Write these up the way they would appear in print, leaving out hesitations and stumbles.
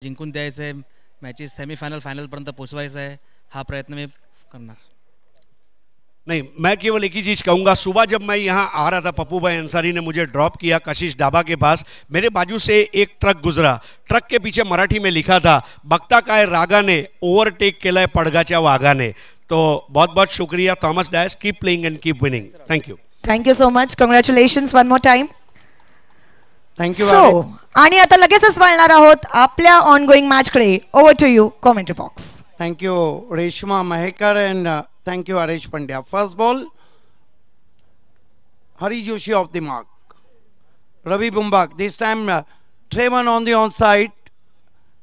जिंकून द्यायचं आहे, मॅचेस सेमीफायनल फायनलपर्यंत पोचवायचं आहे, हा प्रयत्न मी करणार. नहीं, मैं केवल एक ही चीज़ कहूँगा. सुबह जब मैं यहाँ आ रहा था, पप्पू भाई अंसारी ने मुझे ड्रॉप किया कशिश ढाबा के पास. मेरे बाजू से एक ट्रक गुजरा. ट्रक के पीछे मराठी में लिखा था, बघता काय रागाने ओव्हरटेक केलाय पडगाच्या वाघाने. तो बहुत बहुत शुक्रिया Thomas Dias. Keep playing and keep winning. Thank you. Thank you so much. Congratulations one more time. Thank you. So आणि आता लगेचच वळणार आहोत आपल्या ऑनगोइंग मॅच कडे. Over to you commentary box. Thank you Reshma Mahekar and thank you Haresh Pandya. First ball Hari Joshi off the mark. Ravi Bumbak, this time Trayvon on the onside.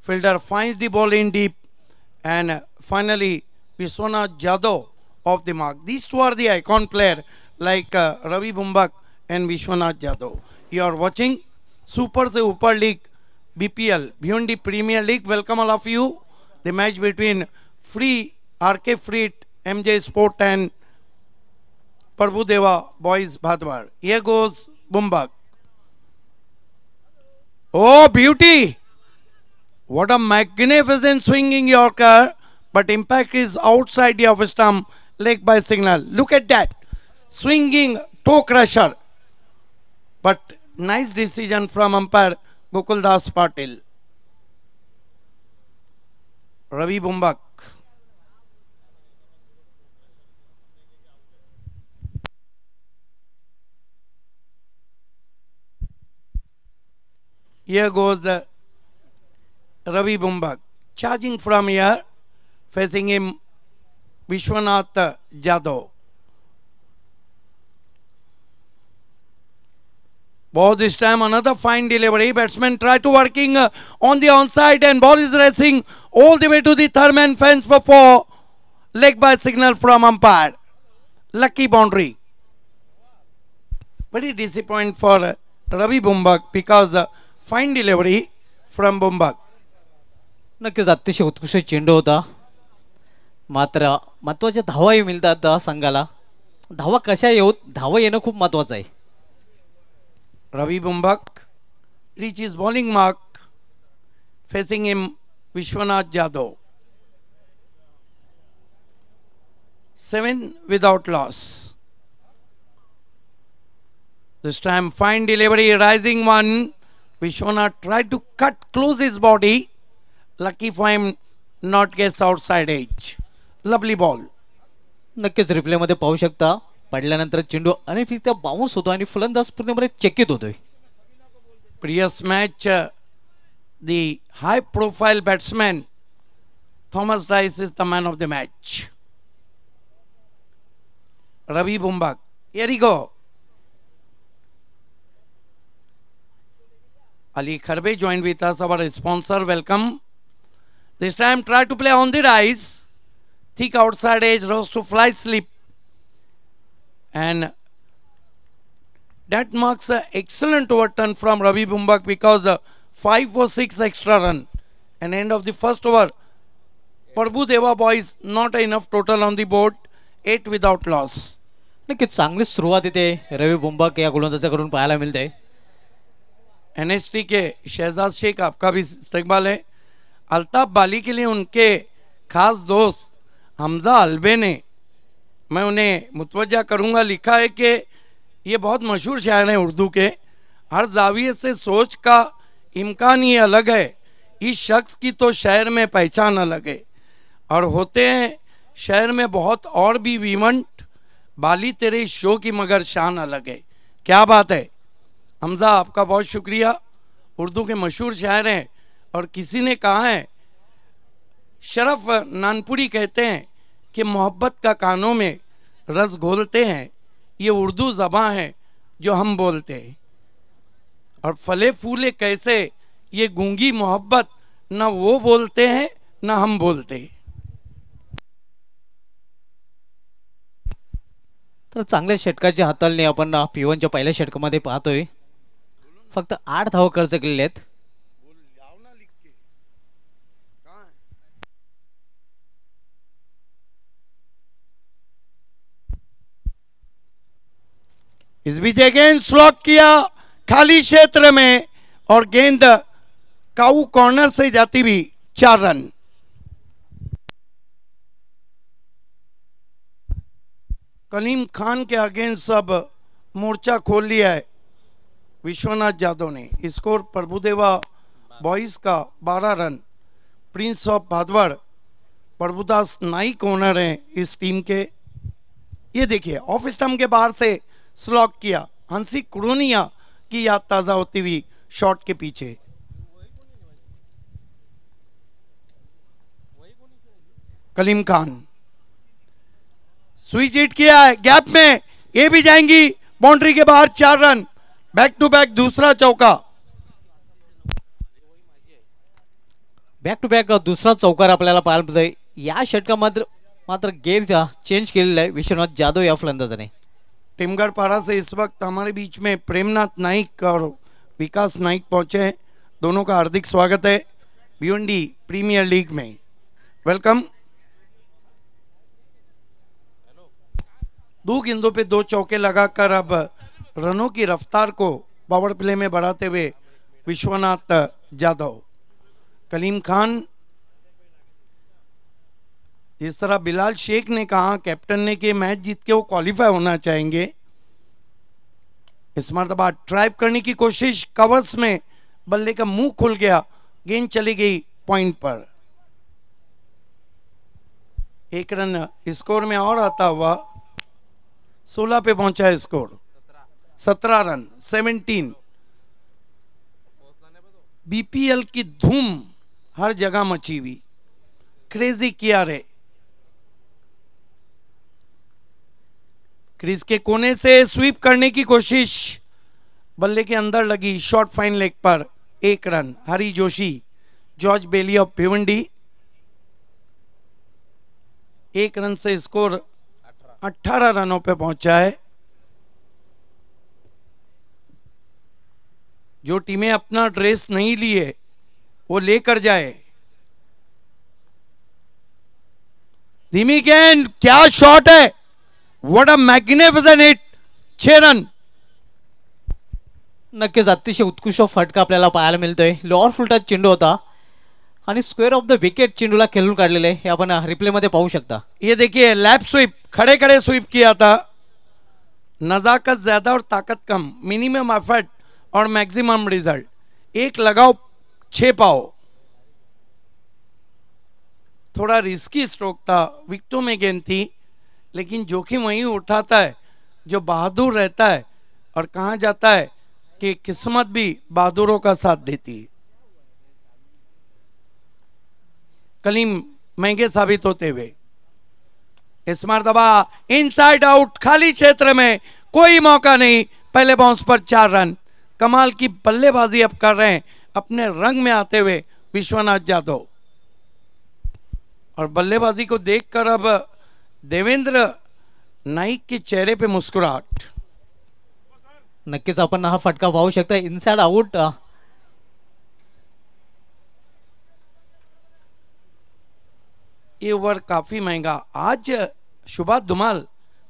Fielder finds the ball in deep. And finally Vishwanath Jadhav off the mark. These two are the icon player like Ravi Bumbak and Vishwanath Jadhav. You are watching Super Se Upar League BPL, Bhiwandi Premier League. Welcome all of you. The match between RK Fleet, MJ Sport and Prabhudeva Boys Bhadwar. Here goes Bumbak. Oh, beauty! What a magnificent swinging Yorker, but impact is outside the off stump, leg by signal. Look at that. Swinging toe crusher. But nice decision from umpire Gokuldas Patil. Ravi Bumbak. Here goes Ravi Bumbak. Charging from here, facing him Vishwanath Jadhav. Ball this time, another fine delivery. Batsman try to working on the onside and ball is racing all the way to the third man fence for 4. Leg by signal from umpire. Lucky boundary. Very disappointing for Ravi Bumbak because fine delivery from Bumbak. नक्कीच अतिशय उत्कृष्ट चेंडू होता. मात्र महत्त्वाच्या धावाही मिळतात संघाला. धावा कशा येऊत, धावा येणं खूप महत्त्वाचं आहे. रवी बुंबाक reaches bowling mark, facing him Vishwanath Jadhav. 7 without loss. This time fine delivery, rising one. Vishwanath tried to cut close his body. Lucky for him, not gets outside edge. Lovely ball. नक्कीच replay मध्ये पाहू शकता पडल्यानंतर चेंडू अनेकरित्या bounce होतो आणि फलंदाज पूर्णपणे चकित होतोय. Previous match, the high profile batsman Thomas Dice is the man of the match. Ravi Bumbak. Here we go. Ali Kharbe joined with us, our sponsor. Welcome. This time try to play on the rise. Thick outside edge, rose to fly slip. And that marks an excellent overturn from Ravi Bumbak because 5 for 6 extra run. And end of the first over, Prabhudeva Boys not enough total on the board. 8 without loss. नक्कीच चांगली सुरुवात इथे रवी बुंबाक या गोलंदाजाकडून पाहायला मिळते. NST के शहजाद शेख आपका भी इस्तकबाल है. अल्ताफ बाली के लिए उनके खास दोस्त हमजा अलबे ने, मैं उन्हें मुतवज्जा करूंगा, लिखा है कि ये बहुत मशहूर शायर हैं उर्दू के. हर जाविये से सोच का इम्कान ही अलग है, इस शख्स की तो शहर में पहचान अलग है. और होते हैं शहर में बहुत और भी वीवंट, बाली तेरे शो की मगर शान अलग है. क्या बात है हमजा, आपका बहुत शुक्रिया. उर्दू के मशहूर शायर हैं. और किसी ने कहा है, शरफ नानपुरी कहते हैं कि मोहब्बत का कानों में रस घोलते हैं, ये उर्दू ज़बां है जो हम बोलते हैं. और फले फूले कैसे ये गूंगी मोहब्बत, ना वो बोलते हैं ना हम बोलते हैं. तर चांगल्या षटकाची हाताळणी आपण P1च्या पहिल्या षटकामध्ये पाहतोय. फक्त 8 धावा खर्च केलेले आहेत. इस बीच अगेन स्लॉक किया खाली क्षेत्र में और गेंद काऊ कॉर्नर से जाती हुई 4 रन। कलीम खान के अगेंस्ट सब मोर्चा खोल लिया है विश्वनाथ यादव ने। स्कोर प्रभुदेवा बॉयज का 12 रन, prince of Bhadwad Prabhudas Naik owner हैं इस टीम के। ये देखिए ऑफ स्टंप के बाहर से स्लॉक किया, हंसी कुरोनिया की याद ताजा होती हुई शॉट के पीछे। कलीम खान स्विच हिट किया है गैप में, ये भी जाएंगी बाउंड्री के बाहर 4 रन। बैक टू बैक दूसरा चौका। बॅक टू बॅक दुसरा चौकार आपल्याला पाहायला मिळतोय। या षटका मात्र गेअर चेंज केलेला आहे विश्वनाथ जाधव या फलंदाजाने। टिमगरपाड़ा से इस वक्त हमारे बीच में प्रेमनाथ नाइक और विकास नाइक पहुंचे हैं। दोनों का हार्दिक स्वागत है भिवंडी प्रीमियर लीग में। वेलकम। 2 गेंदों पे 2 चौके लगाकर अब रनों की रफ्तार को पावर प्ले में बढ़ाते हुए विश्वनाथ यादव। कलीम खान, जिस तरह बिलाल शेख ने कहा कैप्टन ने कि मैच जीत के वो क्वालिफाई होना चाहेंगे, इस मरतबा ड्राइव करने की कोशिश, कवर्स में बल्ले का मुंह खुल गया, गेंद चली गई पॉइंट पर। 1 रन स्कोर में और आता हुआ 16 पे पहुंचा है स्कोर। 17 रन 17। बीपीएल की धूम हर जगह मची हुई, क्रेजी किया रे। क्रीज के कोने से स्वीप करने की कोशिश, बल्ले के अंदर लगी, शॉर्ट फाइन लेग पर 1 run. Hari Joshi, George belly of Bhiwandi. 1 run से स्कोर 18 रनों पे पहुंचा है। जो टीमें अपना ड्रेस नहीं लिए वो लेकर जाए। धीमी गेंद, क्या शॉट है, what a magnificent hit. 6 run. नक्कीच अतिशय उत्कृष्ट फटका आपल्याला पाहायला मिळतोय। लोअर फुलटा चेंडू होता आणि स्क्वेअर ऑफ द विकेट चेंडूला खेळून काढलेले हे आपण रिप्ले मध्ये पाहू शकता। ये देखिए लैप स्वीप, खड़े खड़े स्वीप किया था। नजाकत ज्यादा और ताकत कम, मिनिमम एफर्ट और मैक्सिमम रिजल्ट। 1 लगाओ 6 पाओ। थोड़ा रिस्की स्ट्रोक था, विकेटों में गेंद थी, लेकिन जोखिम वही उठाता है जो बहादुर रहता है, और कहा जाता है कि किस्मत भी बहादुरों का साथ देती है। कलीम महंगे साबित होते हुए इस मरतबा इनसाइड आउट, खाली क्षेत्र में कोई मौका नहीं, पहले बाउंस पर 4 रन। कमाल की बल्लेबाजी अब कर रहे हैं अपने रंग में आते हुए विश्वनाथ यादव। और बल्लेबाजी को देखकर अब देवेंद्र नाइक के चेहरे पे मुस्कुराहट। नक्कीच आपण हा फटका पाहू शकता, इनसाइड आउट। ये ओवर काफी महंगा। आज शुभा धुमाल,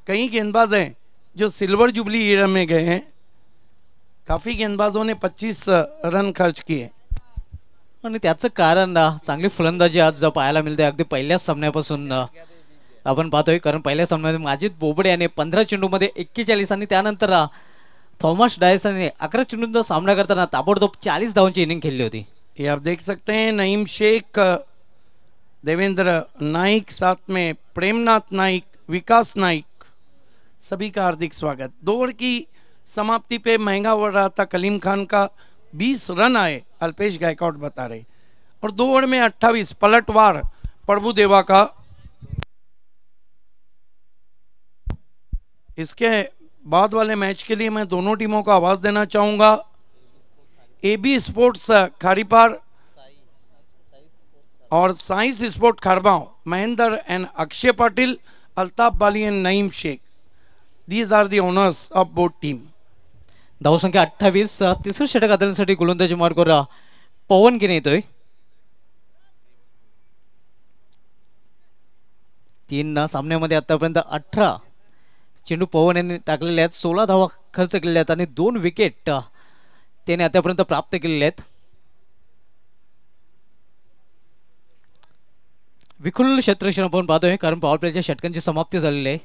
कई गेंदबाज हैं जो सिल्वर जुबली ईरा में गए हैं। काफी गेंदबाजों ने 25 रन खर्च किए आणि त्याचं कारण चांगली फलंदाजी आज पाहायला मिळते। अगदी पहिल्याच सामन्यापासून आपण पाहतोय, कारण पहिल्या सामन्यामध्ये माजिद बोबडे याने 15 चेंडूमध्ये 41 आणि त्यानंतर थॉमस डायसने 11 चेंडूंचा सामना करताना ताबडतोब 40 धावांची इनिंग खेळली होती। ये आप देख सकते हैं नईम शेख, देवेंद्र नाइक, साथ में प्रेमनाथ नाइक, विकास नाइक, सभी का हार्दिक स्वागत। 2 ओवर की समाप्ति पे महंगा ओवर रहा था कलीम खान का, 20 रन आए, अल्पेश गायकवाड़ बता रहे, और 2 ओवर में 28 पलटवार प्रभुदेवा का। इसके बाद वाले मैच के लिए मैं दोनों टीमों को आवाज देना चाहूंगा। एबी स्पोर्ट्स खारीपार और साइंस sport Kharbao, Mahendra and Akshay Patil, Altaf Bali and Naeem Shaikh, these are the owners of both team. धावसंख्या 28। तिसरं षटक हाताळण्यासाठी गोलंदाजी मार्गावर पवन गिने येतोय। 3 सामन्यामध्ये आतापर्यंत 18 चेंडू पवन यांनी टाकलेले आहेत, 16 धावा खर्च केलेल्या आहेत आणि 2 विकेट त्याने आतापर्यंत प्राप्त केलेले आहेत। विखुरलेलं क्षेत्ररक्षण आपण पाहतोय कारण पॉवर प्लेच्या षटकांची समाप्ती झालेली आहे.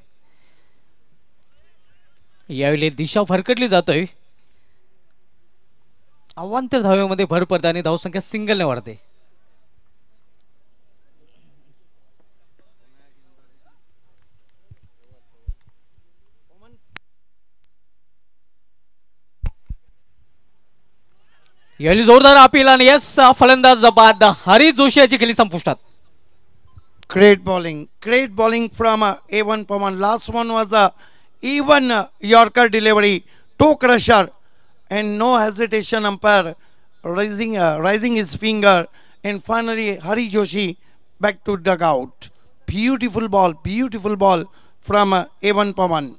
यावेळी दिशा फरकटली जातोय. अवांतर धावेमध्ये भर पडते आणि धावसंख्या सिंगलने वाढते. यावेळी जोरदार अपील आणि यस फलंदाज बाद हरी जोशी याची खेळी संपुष्टात. Great bowling from A1 Pawan. Last one was a even Yorker delivery, toe crusher, and no hesitation. Umpire raising his finger, and finally Hari Joshi back to dugout. Beautiful ball from A1 Pawan.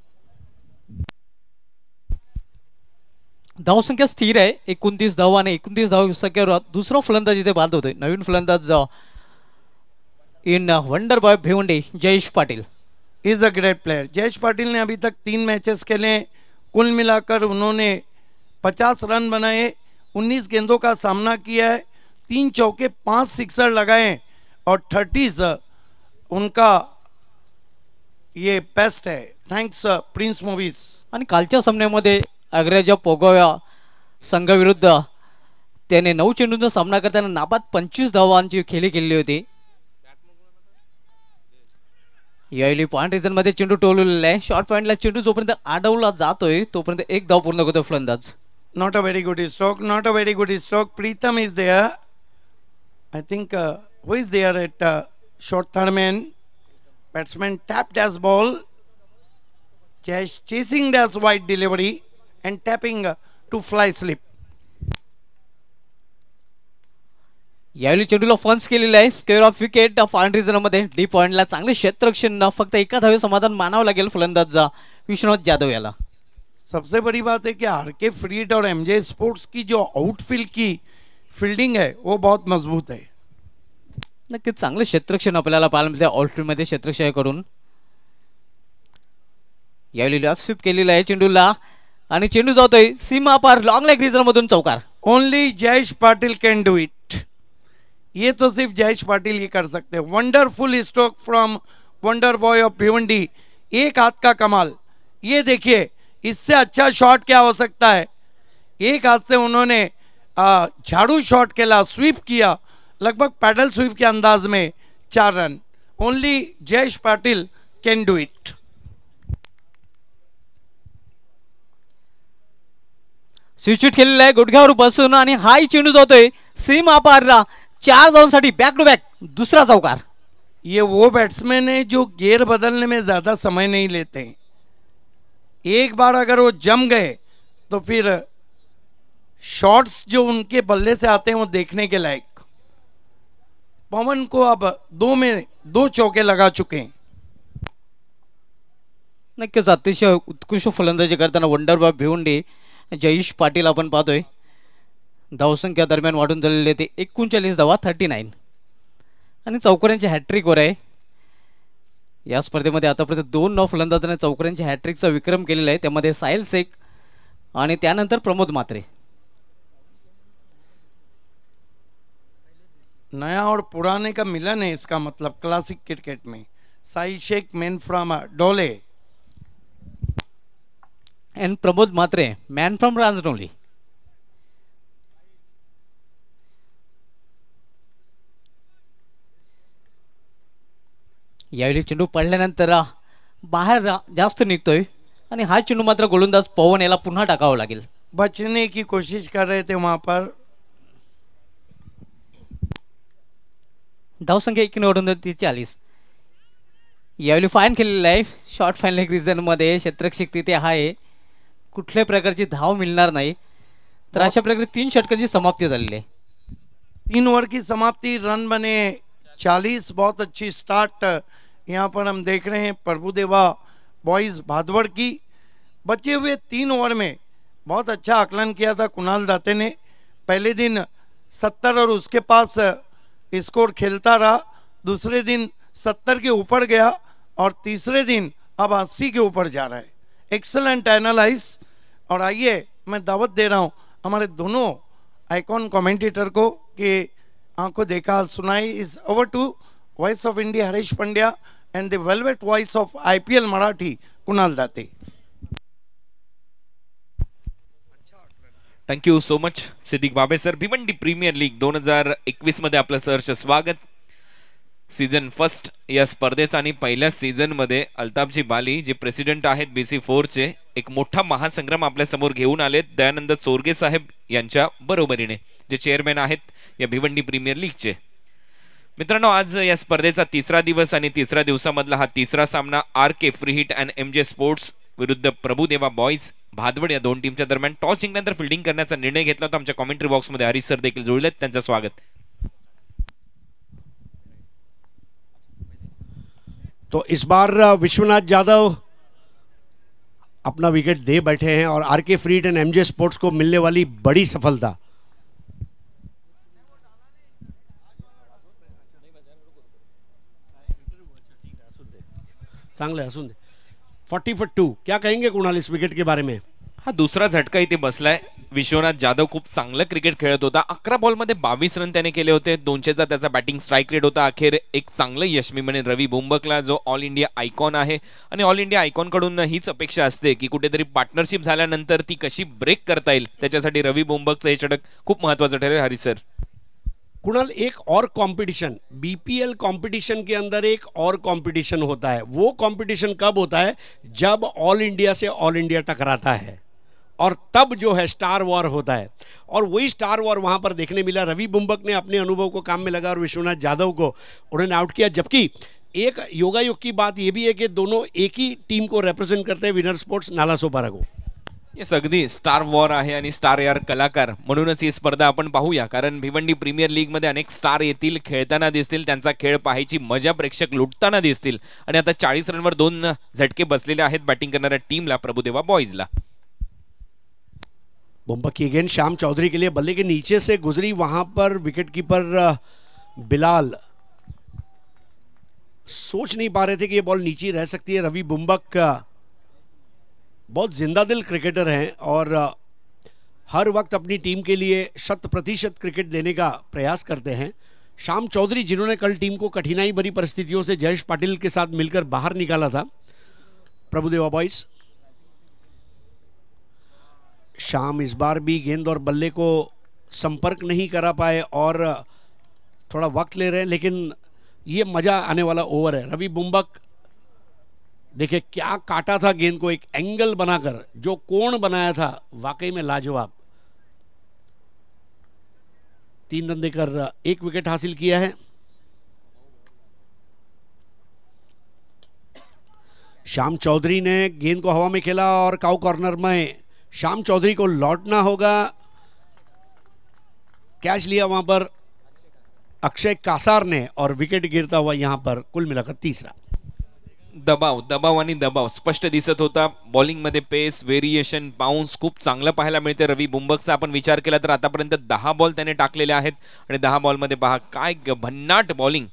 धावसंख्या स्थिर आहे 29 धाव आणि 29 धाव संख्येवर दुसरा फलंदाज इथे बाद होतोय. नवीन फलंदाज इन wonder boy Bhiwandi Jayesh Patil is a great player. Jayesh Patil ने अभी तक 3 मैचेस खेले. कुल मिलाकर उन्होंने 50 रन बनाए, 19 गेंदों का सामना किया है, 3 चौके 5 सिक्सर लगाए और 30 उनका ये बेस्ट है. Thanks Prince movies. आणि कालच्या सामन्यामध्ये अग्रजा पोगोव्या संघाविरुद्ध त्याने 9 चेंडूंचा सामना करताना नाबाद 25 धावांची खेळी केली होती. यावेळी पॉइंट रिजन मध्ये चेंडू टोललेला आहे. शॉर्ट पॉइंटला चेंडू जोपर्यंत आडवला जातोय तोपर्यंत एक धाव पूर्ण करतो फलंदाज. Not a very good stroke. Pritam is there. I think who is there at short third man? Batsman tapped as ball. Chasing as wide delivery and tapping to fly slip. यावेळी चेंडूला फन्स केलेला आहे. Square of wicket point region मध्ये डी पॉइंटला चांगले क्षेत्ररक्षण फक्त एका धावे समाधान मानावं लागेल फलंदाज विश्वनाथ जाधव याला. सबसे बड़ी बात है कि आरके फ्रीड और एमजे स्पोर्ट्स की जो आउटफील्ड की फील्डिंग है वो बहुत मजबूत है. नक्कीच चांगले क्षेत्ररक्षण आपल्याला पाहायला मिळते आउटफील्ड मध्ये क्षेत्ररक्षणाकडून. यावेळी लेफ्ट स्वीप केलेला आहे चेंडूला आणि चेंडू जातोय सीमा पार लॉंग लेग रिजन मधून चौकार. Only Jayesh Patil can do it. ये तो सिर्फ जयेश पाटिल ही कर सकते हैं. Wonderful stroke from wonder boy of Bhiwandi. एक हाथ का कमाल. ये देखिए इससे अच्छा शॉट क्या हो सकता है. एक हाथ से उन्होंने झाड़ू शॉट खेला, स्वीप किया, लगभग पैडल स्वीप के अंदाज में 4 run. Only Jayesh Patil can do it. Switch केलेला आहे गुडघ्यावर बसून आणि हाय चेंडू जातोय सीमा पारला 4 धावांसाठी बॅक टू बॅक दूसरा चौकार. ये वो बैट्समैन है जो गेयर बदलने में ज़्यादा समय नहीं लेते. एक बार अगर वो जम गए तो फिर शॉट्स जो उनके बल्ले से आते हैं वो देखने के लायक. पवन को अब 2 में 2 चौके लगा चुके हैं. नक्कीच अतिशय उत्कृष्ट फलंदाजी करताना वंडर बॉय भिवंडी जयेश पाटील आपण पाहतोय. धावसंख्या दरम्यान वाढून झालेले ते 39 धावा 39 आणि चौकऱ्यांची हॅट्रिकवर आहे. या स्पर्धेमध्ये आतापर्यंत 2 फलंदाजांनी चौकऱ्यांच्या हॅट्रिकचा विक्रम केलेला आहे. त्यामध्ये साहिल शेख आणि त्यानंतर प्रमोद म्हात्रे. नया और पुराने का मिलन है इसका मतलब क्लासिक क्रिकेट में. Sahil Shaikh man from Dole and Pramod Mhatre man from Ranjanoli. यावेळी चेंडू पडल्यानंतर बाहेर जास्त निघतोय आणि हा चेंडू मात्र गोलंदाज पवन याला पुन्हा टाकावा लागेल. बचने की कोशिश कर रहे थे वहां पर. धावसंख्या 41. यावेळी फाईन केलेला आहे. शॉर्ट फाईन लेग रिजन मध्ये क्षेत्ररक्षक तिथे आहे. कुठल्याही प्रकारची धाव मिळणार नाही. तर अशा प्रकारे 3 षटकांची समाप्ती झालेली आहे. 3 ओवर की समाप्ति. रन बने 40. बहुत अच्छी स्टार्ट यहाँ पर हम देख रहे हैं प्रभुदेवा बॉयज भादवड़ की. बचे हुए 3 ओवर में बहुत अच्छा आकलन किया था कुणाल दाते ने. पहले दिन 70 और उसके पास स्कोर खेलता रहा. दूसरे दिन 70 के ऊपर गया और तीसरे दिन अब 80 के ऊपर जा रहा है. Excellent analyse. और आइए मैं दावत दे रहा हूँ हमारे दोनों आइकॉन कमेंटेटर को कि आंखों देखा सुनाई. Is over to voice of India Harish Pandya, and the velvet voice of IPL Marathi Kunal Date. Thank you so much Siddique Babe sir. Bhiwandi premier league 2021 मध्ये आपलं सहर्ष स्वागत. सीझन फर्स्ट या स्पर्धेचा आणि पहिल्या सीझनमध्ये अल्ताफजी बाली जे प्रेसिडेंट आहेत BC4चे एक मोठा महासंग्राम आपल्या समोर घेऊन आलेत दयानंद चोरगे साहेब यांच्या बरोबरीने, जे चेअरमॅन आहेत या भिवंडी प्रीमियर लीगचे. मित्रांनो, आज या स्पर्धेचा तिसरा दिवस आणि तिसऱ्या दिवसामधला हा तिसरा सामना RK free hit and MJ sports विरुद्ध प्रभुदेवा बॉयज भादवड या दोन टीमच्या दरम्यान. टॉस जिंकल्यानंतर फिल्डिंग करण्याचा निर्णय घेतला होता. आमच्या कॉमेंट्री बॉक्समध्ये हरीश सर देखील जोडलेत, त्यांचं स्वागत. तो इस बार विश्वनाथ यादव अपना विकेट दे बैठे हैं और RK free hit and MJ sports को मिलने वाली बड़ी सफलता. चांगले असून दे. 40 for 2. क्या कहेंगे कुणाल इस विकेट के बारे में? हा दुसरा झटका इथे बसलाय. विश्वनाथ जाधव खूप चांगलं क्रिकेट खेळत होता. 11 बॉलमध्ये 22 रन त्याने केले होते. 200चा त्याचा बॅटिंग स्ट्राईक रेट होता. अखेर एक चांगलं यश मी म्हणेन रवी बुंबकला, जो ऑल इंडिया आयकॉन आहे. आणि ऑल इंडिया आयकॉन कडून हीच अपेक्षा असते की कुठेतरी पार्टनरशिप झाल्यानंतर ती कशी ब्रेक करता येईल. त्याच्यासाठी रवी बुंबकचं हे षटक खूप महत्त्वाचं ठरेल. हरी सर, कुणाल, एक और कंपटीशन, BPL कंपटीशन के अंदर एक और कंपटीशन होता है. वो कंपटीशन कब होता है? जब ऑल इंडिया से ऑल इंडिया टकराता है, और तब जो है स्टार वॉर होता है. और वही स्टार वॉर वहां पर देखने मिला. रवि बुंबक ने अपने अनुभव को काम में लगा और विश्वनाथ यादव को उन्होंने आउट किया. जबकि एक योगायोग की बात यह भी है कि दोनों एक ही टीम को रिप्रेजेंट करते हैं, विनर स्पोर्ट्स नालासोपारा को. येस, अगदी स्टार वॉर आहे आणि स्टार यार कलाकार म्हणूनच ही स्पर्धा आपण पाहूया. कारण भिवंडी प्रीमियर लीग मध्ये अनेक स्टार येतील, खेळताना दिसतील, त्यांचा खेळ पाहायची मजा प्रेक्षक लुटताना दिसतील. आणि आता 40 रनवर 2 झटके बसलेले आहेत बॅटिंग करणाऱ्या टीमला, प्रभुदेवा बॉयजला. बुंबक की अगेन श्याम चौधरी के लिए बल्ले के नीचे से गुजरी. वहां पर विकेट कीपर बिलाल सोच नहीं पा रहे थे कि ये बॉल नीचे रह सकती है. रवि बुंबक बहुत जिंदा दिल क्रिकेटर हैं और हर वक्त अपनी टीम के लिए 100% क्रिकेट देने का प्रयास करते हैं. श्याम चौधरी, जिन्होंने कल टीम को कठिनाई भरी परिस्थितियों से जयेश पाटिल के साथ मिलकर बाहर निकाला था, प्रभुदेवा बॉयज. श्याम इस बार भी गेंद और बल्ले को संपर्क नहीं करा पाए और थोड़ा वक्त ले रहे हैं, लेकिन ये मजा आने वाला ओवर है. रवि बुंबक देखिए क्या काटा था गेंद को, एक एंगल बनाकर जो कोण बनाया था, वाकई में लाजवाब. 3 रन देकर 1 विकेट हासिल किया है. श्याम चौधरी ने गेंद को हवा में खेला और काउ कॉर्नर में श्याम चौधरी को लौटना होगा. कैच लिया वहां पर अक्षय कासार ने और विकेट गिरता हुआ यहां पर कुल मिलाकर तीसरा. दबाव आणि दबाव स्पष्ट दिसत होता. बॉलिंग मध्ये पेस, व्हेरिएशन, बाउन्स खूप चांगलं पाहायला मिळते रवी बुंबकचा. आपण विचार केला तर आतापर्यंत 10 बॉल त्याने टाकलेले आहेत आणि 10 बॉलमध्ये पहा काय भन्नाट बॉलिंग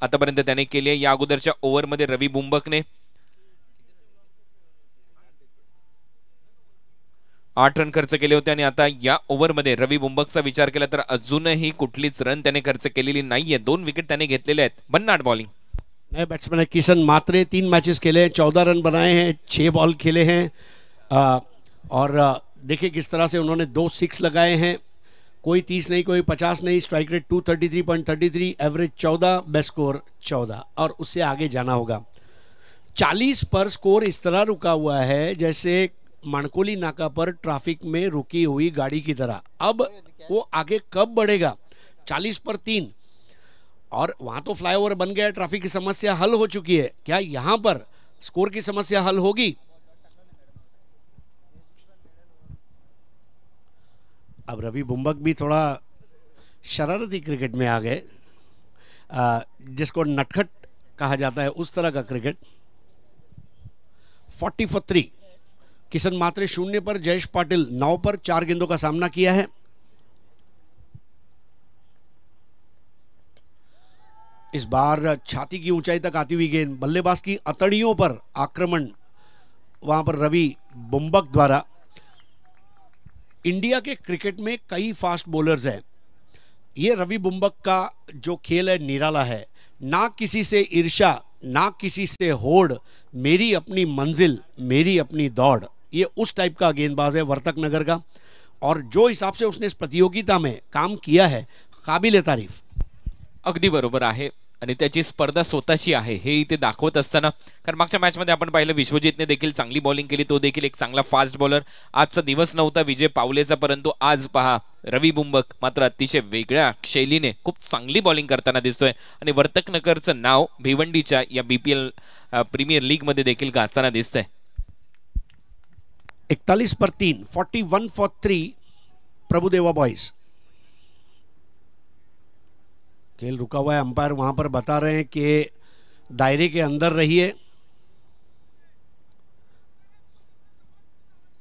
आतापर्यंत त्याने केली आहे. या अगोदरच्या ओव्हरमध्ये रवी बुंबकने 8 रन खर्च केले होते आणि आता या ओव्हरमध्ये रवी बुंबकचा विचार केला तर अजूनही कुठलीच रन त्याने खर्च केलेली नाहीये. 2 विकेट त्याने घेतलेले आहेत. भन्नाट बॉलिंग. नए बैट्समैन है किशन मात्रे. 3 मैचेस खेले हैं, 14 रन बनाए हैं, 6 बॉल खेले हैं और देखिए किस तरह से उन्होंने 2 6 लगाए हैं. कोई 30 नहीं, कोई 50 नहीं. Strike rate 233.33, average 14, best score 14 और उससे आगे जाना होगा. 40 पर स्कोर इस तरह रुका हुआ है जैसे मणकोली नाका पर ट्रैफिक में रुकी हुई गाड़ी की तरह. अब वो आगे कब बढ़ेगा? 40 पर 3 और वहां तो फ्लाईओवर बन गया, ट्रैफिक की समस्या हल हो चुकी है. क्या यहां पर स्कोर की समस्या हल होगी? अब रवि बुंबक भी थोड़ा शरारती क्रिकेट में आ गए, जिसको नटखट कहा जाता है, उस तरह का क्रिकेट. 40 for 3. किशन मात्रे 0 पर, जयेश पाटिल 9 पर 4 गेंदों का सामना किया है. इस बार छाती की ऊंचाई तक आती हुई गेंद, बल्लेबाज की अतड़ियों पर आक्रमण वहां पर रवि बुंबक द्वारा. इंडिया के क्रिकेट में कई फास्ट बॉलर्स हैं. ये रवि बुंबक का जो खेल है निराला है. ना किसी से ईर्ष्या, ना किसी से होड़, मेरी अपनी मंजिल, मेरी अपनी दौड़, ये उस टाइप का गेंदबाज है वर्तक नगर का। और जो हिसाब से उसने इस प्रतियोगिता में काम किया है, काबिल तारीफ। अगदी बरोबर आहे आणि त्याची स्पर्धा स्वतःची आहे हे इथे दाखवत असताना, कारण मागच्या मॅचमध्ये आपण पाहिलं विश्वजितने देखील चांगली बॉलिंग केली, तो देखील एक चांगला फास्ट बॉलर। आजचा दिवस नव्हता विजय पावलेचा, परंतु आज पहा रवी बुंबक मात्र अतिशय वेगळ्या शैलीने खूप चांगली बॉलिंग करताना दिसतोय आणि वर्तक नगरचं नाव भिवंडीच्या या BPL प्रीमियर लीग मध्ये देखील गाजताना दिसतंय। 41 पर 3, 41 फॉर 3 प्रभुदेवा बॉयज। खेल रुका हुआ है, अंपायर वहां पर बता रहे हैं कि दायरे के अंदर रहिए।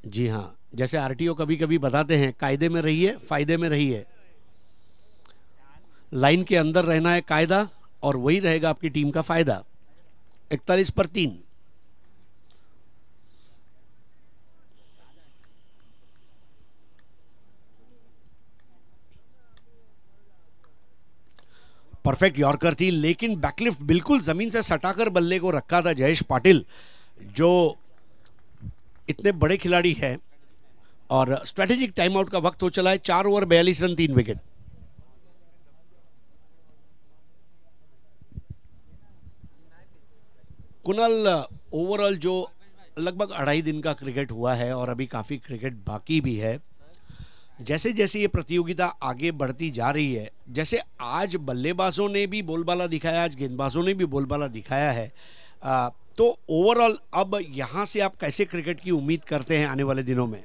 जी हां, जैसे RTO कभी कभी बताते हैं, कायदे में रहिए, फायदे में रहिए। लाइन के अंदर रहना है कायदा, और वही रहेगा आपकी टीम का फायदा। 41 पर 3। परफेक्ट यॉर्कर थी, लेकिन बैकलिफ्ट बिल्कुल जमीन से सटाकर बल्ले को रखा था जयेश पाटिल, जो इतने बड़े खिलाड़ी है। और स्ट्रेटेजिक टाइम आउट का वक्त हो चला है। 4 over 42 run 3 wicket. Kunal, overall जो लगभग 2.5 दिन का क्रिकेट हुआ है और अभी काफी क्रिकेट बाकी भी है। जैसे जैसे ये प्रतियोगिता आगे बढ़ती जा रही है, जैसे आज बल्लेबाजों ने भी बोलबाला दिखाया, आज गेंदबाजों ने भी बोलबाला दिखाया है, तो ओवरऑल अब यहाँ से आप कैसे क्रिकेट की उम्मीद करते हैं आने वाले दिनों में?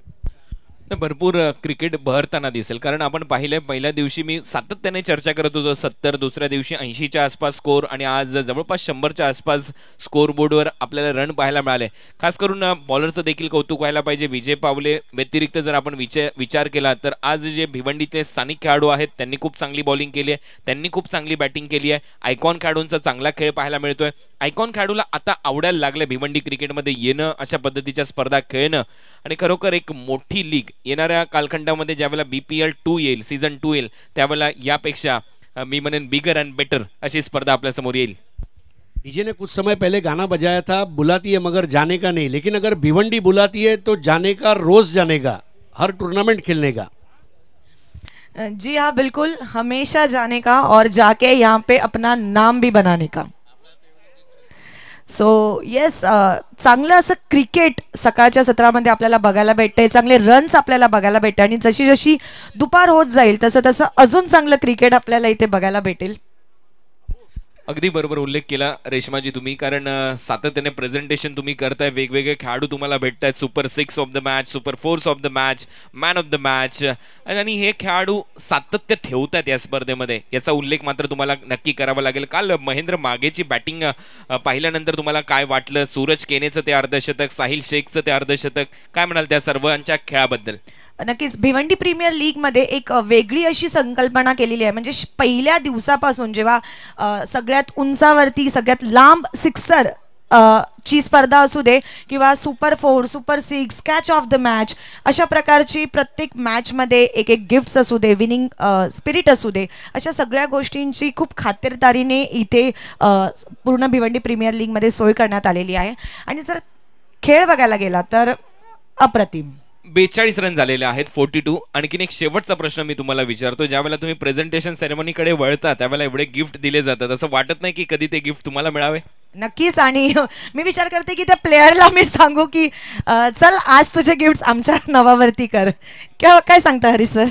भरपूर क्रिकेट बहरताना दिसेल, कारण आपण पाहिलं पहिल्या दिवशी मी सातत्याने चर्चा करत होतो 70, दुसऱ्या दिवशी 80च्या आसपास स्कोर, आणि आज जवळपास 100च्या आसपास स्कोर बोर्डवर आपल्याला रन पाहायला मिळाले। खास करून बॉलरचं देखील कौतुक व्हायला पाहिजे। विजय पावले व्यतिरिक्त जर आपण विचार केला तर आज जे भिवंडीतले स्थानिक खेळाडू आहेत त्यांनी खूप चांगली बॉलिंग केली आहे, त्यांनी खूप चांगली बॅटिंग केली आहे। आयकॉन खेळाडूंचा चांगला खेळ पाहायला मिळतोय। आयकॉन खेळाडूला आता आवडायला लागले भिवंडी क्रिकेटमध्ये येणं, अशा पद्धतीच्या स्पर्धा खेळणं, आणि खरोखर एक मोठी लीग येणाऱ्या कालखंडामध्ये ज्यावेळेला BPL 2 येईल, सीझन 2 येईल, त्यावेळेला यापेक्षा मी म्हणेन बिगर अँड बेटर अशी स्पर्धा आपल्या समोर येईल। डीजे ने कुछ समय पहले गाना बजाया था, बुलाती है मगर जाने का नहीं, लेकिन अगर भिवंडी बुलाती है तो जाने का, रोज जाने का, हर टूर्नामेंट खेलने का। जी हाँ, बिल्कुल, हमेशा जाने का और जाके यहाँ पे अपना नाम भी बनाने का। सो येस, चांगलं असं क्रिकेट सकाळच्या सत्रामध्ये आपल्याला बघायला भेटतंय, चांगले रन्स आपल्याला बघायला भेटते, आणि जशी जशी दुपार होत जाईल तसं तसं अजून चांगलं क्रिकेट आपल्याला इथे बघायला भेटेल। अगदी बरोबर उल्लेख केला रेश्माजी तुम्ही, कारण सातत्याने प्रेझेंटेशन तुम्ही करताय, वेगवेगळे खेळाडू तुम्हाला भेटतायत, super 6 of the match, super 4 of the match, man of the match, आणि हे खेळाडू सातत्य ठेवतात या स्पर्धेमध्ये, याचा उल्लेख मात्र तुम्हाला नक्की करावा लागेल। काल महेंद्र मागेची बॅटिंग पाहिल्यानंतर तुम्हाला काय वाटलं? सूरज केनेचं ते अर्धशतक, साहिल शेखचं ते अर्धशतक, काय म्हणाल त्या सर्वांच्या खेळाबद्दल? नक्कीच भिवंडी प्रीमियर लीग मध्ये एक वेगळी अशी संकल्पना केलेली आहे, म्हणजे पहिल्या दिवसापासून जेव्हा सगळ्यात उंचावरती सगळ्यात लांब सिक्सर ची स्पर्धा असू दे किंवा super 4, super 6, catch of the match, अशा प्रकारची प्रत्येक मॅचमध्ये एक एक गिफ्ट्स असू दे, विनिंग स्पिरिट असू दे, अशा सगळ्या गोष्टींची खूप खातिरदारीने इथे पूर्ण भिवंडी प्रीमियर लीगमध्ये सोय करण्यात आलेली आहे। आणि जर खेळ बघायला गेला तर अप्रतिम 42 रन झालेले आहेत, 42। आणखीन एक शेवटचा प्रश्न मी तुम्हाला विचारतो, ज्यावेळेला तुम्ही प्रेझेंटेशन सेरेमनीकडे वळता त्यावेळेला एवढे गिफ्ट दिले जातात, असं वाटत नाही की कधी ते गिफ्ट तुम्हाला मिळावे? नक्कीच, आणि मी विचार करते की त्या प्लेयरला मी सांगू की चल आज तुझे गिफ्ट्स आमच्या नावावरती कर, काय सांगता हरीश सर?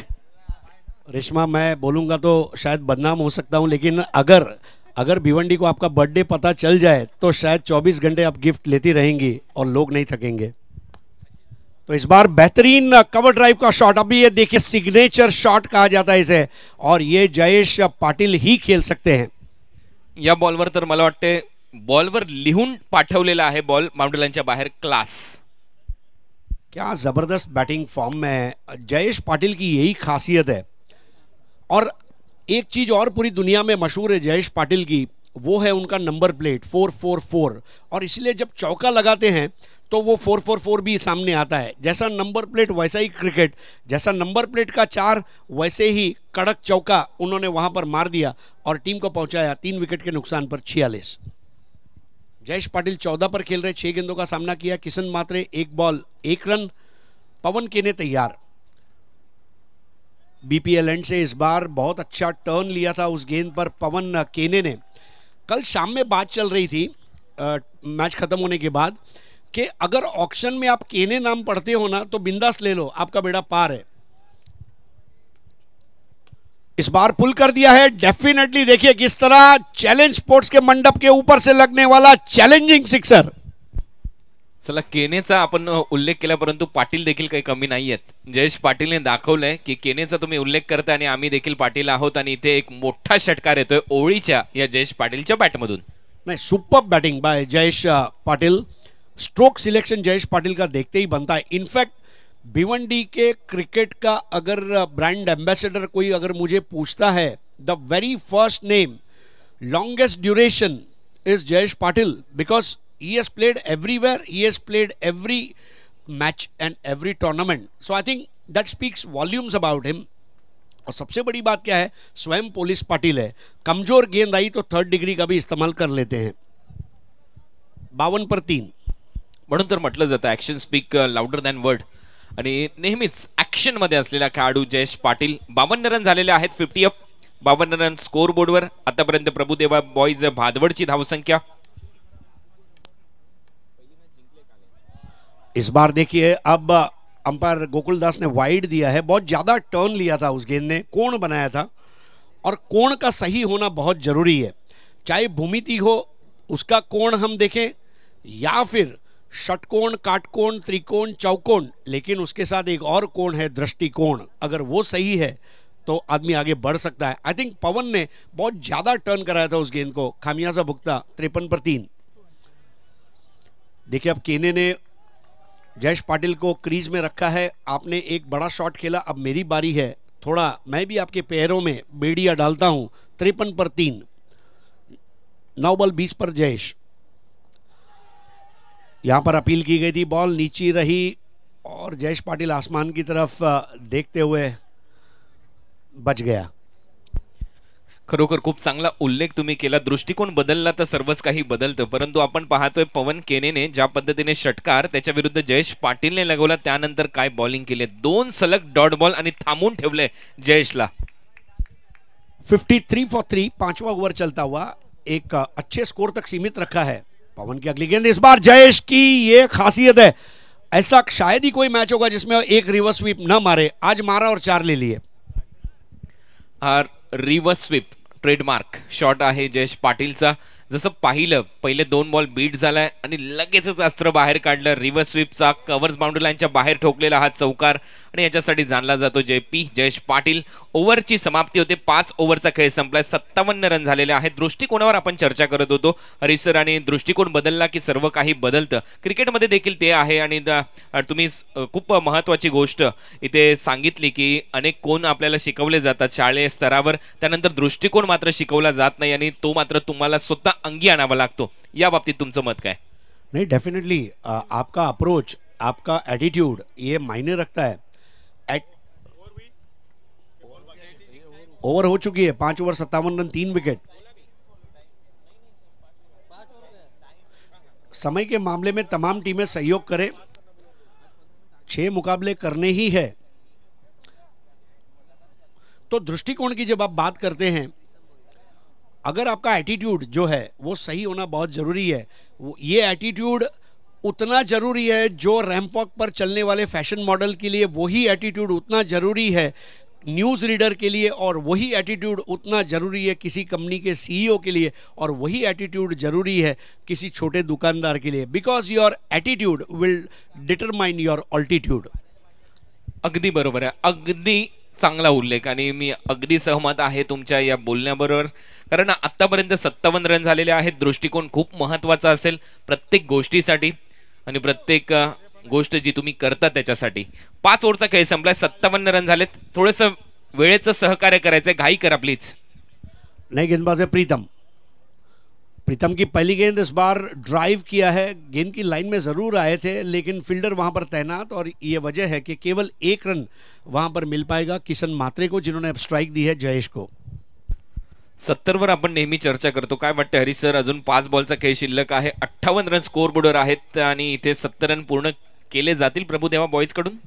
रेशमा, मैं बोलूंगा तो शायद बदनाम हो सकता हूं, लेकिन अगर भिवंडी को आपका बर्थडे पता चल जाए तो शायद 24 घंटे आप गिफ्ट लेती रहेंगी और लोग नहीं थकेंगे। तो इस बार बेहतरीन कवर ड्राइव का शॉट, अभी ये देखिए सिग्नेचर शॉट कहा जाता है इसे, और ये जयेश पाटिल ही खेल सकते हैं। या बॉलवर तर मला वाटते बॉलवर लिहून पाठवलेला आहे बॉल बाउंड्रीलाइनच्या बाहेर, क्लास। क्या जबरदस्त बैटिंग फॉर्म में है जयेश पाटिल की, यही खासियत है। और एक चीज और पूरी दुनिया में मशहूर है जयेश पाटिल की, वो है उनका नंबर प्लेट 444, और इसलिए जब चौका लगाते हैं तो वो 444 भी सामने आता है। जैसा नंबर प्लेट वैसा ही क्रिकेट, जैसा नंबर प्लेट का 4 वैसे ही कड़क चौका उन्होंने वहां पर मार दिया और टीम को पहुंचाया 3 विकेट के नुकसान पर 46। जयेश पाटिल 14 पर खेल रहे, 6 गेंदों का सामना किया। किशन मात्रे 1 बॉल 1 रन। पवन केने तैयार। बीपीएल एंड से इस बार बहुत अच्छा टर्न लिया था उस गेंद पर पवन केने ने। कल शाम में बात चल रही थी मैच खत्म होने के बाद कि अगर ऑक्शन में आप केने नाम पढ़ते हो ना तो बिंदास ले लो, आपका बेड़ा पार है। इस बार पुल कर दिया है डेफिनेटली। देखिए किस तरह चैलेंज स्पोर्ट्स के मंडप के ऊपर से लगने वाला चॅलेंजिंग सिक्सर। चला केनेचा आपण उल्लेख केला, परंतु पाटील देखील काही कमी नाही आहेत. जयेश पाटीलने दाखवलंय की केनेचा तुम्ही उल्लेख करता आणि आम्ही देखील पाटील आहोत, आणि इथे एक मोठा षटकार येतोय ओळीच्या या जयेश पाटीलच्या बॅटमधून. नहीं, super batting bye Jayesh Patil. Stroke selection Jayesh Patil का देखते ही बनता है। इनफैक्ट भिवंडी के क्रिकेट का अगर ब्रांड एम्बेसडर कोई अगर मुझे पूछता है, the very first name, longest duration is Jayesh Patil, because he has played everywhere, he has played every match and every tournament, so I think that speaks volumes about him. और सबसे बड़ी बात क्या है, स्वयं पुलिस पाटिल है। कमजोर गेंद आई तो 3rd डिग्री का भी इस्तेमाल कर लेते हैं। 52 पर 3। म्हणून तर म्हटलं जातं action speak louder than word, आणि नेहमीच ऍक्शन मध्ये असलेला खेळाडू जयेश पाटील. 52 रन झालेले आहेत, 50 अप, 52 रन स्कोर बोर्डवर. आतापर्यंत प्रभुदेवा बॉयज भादवडची धावसंख्या. इस बार देखिए अब अंपायर गोकुल दास ने वाइड दिया है। बहुत ज़्यादा टर्न लिया था उस गेंद ने, कोण बनाया था, और कोण का सही होना बहुत ज़रूरी है। चाहे भूमिति हो उसका कोण हम देखें या फिर षटकोण, काटकोण, त्रिकोण, चौकोण, लेकिन उसके साथ एक और कोण है दृष्टिकोण। अगर वो सही है तो आदमी आगे बढ़ सकता है। आई थिंक पवन ने बहुत ज़्यादा टर्न कराया था उस गेंद को, खामियाजा भुगता। 53 पर 3। देखिए अब केने ने जयेश पाटिल को क्रीज में रखा है। आपने एक बड़ा शॉट खेला, अब मेरी बारी है, थोड़ा मैं भी आपके पैरों में बेड़िया डालता हूं। 53 पर 3। 9 बॉल 20 पर जयेश। यहां पर अपील की गई थी, बॉल नीची रही और जयेश पाटिल आसमान की तरफ देखते हुए बच गया। खरोखर खूप चांगला उल्लेख तुम्ही केला. दृष्टिकोन बदलला तर सर्वच काही बदलतं, परंतु आपण पाहतोय पवन केनेने ज्या पद्धतीने षटकार त्याच्या विरुद्ध जयेश पाटीलने लगवला, त्यानंतर काय बॉलिंग केली. 2 सलग डॉट बॉल आणि थांबून ठेवले जयेशला. 53 फॉर 3, 5वां ओवर चलता हुआ एक अच्छे स्कोर तक सीमित रखा है। पवन की अगली गेंद, इस बार जयेश की ये खासियत है, ऐसा शायद ही कोई मैच होगा जिसमें एक रिवर्स स्वीप न मारे। आज मारा और 4 ले लिए। रिवर्स स्वीप ट्रेडमार्क शॉट आहे जयेश पाटीलचा. जसं पाहिलं पहिले 2 बॉल बीट झालाय आणि लगेचच अस्त्र बाहेर काढलं. रिव्हर्स स्वीपचा कव्हर्स बाउंड्री लाईनच्या बाहेर ठोकलेला हा चौकार, आणि याच्यासाठी जाणला जातो जयेश पाटील. ओव्हरची समाप्ती होते. 5 ओव्हरचा खेळ संपलाय. 57 रन झालेले आहेत. दृष्टिकोनावर आपण चर्चा करत होतो हरीसर, आणि दृष्टिकोन बदलला की सर्व काही बदलतं. क्रिकेटमध्ये देखील ते आहे, आणि तुम्ही खूप महत्त्वाची गोष्ट इथे सांगितली की अनेक कोण आपल्याला शिकवले जातात शालेय स्तरावर, त्यानंतर दृष्टिकोन मात्र शिकवला जात नाही, आणि तो मात्र तुम्हाला स्वतः अंगी आणावा लागतो. या बाबतीत तुमचं मत काय? नहीं, डेफिनेटली आपका अप्रोच, आपका एटीट्यूड ये मायने रखता है। ओवर हो चुकी है, 5 ओवर 57 रन 3 विकेट। समय के मामले में तमाम टीमें सहयोग करें, 6 मुकाबले करने ही है। तो दृष्टिकोण की जब आप बात करते हैं, अगर आपका एटीट्यूड जो है वो सही होना बहुत ज़रूरी है। ये एटीट्यूड उतना ज़रूरी है जो रैंप वॉक पर चलने वाले फैशन मॉडल के लिए, वही एटीट्यूड उतना ज़रूरी है न्यूज़ रीडर के लिए, और वही एटीट्यूड उतना ज़रूरी है किसी कंपनी के सीईओ के लिए, और वही एटीट्यूड ज़रूरी है किसी छोटे दुकानदार के लिए, because your attitude will determine your altitude. अगदी बरोबर आहे, अगदी चांगला उल्लेख, आणि मी अगदी सहमत आहे तुमच्या या बोलण्याबरोबर. कारण आतापर्यंत 57 रन झालेले आहेत. दृष्टिकोन खूप महत्त्वाचा असेल प्रत्येक गोष्टीसाठी, आणि प्रत्येक गोष्ट जी तुम्ही करता त्याच्यासाठी. 5 ओव्हरचा खेळ संपलाय, 57 रन झालेत. थोडंसं वेळेचं सहकार्य करायचंय, घाई करा प्लीज. नई गेंदबाज है प्रीतम, प्रीतम की पहली गेंद इस बार ड्राइव किया है, गेंद की लाइन में ज़रूर आए थे लेकिन फील्डर वहां पर तैनात, और ये वजह है कि केवल 1 रन वहां पर मिल पाएगा किशन मात्रे को, जिन्होंने अब स्ट्राइक दी है जयेश को। 70 वर आपण नेहमी चर्चा करतो. काय वाटतं हरीश सर, अजून 5 बॉलचा खेळ शिल्लक आहे, 58 रन स्कोर बोर्डवर आहेत आणि इथे 70 रन पूर्ण केले जातील प्रभुदेवा बॉयज कडून?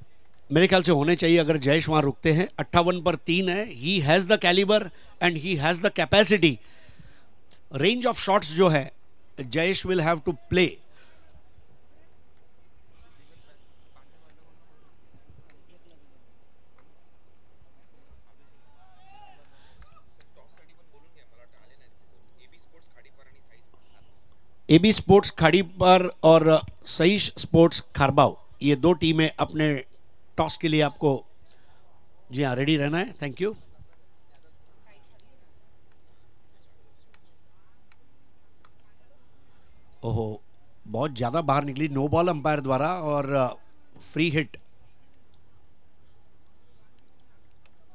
मेरे ख्याल से होने चाहिए अगर जयेश वहां रुकते हैं. 58 पर 3 है. He has the calibre and he has the capacity. Range of shots जो है Jayesh will have to play. AB sports खाड़ी पर और सईश स्पोर्ट्स खारबाव, ये 2 टीमें अपने टॉस के लिए आपको जी हाँ रेडी रहना है. Thank you. ओहो, बहुत ज्यादा बाहर निकली, नो बॉल अंपायर द्वारा और फ्री हिट.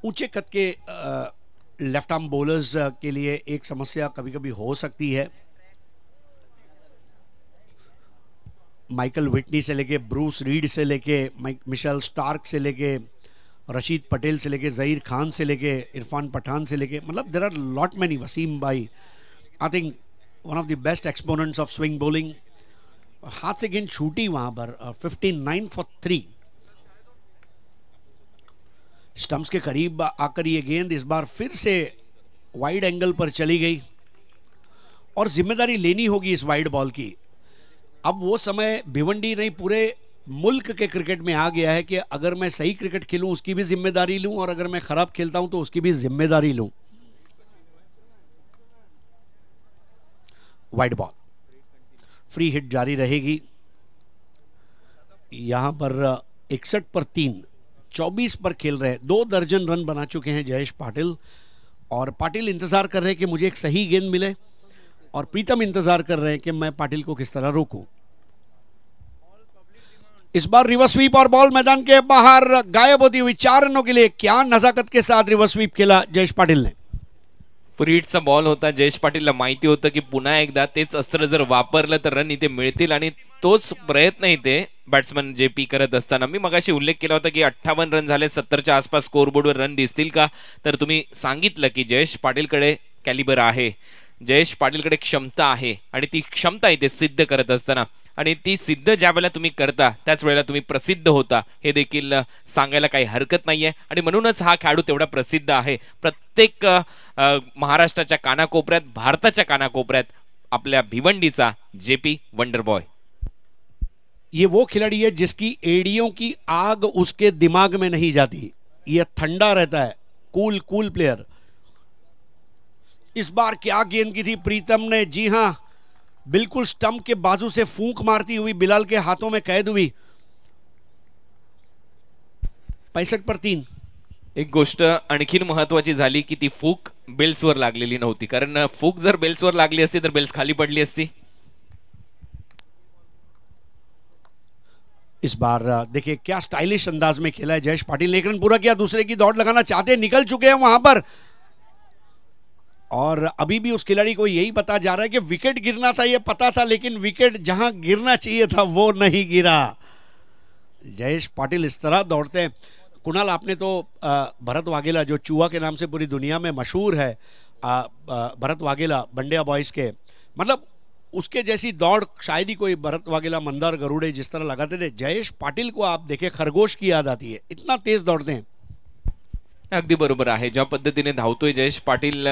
ऊंचे कद के लेफ्ट आर्म बॉलर्स के लिए एक समस्या कभी कभी हो सकती है. माइकल विटनी से लेके ब्रूस रीड से लेके मिशेल स्टार्क से लेके रशीद पटेल से लेके ज़हीर खान से लेके इरफान पठान से लेके, मतलब there are lot many. Wasim भाई, I think one of the best exponents of swing bowling. हाथ से गेंद छूटी वहां पर. 59 for 3. स्टंप्स के करीब आकर ये गेंद इस बार फिर से वाइड एंगल पर चली गई और जिम्मेदारी लेनी होगी इस वाइड बॉल की. अब वो समय भिवंडी नहीं पूरे मुल्क के क्रिकेट में आ गया है कि अगर मैं सही क्रिकेट खेलूं उसकी भी जिम्मेदारी लूं और अगर मैं खराब खेलता हूं तो उसकी भी जिम्मेदारी लूं. वाइड बॉल, फ्री हिट जारी रहेगी. यहां पर 61 पर 3, 24 पर खेल रहे हैं. 2 दर्जन रन बना चुके हैं जयेश पाटिल, और पाटिल इंतजार कर रहे हैं कि मुझे एक सही गेंद मिले, और प्रीतम इंतजार कर रहे हैं कि मैं पाटिल को किस तरह रोकूं. इस बार रिवर्स स्वीप और बॉल मैदान के बाहर गायब होती हुई. 4 रनों के लिए क्या नजाकत के साथ रिवर्स स्वीप खेला जयेश पाटिल ने. फ्रीडचा बॉल होता. जयेश पाटीलला माहिती होतं की पुन्हा एकदा तेच अस्त्र जर वापरलं तर रन इथे मिळतील, आणि तोच प्रयत्न इथे बॅट्समन जेपी करत असताना. मी मगाशी उल्लेख केला होता की 58 रन झाले, 70च्या आसपास स्कोरबोर्डवर रन दिसतील का, तर तुम्ही सांगितलं की जयेश पाटीलकडे कॅलिबर आहे, जयेश पाटीलकडे क्षमता आहे, आणि ती क्षमता इथे सिद्ध करत असताना, आणि ती सिद्ध ज्या वेळेला तुम्ही करता त्याच वेळेला तुम्ही प्रसिद्ध होता, हे देखील सांगायला काही हरकत नाहीये. आणि म्हणूनच हा खेळाडू तेवढा प्रसिद्ध आहे. प्रत्येक महाराष्ट्राच्या कानाकोपऱ्यात, भारताच्या कानाकोपऱ्यात आपल्या भिवंडीचा जेपी वंडर बॉय. ये वो खिलाड़ी है जिसकी एड़ियों की आग उसके दिमाग में नहीं जाती. ये ठंडा रहता है, कूल कूल प्लेयर. इस बार क्या गेंद की थी प्रीतम ने. जी हां, बिल्कुल स्टंप के बाजू से फूंक मारती हुई बिलाल के हाथों में कैद हुई. 65 पर 3. एक गोष्ट आणखीन महत्वाची झाली की ती फूक बेल्सवर लागलेली नव्हती, कारण फूक जर बेल्सवर लागली असती तर बेल्स खाली पडली असती. इस बार देखिए क्या स्टाइलिश अंदाज में खेला है जयेश पाटिल ने. 1 रन पूरा किया, दूसरे की दौड़ लगाना चाहते, निकल चुके हैं वहां पर, और अभी भी उस खिलाड़ी को यही पता जा रहा है कि विकेट गिरना था, ये पता था, लेकिन विकेट जहां गिरना चाहिए था वो नहीं गिरा. जयेश पाटिल इस तरह दौड़ते हैं. कुणाल, आपने तो भरत वाघेला, जो चूहा के नाम से पूरी दुनिया में मशहूर है, भरत वाघेला बंडिया बॉयज के, मतलब उसके जैसी दौड़ शायद ही कोई भरत वाघेला, मंदार गरुड़े जिस तरह लगाते थे, जयेश पाटिल को आप देखें, खरगोश की याद आती है, इतना तेज दौड़ते हैं. अगदी बरोबर आहे. ज्या पद्धतीने धावतोय जयेश पाटील,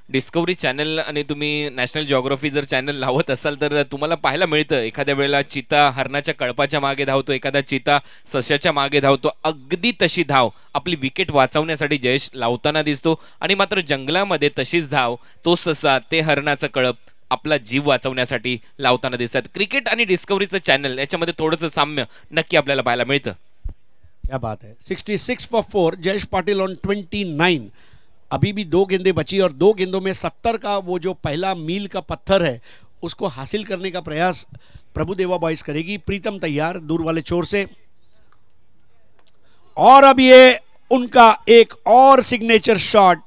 डिस्कवरी चॅनल आणि तुम्ही नॅशनल जिओग्राफी जर चॅनल लावत असाल तर तुम्हाला पाहायला मिळतं, एखाद्या वेळेला चिता हरणाच्या कळपाच्या मागे धावतो, एखादा चिता सश्याच्या मागे धावतो. अगदी तशी धाव आपली विकेट वाचवण्यासाठी जयेश लावताना दिसतो, आणि मात्र जंगलामध्ये तशीच धाव तो ससा, ते हरणाचं कळप आपला जीव वाचवण्यासाठी लावताना दिसतात. क्रिकेट आणि डिस्कवरीचं चॅनल याच्यामध्ये थोडंसं साम्य नक्की आपल्याला पाहायला मिळतं. क्या बात है. 66 for 4, जयेश पाटिल ऑन 29. अभी भी 2 गेंदें बची और 2 गेंदों में 70 का वो जो पहला मील का पत्थर है उसको हासिल करने का प्रयास प्रभुदेवा बॉयज करेगी. प्रीतम तैयार दूर वाले छोर से, और अब ये उनका एक और सिग्नेचर शॉट,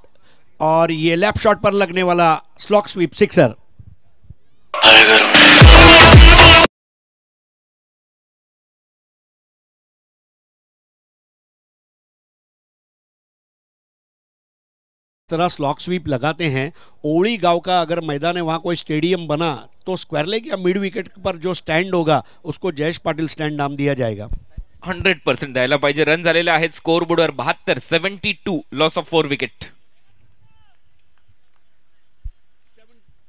और ये लेफ्ट शॉट पर लगने वाला स्लॉक स्वीप सिक्सर. तरह स्लॉक स्वीप लगाते हैं, ओड़ी गांव का अगर मैदान है वहाँ कोई स्टेडियम बना तो स्क्वायर लेग या मिड विकेट पर जो स्टँड होगा उसको जयेश पाटील स्टँड नाम दिया जाएगा. 100% द्यायला पाहिजे. रन झालेले आहेत स्कोर बोर्डवर 72, 72, loss of 4 wicket.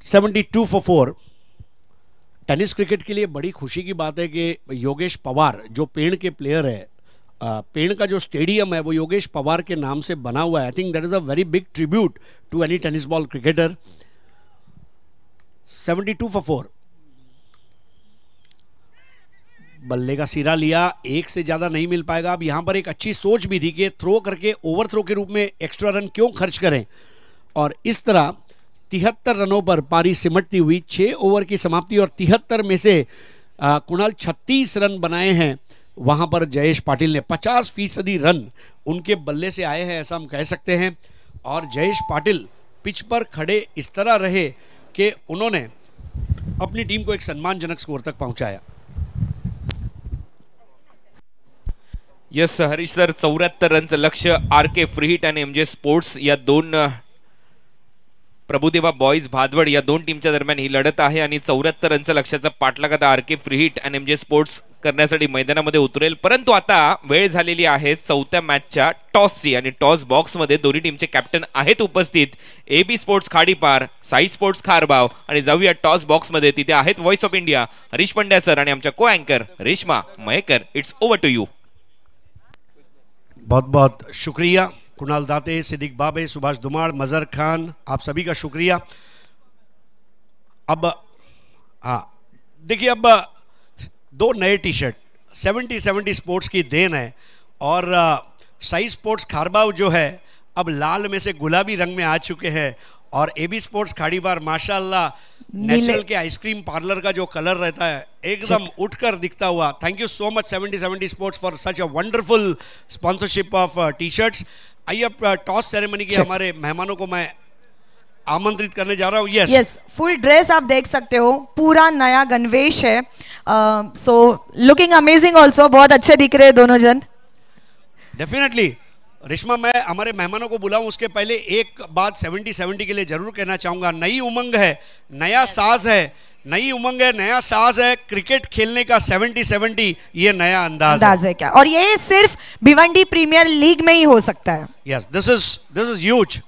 72 for 4. Tennis cricket के लिए बड़ी खुशी की बात है कि योगेश पवार जो पेड़ के प्लेयर है, पेड़ का जो स्टेडियम है वो योगेश पवार के नाम से बना हुआ है. I think that is a very big tribute to any tennis ball cricketer. 72 for 4. बल्ले का सिरा लिया, एक से ज्यादा नहीं मिल पाएगा. अब यहां पर एक अच्छी सोच भी थी कि थ्रो करके ओवर थ्रो के रूप में एक्स्ट्रा रन क्यों खर्च करें, और इस तरह 73 रनों पर पारी सिमटती हुई 6 ओवर की समाप्ति. और 73 में से कुणाल 36 रन बनाए हैं. वहां पर जयेश पाटिल ने 50% रन उनके बल्ले से आए हैं, ऐसा हम कह सकते हैं. और जयेश पाटिल पिच पर खड़े इस तरह रहे कि उन्होंने अपनी टीम को एक सम्मानजनक स्कोर तक पहुंचाया. यस हरीश सर, 74 रनचं लक्ष्य RK फ्री हिट आणि MJ स्पोर्ट्स या दोन प्रभुदेवा बॉयज भादवड या दोन टीमच्या दरम्यान ही लढत आहे. आणि 74 रनच्या लक्ष्याचा पाठलाग आता RK फ्री हिट आणि MJ स्पोर्ट्स करण्यासाठी मैदानामध्ये उतरेल. परंतु आता वेळ झालेली आहे चौथ्या मॅचच्या टॉसची, आणि टॉस बॉक्समध्ये दोन्ही टीमचे कॅप्टन आहेत उपस्थित. AB sports Khadipar, Sai sports Kharbao. आणि जाऊया टॉस बॉक्समध्ये. तिथे आहेत voice of India Harish Pandya sir आणि आमच्या को अँकर Reshma Mayekar. It's over to you. बहुत बहुत शुक्रिया कुणाल दाते, सिद्दीक बाबे, सुभाष धुमाड़, मजहर खान, आप सभी का शुक्रिया. अब देखिए, अब 2 नए टी शर्ट 70 स्पोर्ट्स की देन है, और साई स्पोर्ट्स खारबाव जो है अब लाल में से गुलाबी रंग में आ चुके हैं, और AB स्पोर्ट्स खाड़ीबार माशाल्लाह नेचुरल के आइसक्रीम पार्लर का जो कलर रहता है एकदम उठकर दिखता हुआ. Thank you so much 70 sports for such a wonderful sponsorship of T shirts. आइए अब टॉस सेरेमनी के हमारे मेहमानों को मैं आमंत्रित करने जा रहा हूँ. यस, फुल ड्रेस आप देख सकते हो, पूरा नया गणवेश है. सो लुकिंग अमेजिंग ऑल्सो, बहुत अच्छे दिख रहे हैं दोनों जन. डेफिनेटली. रेशमा, मैं हमारे मेहमानों को बुलाऊं उसके पहले एक बात 70 के लिए जरूर कहना चाहूंगा. नई उमंग है, नया साज है, नई उमंग है, नया साज है. क्रिकेट खेलने का 70 ये नया अंदाज है क्या, और ये सिर्फ भिवंडी प्रीमियर लीग में ही हो सकता है. Yes, this is huge.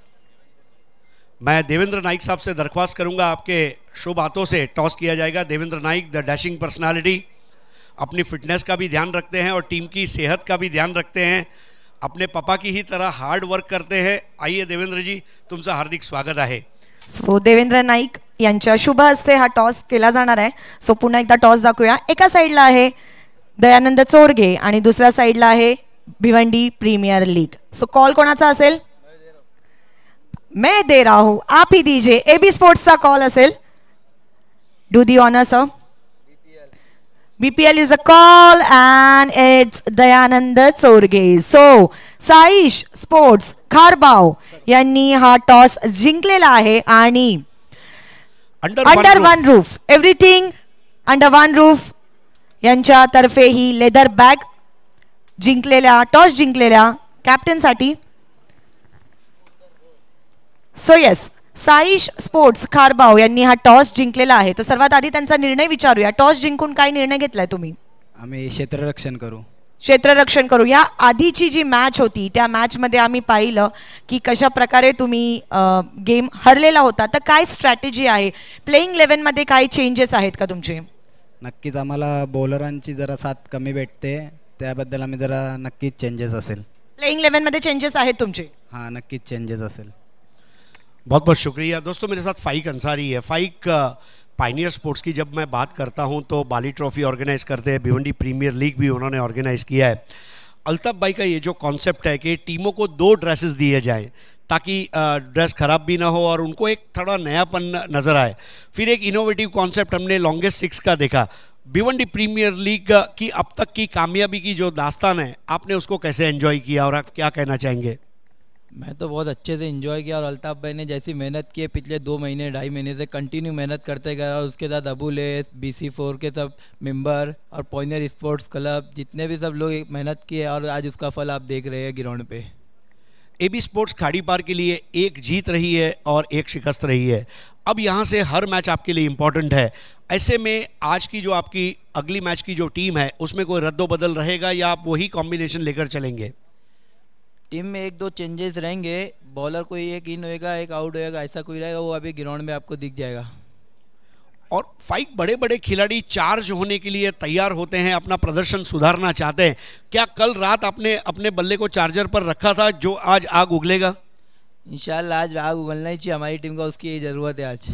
मैं देवेंद्र नाइक साहब से दरख्वास्त करूंगा, आपके शुभ हाथों से टॉस किया जाएगा. Devendra Naik, the dashing personality, अपनी फिटनेस का भी ध्यान रखते हैं और टीम की सेहत का भी ध्यान रखते हैं. अपने पापा की ही तरह हार्ड वर्क करते हैं. आइए देवेंद्र जी, तुमचं हार्दिक स्वागत आहे. सो देवेंद्र नाईक यांच्या शुभ हस्ते हा टॉस केला जाणार आहे. सो पुन्हा एकदा टॉस दाखवूया. एका साईडला आहे दयानंद चोरगे आणि दुसऱ्या साईडला आहे भिवंडी प्रीमियर लीग. सो कॉल कोणाचा असेल? मैं दे रहा हूं, आप ही दीजिए. AB स्पोर्ट्सचा कॉल असेल. Do the honour sir. BPL is a call and it's Dayanand Chorge. So Saish sports Kharbao यांनी हा टॉस जिंकलेला आहे, आणि under one roof, everything under one roof यांच्यातर्फे ही लेदर बॅग जिंकलेल्या, टॉस जिंकलेल्या कॅप्टनसाठी. So yes, Saish sports Kharbao यांनी हा टॉस जिंकलेला आहे. तर सर्वात आधी त्यांचा निर्णय विचारूया. टॉस जिंकून काय निर्णय घेतलाय तुम्ही? आम्ही क्षेत्ररक्षण करू. क्षेत्ररक्षण करू. या आधीची जी मॅच होती त्या मॅच मध्ये आम्ही पाहिलं की कशा प्रकारे तुम्ही गेम हरलेला होता. तर काय स्ट्रॅटेजी आहे? प्लेइंग 11 मध्ये काय चेंजेस आहेत का तुमचे? नक्कीच आम्हाला बॉलरांची जरा साथ कमी भेटते, त्याबद्दल आम्ही जरा नक्कीच चेंजेस असेल. प्लेइंग 11 मध्ये चेंजेस आहेत तुमचे? हाँ, नक्कीच चेंजेस असेल. बहुत बहुत शुक्रिया. दोस्तों, मेरे साथ फाइक अंसारी है. फाइक, पाइनियर स्पोर्ट्स की जब मैं बात करता हूं तो बाली ट्रॉफी ऑर्गेनाइज करते हैं, भिवंडी प्रीमियर लीग भी उन्होंने ऑर्गेनाइज किया है. अल्ताफ भाई का ये जो कॉन्सेप्ट है कि टीमों को 2 ड्रेसेस दिए जाएं ताकि ड्रेस ख़राब भी ना हो और उनको एक थोड़ा नयापन नज़र आए. फिर एक इनोवेटिव कॉन्सेप्ट हमने लॉन्गेस्ट 6 का देखा. भिवंडी प्रीमियर लीग की अब तक की कामयाबी की जो दास्तान है, आपने उसको कैसे एंजॉय किया और आप क्या कहना चाहेंगे? मैं तो बहुत अच्छे से एंजॉय किया, और अल्ताफ भाई ने जैसी मेहनत की है पिछले 2 महीने 2.5 महीने से कंटिन्यू मेहनत करते गए, और उसके साथ अबू लेस, BC4 के सब मेंबर और पॉइनियर स्पोर्ट्स क्लब जितने भी सब लोग मेहनत किए, और आज उसका फल आप देख रहे हैं ग्राउंड पे. एबी स्पोर्ट्स खाड़ी पार के लिए एक जीत रही है और एक शिकस्त रही है। अब यहाँ से हर मैच आपके लिए इम्पोर्टेंट है। ऐसे में आज की जो आपकी अगली मैच की जो टीम है उसमें कोई रद्दो बदल रहेगा या आप वही कॉम्बिनेशन लेकर चलेंगे? टीम में एक दो चेंजेस रहेंगे, बॉलर कोई एक इन होएगा एक आउट होएगा, ऐसा कोई रहेगा, वो अभी ग्राउंड में आपको दिख जाएगा। और 5 बड़े बड़े खिलाड़ी चार्ज होने के लिए तैयार होते हैं, अपना प्रदर्शन सुधारना चाहते हैं। क्या कल रात आपने अपने बल्ले को चार्जर पर रखा था जो आज आग उगलेगा? इंशाल्लाह आज आग उगलना ही चाहिए हमारी टीम का, उसकी ज़रूरत है आज।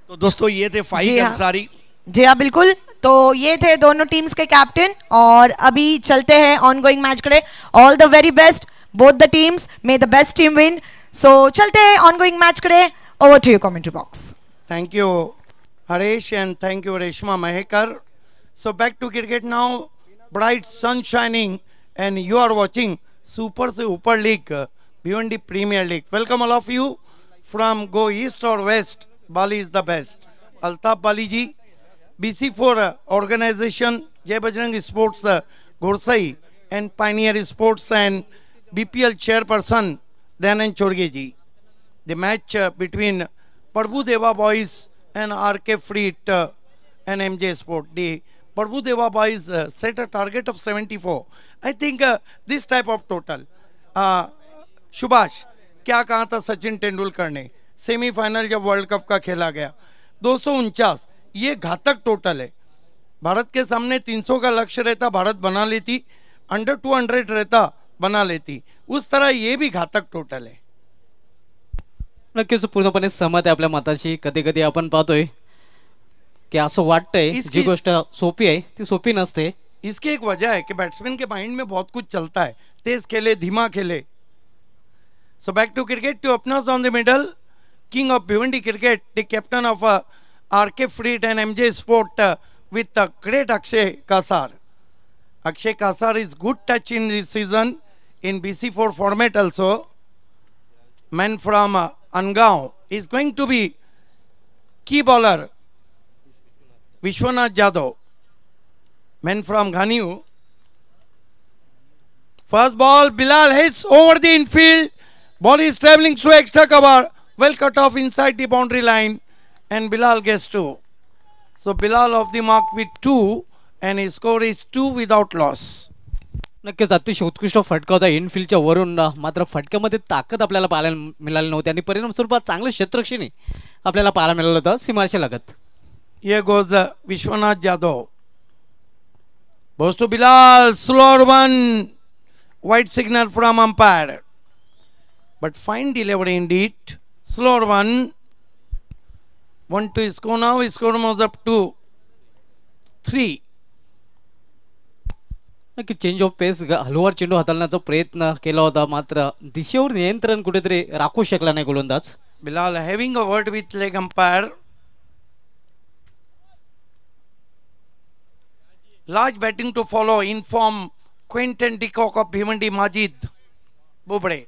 तो दोस्तों ये थे फाइक जी हाँ। अंसारी। जी हाँ बिल्कुल, तो ये थे दोनों टीम्स के कैप्टन और अभी चलते हैं ऑन गोइंग मैच के लिए। All the very best both the teams, may the best team win. So चलते हैं ऑन गोइंग मैच के लिए। Over to your commentary box. Thank you, Harish, and thank you, Reshma Mahekar. So back to cricket now. Bright sun shining, and you are watching Super Se Upar League, Bhiwandi Premier League. Welcome all of you from go east or west. Bali is the best. Altaf Bali ji, BC4 organization, Jai Bajrang Sports Gorsai, and Pioneer Sports and BPL chairperson Dayanand Chorge ji. The match between Prabhu Deva boys and RK Fleet and MJ Sport. The Prabhu Deva boys set a target of 74. I think this type of total. Subhash, क्या कहा था सचिन तेंदुलकर ने semifinal जब world cup का खेला गया? 249, ये घातक टोटल है। भारत के सामने 300 का लक्ष्य रहता, भारत बना लेती, अंडर 200 रहता बना लेती, उस तरह ये भी घातक टोटल है। नक्कीच पूर्णपणे सहमत आहे आपल्या मताशी। कधी कधी आपण पाहतोय की असं वाटतंय जी गोष्ट सोपी आहे ती सोपी नसते। इसकी एक वजह है कि बैट्समैन के माइंड में बहुत कुछ चलता है, तेज खेले धीमा खेले। So back to cricket, two openers on the middle, king of Bhiwandi cricket, the captain of RK free hit and MJ sport with great Akshay Kasar. Akshay Kasar is good touch in this season in BC4 format also. Man from Angaon is going to be key bowler. Vishwanath Jadhav, man from Ghaniu. First ball, Bilal hits over the infield. Ball is travelling through extra cover. Well cut off inside the boundary line. And Bilal gets 2. So Bilal off the mark with 2. And his score is 2 without loss. नक्कीच अतिशय उत्कृष्ट फटका होता इनफिल्डच्या वरून, मात्र फटक्यामध्ये ताकद आपल्याला पाहायला मिळाली नव्हती आणि परिणाम स्वरूपात चांगलं क्षेत्ररक्षण आपल्याला पाहायला मिळालं होतं सीमारेषे लगत. Here goes Vishwanath Jadhav. Goes to Bilal, slower one. White signal from umpire. But fine delivery indeed. Slower one. 1 to score now. His score moves up to 3. नक्की चेंज ऑफ पेस हलवार चेंडू हाताळण्याचा प्रयत्न केला होता, मात्र दिशेवर नियंत्रण कुठेतरी राखू शकला नाही गोलंदाज. Bilal having a word with leg umpire. Large batting to follow in form Quentin de Kock of Bhiwandi, Majid Bobre.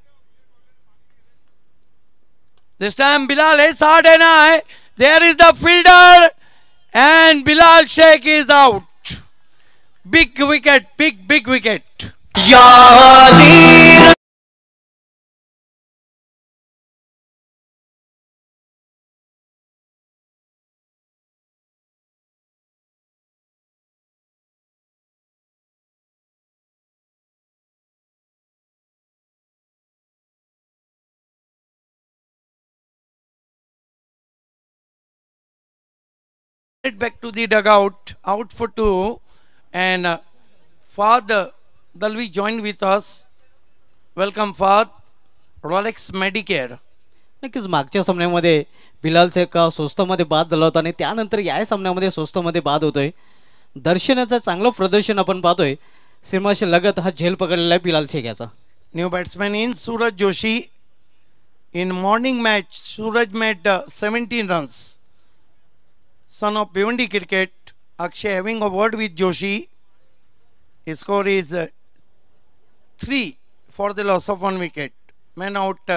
This time Bilal is hard and high. There is the fielder and Bilal Sheikh is out. Big wicket, big wicket. Back to the dugout, out for 2, and Fahd Dalvi joined with us. Welcome Fahd. Rolex Medicare. नक्कीच मागच्या सामन्यामध्ये बिलालचा एक स्वस्तामध्ये बाद झाला होता आणि त्यानंतर या सामन्यामध्ये स्वस्तामध्ये बाद होतोय. दर्शनाचं चांगलं प्रदर्शन आपण पाहतोय. सीमारेषे लगत हा झेल पकडलेला आहे Bilal शेख्याचा. New batsman in Suraj Joshi. In morning match, Suraj made 17 runs. Son of Bhiwandi Cricket, Akshay having a word with Joshi. His score is 3 for the loss of 1 wicket. Man out,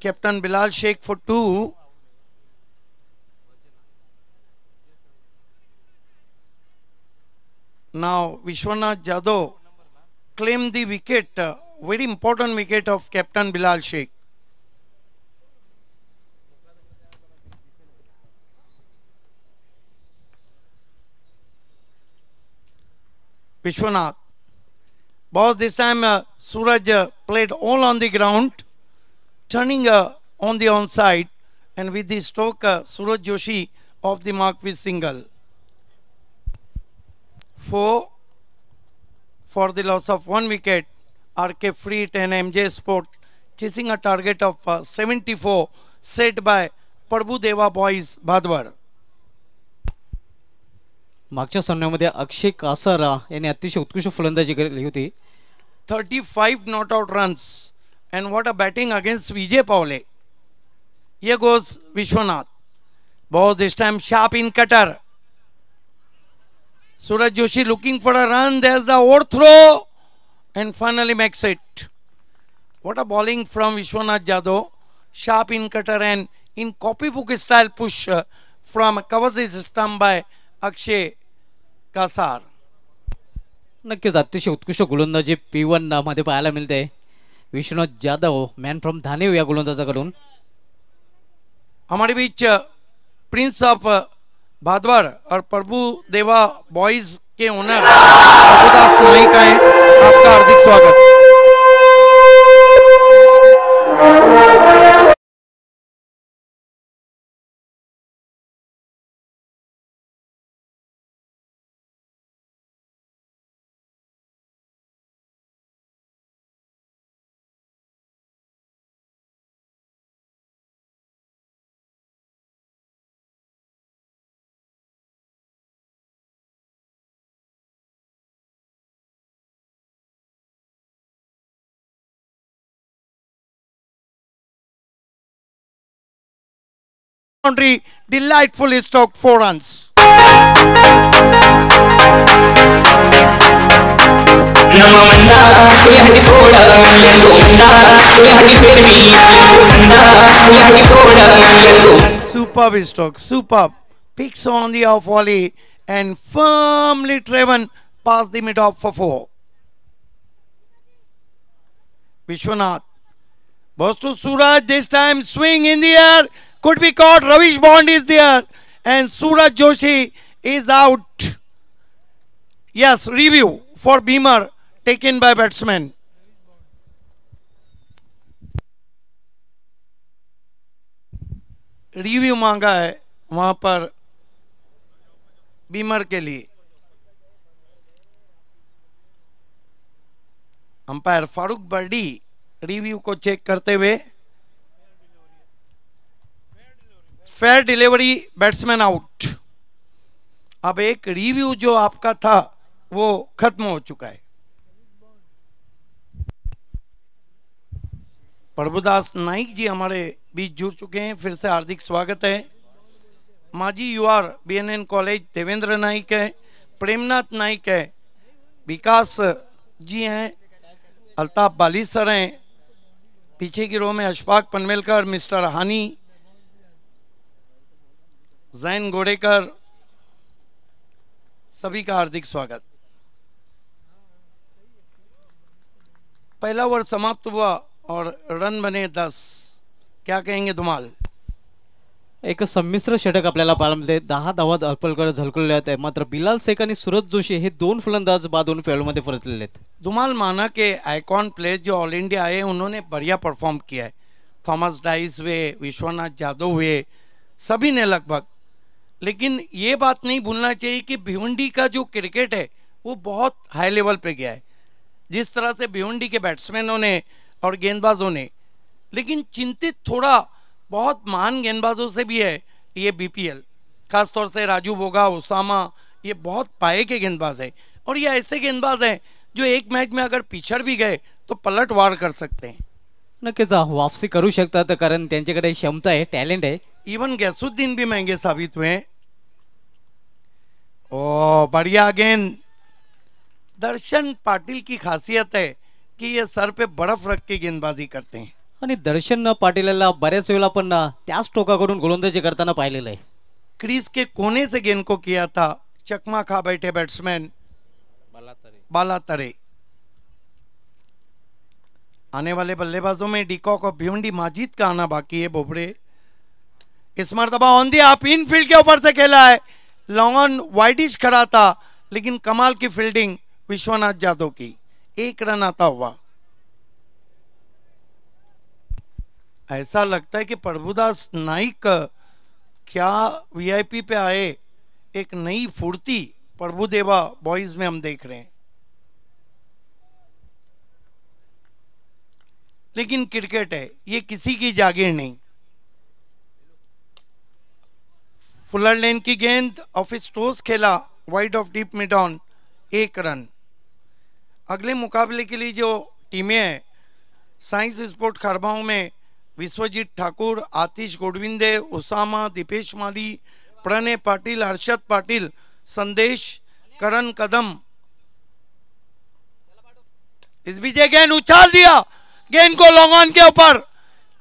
Captain Bilal Sheikh for 2. Now Vishwanath Jadhav claimed the wicket very important wicket of captain Bilal Sheikh. Vishwanath. Boss, this time Suraj played all on the ground, turning on the onside, and with the stroke Suraj Joshi off the mark with single. 4 for the loss of 1 wicket. RK Freet and MJ Sport chasing a target of 74 set by Prabhu Deva Boys Bhadwar. मागच्या सामन्यामध्ये अक्षय कासारा यांनी अतिशय उत्कृष्ट फलंदाजी केली होती. 35 not out runs, and what a batting against Vijay Paule. Here goes Vishwanath. Boss, this time sharp in cutter. Suraj Joshi looking for a run. There's the overthrow, and finally makes it. What a bowling from Vishwanath Jadhav. Sharp in cutter and in copybook style push from covers the stump by Akshay Kasar. नक्कीच अतिशय उत्कृष्ट गोलंदाजी P1 मध्ये पाहायला मिळते. Vishwanath Jadhav man from धानेव या गोलंदाजाकडून. हमारे बीच Prince of भादवार और प्रभु देवा बॉयज के ओनर प्रभुदास नाइक हैं. आपका हार्दिक स्वागत. Boundary, delightful stroke, 4 runs. Superb stroke, superb. Picks on the off volley and firmly driven past the mid-off for 4. Vishwanath. Boss to Suraj, this time swing in the air. Could be caught. Ravish Bond is there. And Suraj Joshi is out. Yes, review for Beamer taken by batsman. Review मांगा है वहां पर Beamer के लिए. Umpire Farooq birdie review को check करते हुए. Fair delivery, batsman out. अब एक रिव्यू जो आपका था वो खत्म हो चुका है. प्रभुदास नाइक जी हमारे बीच जुड़ चुके हैं. फिर से हार्दिक स्वागत है. माजी UR BNN college Devendra Naik है, प्रेमनाथ नाइक है, विकास जी हैं, अल्ताफ बाली सर हैं, पीछे की रो में अशफाक पनवेलकर, मिस्टर हानी, जैन गोडेकर, सभी का हार्दिक स्वागत. पहला ओवर समाप्त हुआ और रन बने 10. क्या कहेंगे धुमाल? एक संमिश्र षटक आपल्याला पाहायला मिळते. 10 धावा अल्पलकर झलकलेले आहेत. मात्र बिलाल शेख आणि सूरज जोशी हे 2 फलंदाज बाद होऊन फेलमध्ये परतलेले आहेत. धुमाल माना के आइकॉन प्लेयर्स जो ऑल इंडिया आए उन्होंने बढ़िया परफॉर्म किया है. थॉमस डाइस हुए, विश्वनाथ जाधव हुए, सभी ने लगभग. लेकिन ये बात नहीं भूलना चाहिए कि भिवंडी का जो क्रिकेट है वो बहुत हाई लेवल पे गया है. जिस तरह से भिवंडी के बैट्समैनों ने और गेंदबाजों ने, लेकिन चिंतित थोड़ा बहुत महान गेंदबाजों से भी है ये बीपीएल. खासतौर से राजू बोगा, उसामा, ये बहुत पाए के गेंदबाज है. और ये ऐसे गेंदबाज हैं जो एक मैच में अगर पिछड़ भी गए तो पलटवार कर सकते हैं. नक्कीच वापसी करू शकतात कारण त्यांच्याकडे क्षमता आहे, टॅलेंट आहे. इवन गैसुद्दीन भी महंगे साबित हुए. ओ बढ़िया गेंद. दर्शन पाटिल की खासियत है कि ये सर पे बर्फ रख के गेंदबाजी करते हैं. आणि दर्शन पाटीलला बऱ्याच वेळा आपण त्याच टोकाकडून गोलंदाजी करताना पाहिलेलं आहे. क्रीज के कोने से गेंद को किया था. चकमा खा बैठे बैट्समैन बाला तरे. आने वाले बल्लेबाजों में डिकॉक और भिवंडी माजिद का आना बाकी है। बोबड़े इस मरतबा ऑन दी आप इन फील्ड के ऊपर से खेला है, लॉन्ग ऑन वाइडिश खड़ा था, लेकिन कमाल की फील्डिंग विश्वनाथ जाधव की, 1 रन आता हुआ। ऐसा लगता है कि प्रभुदास नाइक क्या वीआईपी पे आए, एक नई फुर्ती प्रभुदेवा बॉयज में हम देख रहे हैं। लेकिन क्रिकेट है, ये किसी की जागीर नहीं। फुलर लेन की गेंद ऑफ स्टोस खेला, wide of deep mid on, 1 run. अगले मुकाबले के लिए जो टीमें हैं, साइंस स्पोर्ट खरबाओं में विश्वजीत ठाकुर, आतिश गोडविंदे, उसामा, दीपेश माली, प्रणय पाटिल, हर्षद पाटिल, संदेश, करण कदम। इस बीच गेंद उछाल दिया, गेंद को लॉन्ग ऑन के ऊपर,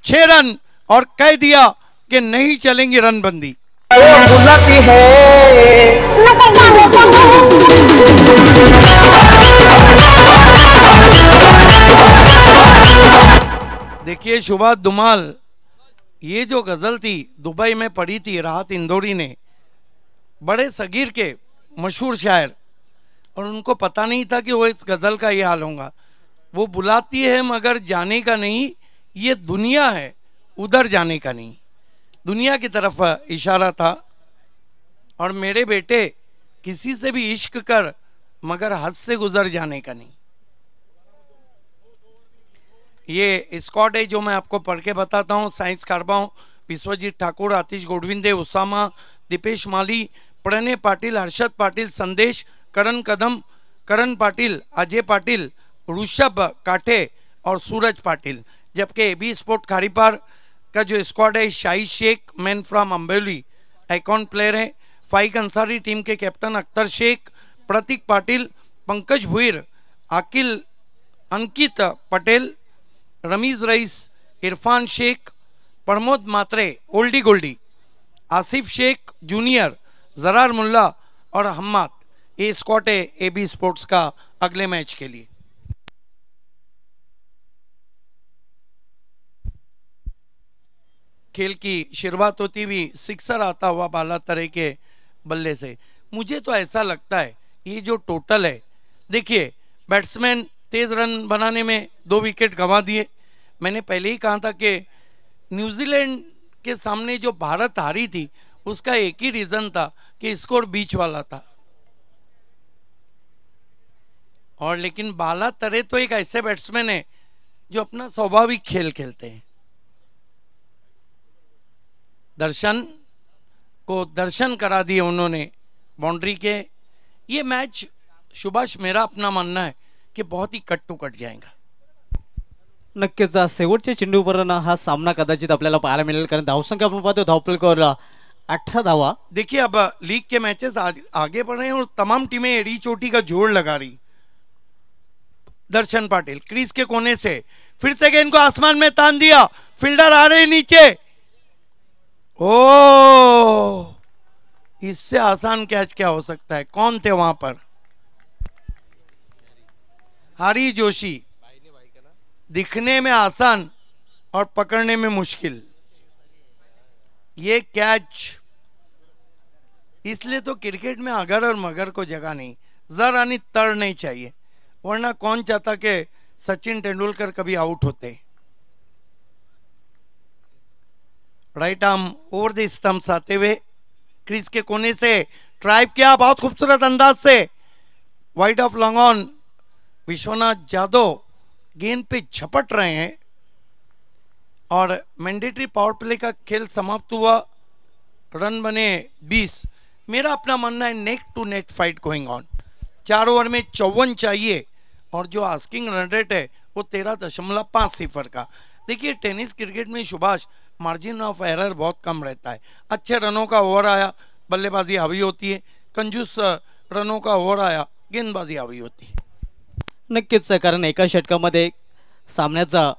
6 रन, और कह दिया कि नहीं चलेंगी रनबंदी। देखिए शुभा दुमाल, ये जो गजल थी दुबई में पढ़ी थी राहत इंदौरी ने, बड़े सगीर के मशहूर शायर, और उनको पता नहीं था कि वो इस गजल का ये हाल होगा। वो बुलाती है मगर जाने का नहीं, ये दुनिया है उधर जाने का नहीं, दुनिया की तरफ इशारा था। और मेरे बेटे किसी से भी इश्क कर मगर हद से गुजर जाने का नहीं। ये स्क्वाड है जो मैं आपको पढ़ के बताता हूँ। साइंस कारबाओं विश्वजीत ठाकुर, आतिश गोडविंदे, उसामा, दीपेश माली, प्रणय पाटिल, हर्षद पाटिल, संदेश, करण कदम, करण पाटिल, अजय पाटिल, ऋषभ काठे और सूरज पाटिल। जबकि एबी स्पोर्ट खारीपार का जो स्क्वाड है, Shahi Shaikh man from Ambeli icon player है, फाइक अंसारी टीम के captain Akhtar Shaikh, Prateek Patil, Pankaj Bhuir, Aakil, Ankit Patel, Rameez Rais, Irfan Shaikh, Pramod Mhatre oldie goldie, Asif Shaikh junior, Jarar Mulla और हम्माद। ये स्क्वाड है एबी स्पोर्ट्स का अगले मैच के लिए। खेल की शुरुआत होती हुई सिक्सर आता हुआ बाला तरह के बल्ले से। मुझे तो ऐसा लगता है ये जो टोटल है, देखिए बैट्समैन तेज रन बनाने में 2 विकेट गंवा दिए। मैंने पहले ही कहा था कि न्यूजीलैंड के सामने जो भारत हारी थी उसका एक ही रीजन था कि स्कोर बीच वाला था। और लेकिन बाला तरे तो एक ऐसे बैट्समैन है जो अपना स्वाभाविक खेल खेलते हैं। दर्शन को दर्शन करा दिए उन्होंने बाउंड्री के। ये मैच सुभाष, मेरा अपना मानना है की बहुत ही कट टू कट जाएगा। नक्कीच शेवटच्या चेंडूवर हा सामना कदाचित आपल्याला पाहायला मिळेल, कारण धावसंख्या आपण पाहतो धावफलकावर 18 धावा। देखिए अब लीग के मैचेस आगे बढ़ रहे हैं और तमाम टीमें एड़ी चोटी का जोड़ लगा रही। दर्शन पाटिल क्रीज के कोने से फिर से गेंद को आसमान में तान दिया, फील्डर आ रहे नीचे। ओ, इससे आसान कैच क्या हो सकता है? कौन थे वहां पर? हरी जोशी। दिखने में आसान और पकड़ने में मुश्किल ये कैच। इसलिए तो क्रिकेट में अगर और मगर को जगह नहीं, जर यानी तड़ नहीं चाहिए, वरना कौन चाहता कि सचिन तेंदुलकर कभी आउट होते। Right arm over the stumps आते हुए क्रीज के कोने से ड्राइव किया बहुत खूबसूरत अंदाज से, wide of long on. Vishwanath Jadhav गेंद पे झपट रहे हैं और मैंडेटरी पावर प्ले का खेल समाप्त हुआ। रन बने 20। मेरा अपना मानना है neck to net fight going on. 4 over में 54 चाहिए और जो आस्किंग रन रेट है वो 13.50 का। देखिए टेनिस क्रिकेट में सुभाष मार्जिन ऑफ एरर बहुत कम रहता है। अच्छे रनों का ओवर आया बल्लेबाजी हावी होती है, कंजूस रनों का ओवर आया गेंदबाजी हावी होती है। नक्कीच, कारण एका षटकामध्ये सामन्याचा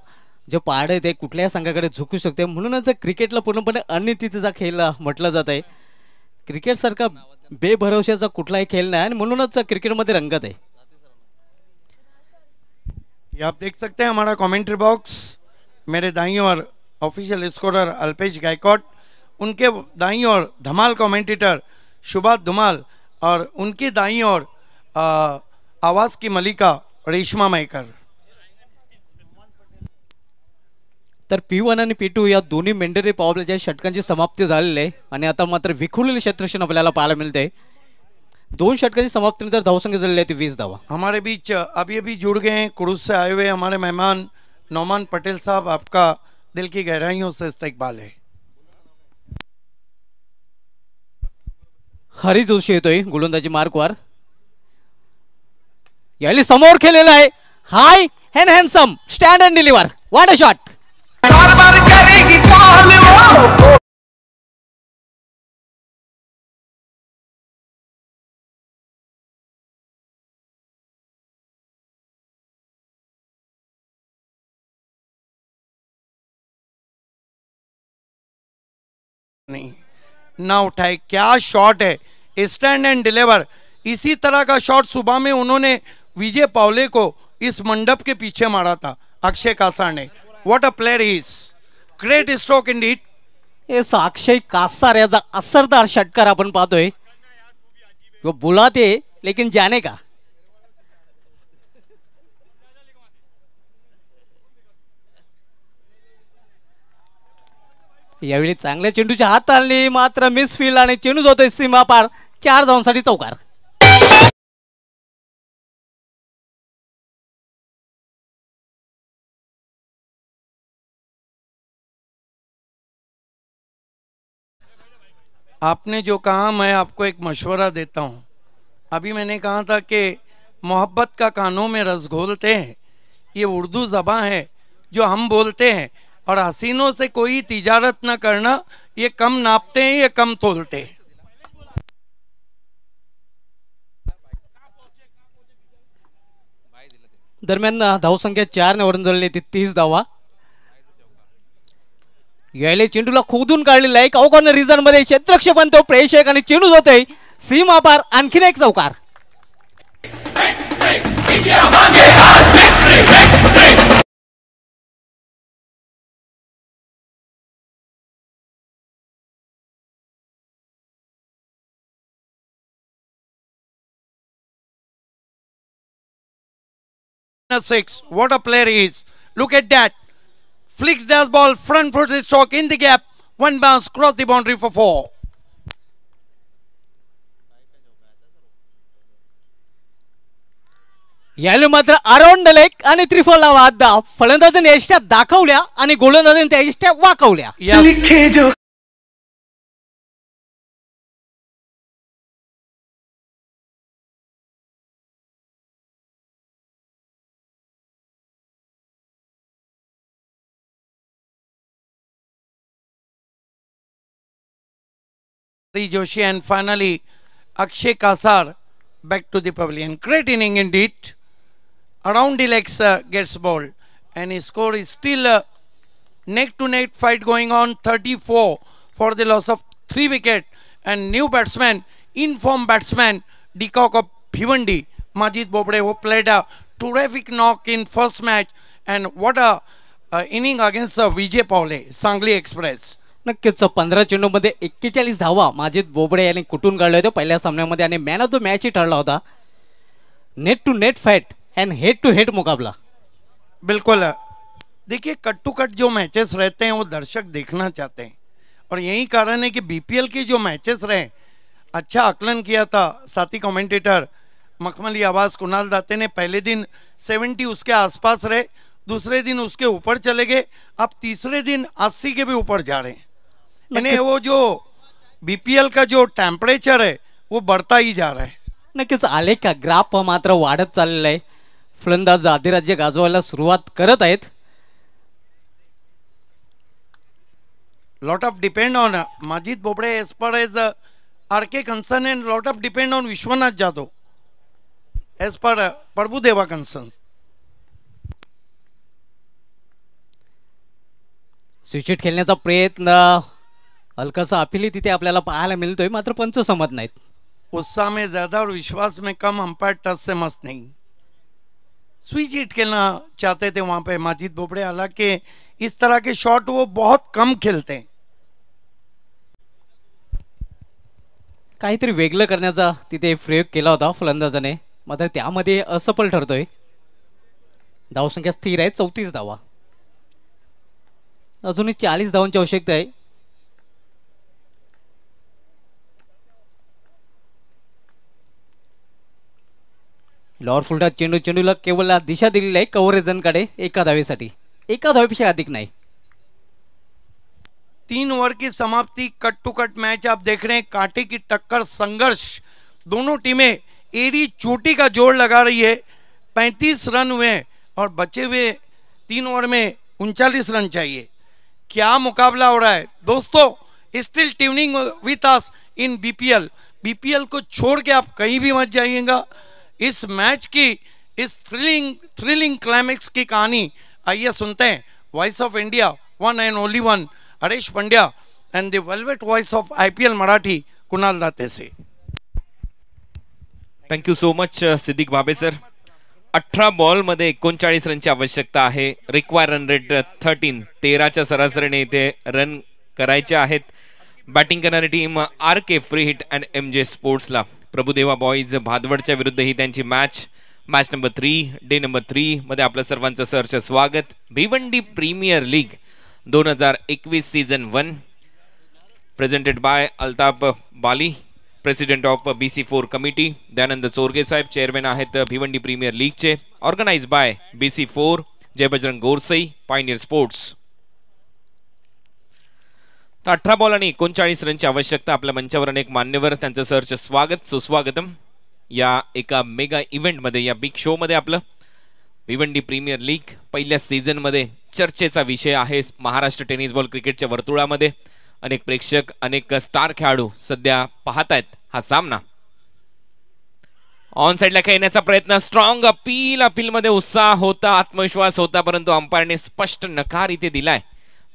जो पाड आहे ते कुठल्याही संघाकडे झुकू शकते, म्हणूनच क्रिकेटला पूर्णपणे अनिश्चिततेचा खेळ म्हटलं जात आहे। क्रिकेट सारखा बेभरवशाचा कुठलाही खेळ नाही आणि म्हणूनच क्रिकेटमध्ये रंगत आहे। ये आप देख सकते हैं हमारा कमेंट्री बॉक्स। मेरे दाईं ओर ऑफिशियल स्कोरर अल्पेश गायकवाड, उनके दाईं ओर धमाल कमेंटेटर शुभात धुमाल और उनकी दाईं ओर आवाज की मलिका रेशमा मयकर। तर P1 आणि P2 या दोन्ही मेंढरी पॉवर प्लेच्या षटकांची समाप्ती झालेली आहे आणि आता मात्र विखुरलेले क्षेत्ररक्षण आपल्याला पाहायला मिळते। 2 षटकांची समाप्तीनंतर धावसंख्या झालेली आहे ती 20 धावा। हमारे बीच अभी अभी जुड़ गए हैं क्रूज से आए हुए हमारे मेहमान नौमान पटेल साहब, आपका दिल की गहराइयों से इस्तकबाल है। हरी जोशी येतोय गोलंदाजी मार्कवर, याली समोर खेळलेला आहे, high and handsome stand and deliver, what a shot. नहीं ना उठाए, क्या शॉट है, स्टैंड एंड डिलीवर। इसी तरह का शॉट सुबह में उन्होंने विजय पावले को इस मंडप के पीछे मारा था अक्षय कासार ने। What a player is, great stroke Indeed. Yes Akshay Kasar याचा असरदार षटकार आपण पाहतोय, वो बुलाते लेकिन जाने का। यावेळी चांगल्या चेंडूची हात आणली मात्र मिसफील्ड आणि चेंडू जातोय सीमा पार, 4 धावांसाठी चौकार। आपने जो कहा मैं आपको एक मशवरा देता हूं। अभी मैंने कहा था कि मोहब्बत का कानों में रस घोलते हैं, ये उर्दू ज़बान है जो हम बोलते हैं, और हसीनों से कोई तिजारत न करना, ये कम नापते हैं, ये कम तोलते हैं। दरम्यान धावसंख्या 4 ने वरून झालेली ती 30 धावा। यायले चेंडूला खोदून काढलेला आहे, कॉर्नर रिझन मध्ये क्षेत्ररक्षक बनतो प्रेषक आणि चेंडू जातोय सीमा पार, आणखीन एक चौकार। Six. What a player he is. Look at that. Flicks does ball, front foot stroke in the gap. One bounce, cross the boundary for 4. यायले मात्र अराउंड द लेग आणि त्रिफळा वादा, फलंदाजाने एष्ट्या दाखवल्या आणि गोलंदाजाने त्या एष्ट्या वाकवल्या। Joshi and finally Akshay Kasar back to the pavilion. Great inning indeed. Around the legs gets bowled, and his score is still neck to neck fight going on, 34 for the loss of 3 wickets. And new batsman, in-form batsman Deacock of Bhiwandi, Majid Bobde, who played a terrific knock in first match, and what a inning against Vijay Paule, Sangli Express. नक्कीच 15 चेंडूमध्ये 41 धावा माजिद बोबडे यांनी कुठून काढले होते पहिल्या सामन्यामध्ये आणि man of the match ही ठरला होता। Net to net fight and head to head मुकाबला। बिल्कुल, देखिए कट टू कट जो मैचेस रहते हैं वो दर्शक देखना चाहते हैं, और यही कारण है कि बीपीएल के जो मैचेस रहे, अच्छा आकलन किया था साथी कमेंटेटर मखमली आवाज कुणाल दाते ने। पहले दिन 70 उसके आसपास रहे, दूसरे दिन उसके ऊपर चले गए, अब तीसरे दिन 80 के भी ऊपर जा रहे हैं। यानी वो जो बीपीएल का जो टेम्परेचर है वो बढ़ता ही जा रहा है। नक्कीच आलेख ग्राफ मात्र वाढत चाललेला आहे, फलंदाज अधिराज्य गाजवायला सुरुवात करत आहेत। lot of depend on Majid Bobde as far as RK concerned, and lot of depend on Vishwanath Jadhav as per Prabhu Deva concerns. स्विचिट खेळण्याचा प्रयत्न हलकासा अपिली तिथे आपल्याला पाहायला मिळतोय, मात्र पंच समत नाहीत। उत्साह में ज्यादा और विश्वास में कम, अंपायर टच से मस्त नहीं। स्विच हिट खेलना चाहते थे वहाँ पे माजिद बोबड़े, हालांकि इस तरह के शॉट वो बहुत कम खेलते हैं। काहीतरी वेगळं करण्याचा तिथे प्रयोग केला होता फलंदाजाने, मात्र त्यामध्ये असफल ठरतोय। धावसंख्या स्थिर आहे 34 धावा, अजूनही 40 धावांची आवश्यकता आहे। लॉर फुलटा चेंडूला केवळ दिशा दिलेली आहे कव्हरेजनकडे एका धावेसाठी, एका धावेपेक्षा अधिक नाही। 3 ओवर की समाप्ति, कट टू कट मैच आप देख रहे हैं, कांटे की टक्कर, संघर्ष, दोनों टीमें एड़ी चोटी का जोड़ लगा रही है। 35 रन हुए और बचे हुए 3 ओवर में 39 रन चाहिए। क्या मुकाबला हो रहा है दोस्तों, still tuning with us in BPL. BPL को छोड़ के आप कहीं भी मत जाइएगा। इस मैच की, इस थ्रिलिंग क्लाइमेक्स की कहानी आइए सुनते हैं voice of India, one and only one, Harish Pandya and the velvet voice of IPL Marathi, Kunal दाते से। Thank you so much Siddique Babe sir. 18 ball मध्ये 39 रनची आवश्यकता आहे। रिक्वायर रन रेट 13, 13च्या सरासरीने इथे रन करायचे आहेत। बॅटिंग करणारी team RK. Free hit and MJ. स्पोर्ट्सला, प्रभुदेवा बॉईज भादवडच्या विरुद्ध ही त्यांची मॅच नंबर 3, डे नंबर 3 मध्ये आपलं सर्वांचं सहर्ष स्वागत। Bhiwandi premier league 2021 season 1 presented by Altaf Bali, president of BC4 committee. Dayanand Chorge साहेब चेअरमॅन आहेत भिवंडी प्रीमियर लीगचे। Organise by BC4, Jai Bajrang Gorsai, pioneer sports. 18 ball आणि 39 रनची आवश्यकता। आपल्या मंचावर अनेक मान्यवर, त्यांचं सहर्ष स्वागत, सुस्वागतम या एका मेगा इव्हेंट मध्ये, या बिग शो मध्ये। आपलं भिवंडी प्रीमियर लीग पहिल्या सीझन मध्ये चर्चेचा विषय आहे महाराष्ट्र टेनिस बॉल क्रिकेटच्या वर्तुळामध्ये। अनेक प्रेक्षक, अनेक स्टार खेळाडू सध्या पाहतायत हा सामना। ऑन साइडला खेळण्याचा प्रयत्न, स्ट्रॉंग अपील मध्ये उत्साह होता, आत्मविश्वास होता, परंतु अंपायरने स्पष्ट नकार इथे दिलाय।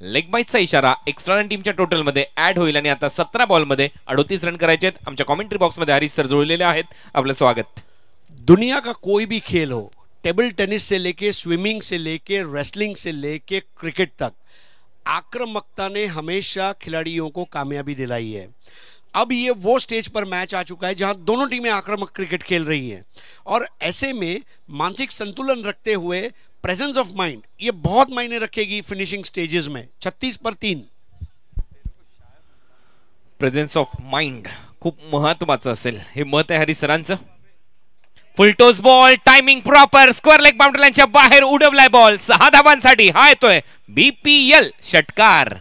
लेग बाईटचा इशारा एक्स्ट्रा रन टीमच्या टोटल मध्ये ऍड होईल आणि आता 17 बॉल मध्ये 38 रन करायचे आहेत। आमच्या कमेंट्री बॉक्स मध्ये हरीश सर जुळलेले आहेत, आपलं स्वागत। दुनिया का कोई भी खेल हो, टेबल टेनिस से लेके स्विमिंग से लेके रेसलिंग से लेके क्रिकेट तक, आक्रामकता ने हमेशा खिलाड़ियों को कामयाबी दिलाई है। अब ये वो स्टेज पर मैच आ चुका है जहां दोनों टीमें आक्रामक क्रिकेट खेल रही हैं और ऐसे में मानसिक संतुलन रखते हुए प्रेजेंस ऑफ माइंड ये बहुत मायने रखेगी फिनिशिंग स्टेजेस में। 36 पर 3 प्रेझेन्स ऑफ माइंड खूप महत्वाचं असेल, हे मत आहे हरीश सरांचं। Full toss ball, timing proper, square leg boundary लाईनच्या बाहेर उडवलाय बॉल। 6 धावांसाठी हा येतोय BPL षटकार।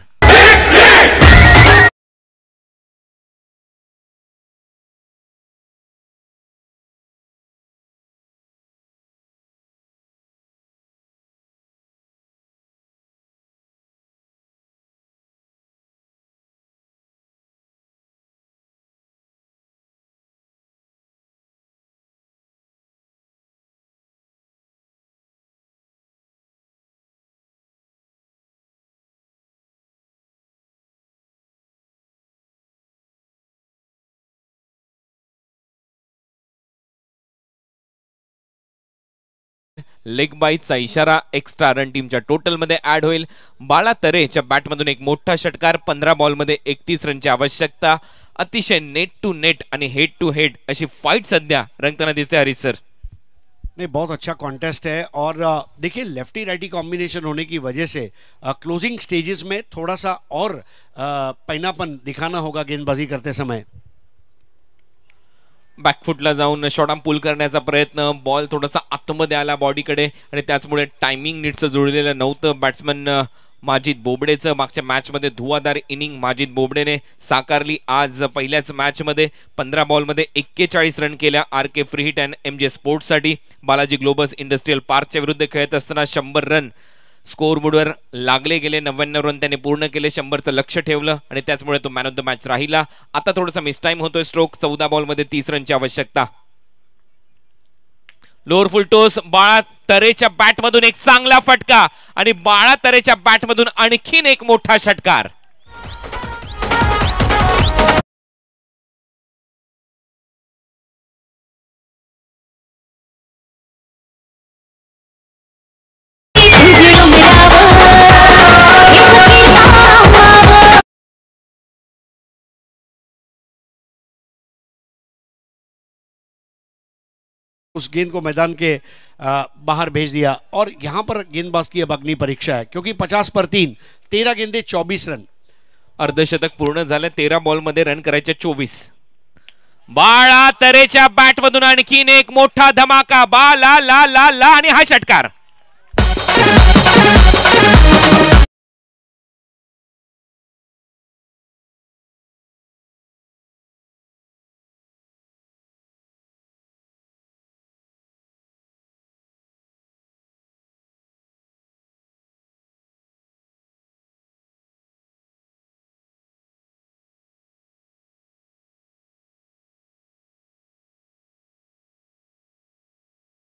लेग बाईटचा इशारा, एक्स्ट्रा रन टीमच्या टोटल मध्ये ऍड होईल। बाळा तरेच्या बॅटमधून एक मोठा षटकार। 15 बॉल मध्ये 31 रनची आवश्यकता। अतिशय नेट टू नेट आणि हेड टू हेड अशी फाइट सध्या रंगताना दिसते हरीश सर। नहीं, बहुत अच्छा कॉन्टेस्ट है और देखिए लेफ्टी राइटी कॉम्बिनेशन होने की वजह से क्लोजिंग स्टेजेस में थोड़ा सा और पैनापन दिखाना होगा गेंदबाजी करते समय। बॅकफुटला जाऊन शॉर्ट पुल करण्याचा प्रयत्न, बॉल थोडासा आतमध्ये आला बॉडीकडे आणि त्याचमुळे टायमिंग नीटचं जुळलेलं नव्हतं बॅट्समन माजिद बोबडेचं। मागच्या मॅचमध्ये धुवाधार इनिंग माजिद बोबडेने साकारली। आज पहिल्याच मॅचमध्ये 15 बॉलमध्ये 41 रन केल्या RK. Free hit and MJ. स्पोर्ट्ससाठी। बालाजी ग्लोबस इंडस्ट्रियल पार्कच्या विरुद्ध खेळत असताना 100 रन स्कोअरबोर्डवर लागले गेले। 99 रन त्याने पूर्ण केले, 100चं लक्ष ठेवलं आणि त्याचमुळे तो मॅन ऑफ द मॅच राहिला। आता थोडासा मिस टाइम होतोय स्ट्रोक। 14 बॉलमध्ये 30 रनची आवश्यकता। लोअर फुल टॉस, बाळा तरेच्या बॅटमधून एक चांगला फटका आणि बाळा तरेच्या बॅटमधून आणखीन एक मोठा षटकार। उस गेंद को मैदान के बाहर भेज दिया। और यहाँ पर गेंदबाज की अब अग्नि परीक्षा है, क्योंकि 50 पर 3, 13 गेंदे 24 रन। अर्धशतक पूर्ण झालं, 13 बॉल मध्ये रन करायचे 24। बाळा तरेच्या बॅट मधून आणखीन एक मोठा धमाका, बा ला ला ला ला आणि हा षटकार।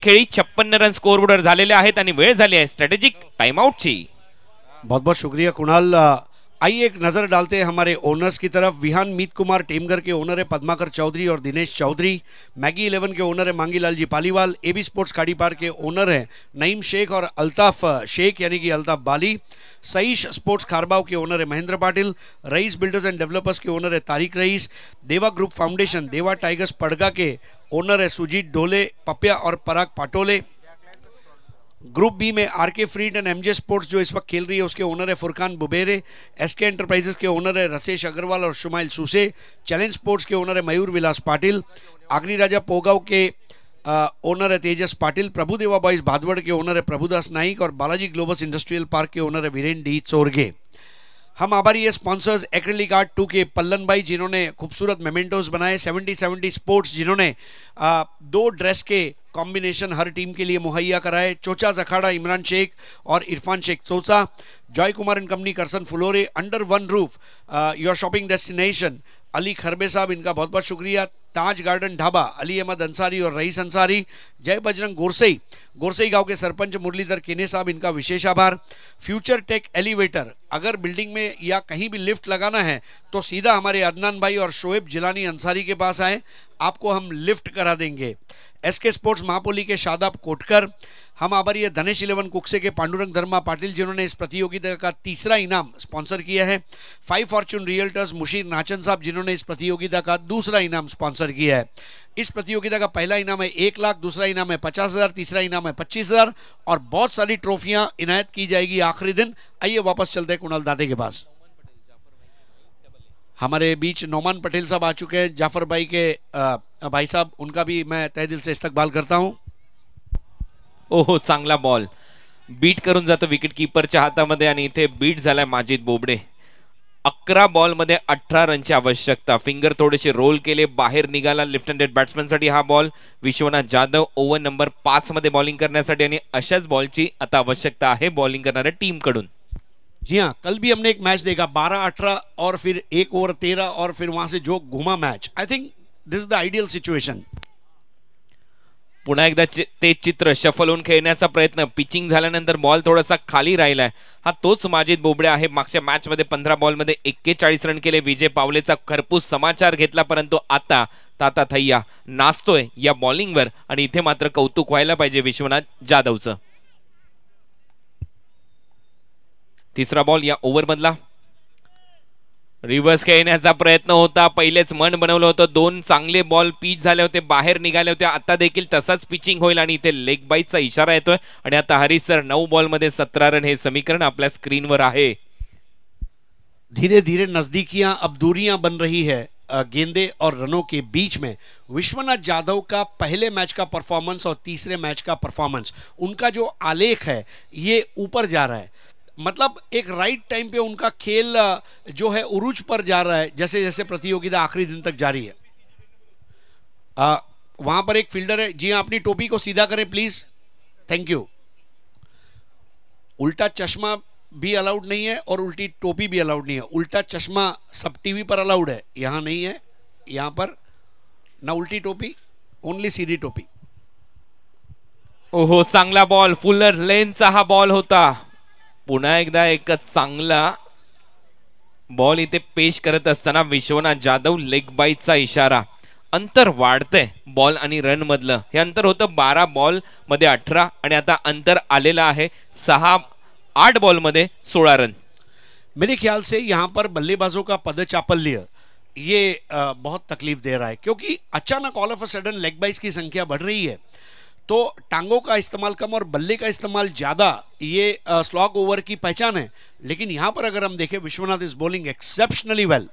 खेळी 56 रन स्कोरबोर्डवर झालेले आहेत आणि वेळ झाली आहे स्ट्रॅटेजिक टाइम आउटची। बहुत बहुत शुक्रिया कुणाल। आइए एक नजर डालते हैं हमारे ओनर्स की तरफ। विहान मीत कुमार टेमगर के ओनर है पद्माकर चौधरी और दिनेश चौधरी। मैगी 11 के ओनर है मांगीलाल जी पालीवाल। एबी स्पोर्ट्स खाड़ीपार के ओनर है नईम शेख और अल्ताफ शेख यानी कि अल्ताफ बाली। सईश स्पोर्ट्स खारबाव के ओनर है Mahendra Patil. Raees builders and developers के ओनर है Tariq Raees. Deva group foundation Deva tigers Padgha के ओनर है सुजीत ढोले पप्या और पराग पाटोले। ग्रुप बी में RK freed and MJ sports जो इस वक्त खेल रही है उसके ओनर है फुरकान बुबेरे। एसके एंटरप्राइजेस के ओनर है रसेश अग्रवाल और शुमाइल सुसे। चैलेंज स्पोर्ट्स के ओनर है मयूर विलास पाटिल। अग्निराजा पोगाव के ओनर है तेजस पाटिल। प्रभुदेवा बॉयज भादवड़ के ओनर है प्रभुदास नाइक और बालाजी ग्लोबस इंडस्ट्रियल पार्क के ओनर है वीरेन डी चोरगे। हम आभारी है स्पॉन्सर्स एक्रिलिक आर्ट 2 के पल्लन भाई जिन्होंने खूबसूरत मेमेंटोज बनाए। 70 स्पोर्ट्स जिन्होंने 2 ड्रेस के कॉम्बिनेशन हर टीम के लिए मुहैया कराए। चोचा अखाड़ा इमरान शेख और Irfan Shaikh Chocha. Joy Kumar and company Karsan Phulore. Under one roof your shopping destination Ali Kharbe साहब, इनका बहुत बहुत शुक्रिया। ताज गार्डन ढाबा अली अहमद अंसारी और रईस अंसारी। जय बजरंग गोरसई गांव के सरपंच मुरलीधर केने साहब, इनका विशेष आभार। फ्यूचर टेक एलिवेटर, अगर बिल्डिंग में या कहीं भी लिफ्ट लगाना है तो सीधा हमारे अदनान भाई और शोएब जिलानी अंसारी के पास आए, आपको हम लिफ्ट करा देंगे। एसके स्पोर्ट्स महापोली के शादाब कोटकर। हम आभारी है धनेश 11 कुक्से के पांडुरंग धर्मा पाटिल जिन्होंने इस प्रतियोगिता का 3रा इनाम स्पॉन्सर किया है। 5 फॉर्च्यून रियल्टर्स मुशीर नाचन साहब जिन्होंने इस प्रतियोगिता का 2रा इनाम स्पॉन्सर किया है। इस प्रतियोगिता का पहला इनाम है 1 लाख, दूसरा इनाम है 50,000, तीसरा इनाम है 25,000 और बहुत सारी ट्रॉफियां इनायत की जाएगी आखिरी दिन। आइए वापस चलते हैं कुणाल दादे के पास। हमारे बीच नौमान पटेल साहब आ चुके हैं, जाफर भाई के भाई साहब, उनका भी मैं तहे दिल से इस्तकबाल करता हूं। ओहो, चांगला बॉल बीट करून जातो विकेट कीपरच्या हातामध्ये आणि इथे बीट झालाय माजिद बोबडे। 11 बॉल मध्ये 18 रनची आवश्यकता। फिंगर थोडेसे रोल केले, बाहेर निघाला लेफ्ट हँडेड बॅट्समॅन साठी हा ball. Vishwanath Jadhav over number 5 मध्ये बॉलिंग करण्यासाठी आणि अशाच बॉलची आता आवश्यकता आहे बॉलिंग करणाऱ्या टीम कडून। जी हाँ, कल भी हमने एक मैच देखा 12-18 और फिर 1 ओवर 13 और फिर वहां से जो घुमा match. I think this is the ideal situation. पुन्हा एकदा ते चित्र शफल होऊन खेळण्याचा प्रयत्न, पिचिंग झाल्यानंतर बॉल थोडासा खाली राहिलाय। हा तोच माजिद बोबडे आहे। मागच्या मॅच मध्ये 15 बॉल मध्ये 41 रन केले। विजय पावलेचा खरपूस समाचार घेतला, परंतु आता ताता थैया नाचतोय या बॉलिंगवर आणि इथे मात्र कौतुक व्हायला पाहिजे विश्वनाथ जाधवचं। तिसरा बॉल या ओव्हर मधला रिव्हर्स खेळण्याचा प्रयत्न होता। पहिलेच मन बनवलं होतं, 2 चांगले बॉल पिच झाले होते, बाहेर निघाले होते। आता देखील तसाच पिचिंग होईल आणि इथे लेग बाईटचा इशारा येतोय आणि आता हरीश सर 9 बॉल मध्ये 17 रन हे समीकरण आपल्या स्क्रीनवर आहे। धीरे धीरे नजदीकियां अब दूरियां बन रही है गेंदे और रनों के बीच में। विश्वनाथ जाधव का पहले मैच का परफॉर्मेंस और तीसरे मैच का परफॉर्मेंस, उनका जो आलेख है ये ऊपर जा रहा है। मतलब एक राइट टाइम पे उनका खेल जो है उरूज पर जा रहा है जैसे जैसे प्रतियोगिता आखिरी दिन तक जारी है। वहां पर एक फील्डर है। जी हाँ, अपनी टोपी को सीधा करें प्लीज, थैंक यू। उल्टा चश्मा भी अलाउड नहीं है और उल्टी टोपी भी अलाउड नहीं है। उल्टा चश्मा सब टीवी पर अलाउड है, यहां नहीं है। यहां पर ना उल्टी टोपी, ओनली सीधी टोपी। ओहो, चांगला बॉल, फुलर लेनचा हा बॉल होता। पुन्हा एकदा एक चांगला बॉल इथे पेश करत असताना विश्वनाथ जाधव लेग बाईटचा इशारा। अंतर वाढतंय बॉल आणि रन मधलं। हे अंतर होतं 12 बॉल मध्ये 18 आणि आता अंतर आलेलं आहे 8 बॉल मध्ये 16 रन। मेरे ख्याल से यहां पर बल्लेबाजों का पदचापल्य ये बहुत तकलीफ दे रहा है, क्योंकि अचानक all of a sudden leg byes की संख्या बढ़ रही है, तो टांगों का इस्तेमाल कम और बल्ले का इस्तेमाल ज़्यादा, ये स्लॉग ओवर की पहचान है। लेकिन यहां पर अगर हम देखें, Vishwanath is bowling exceptionally well.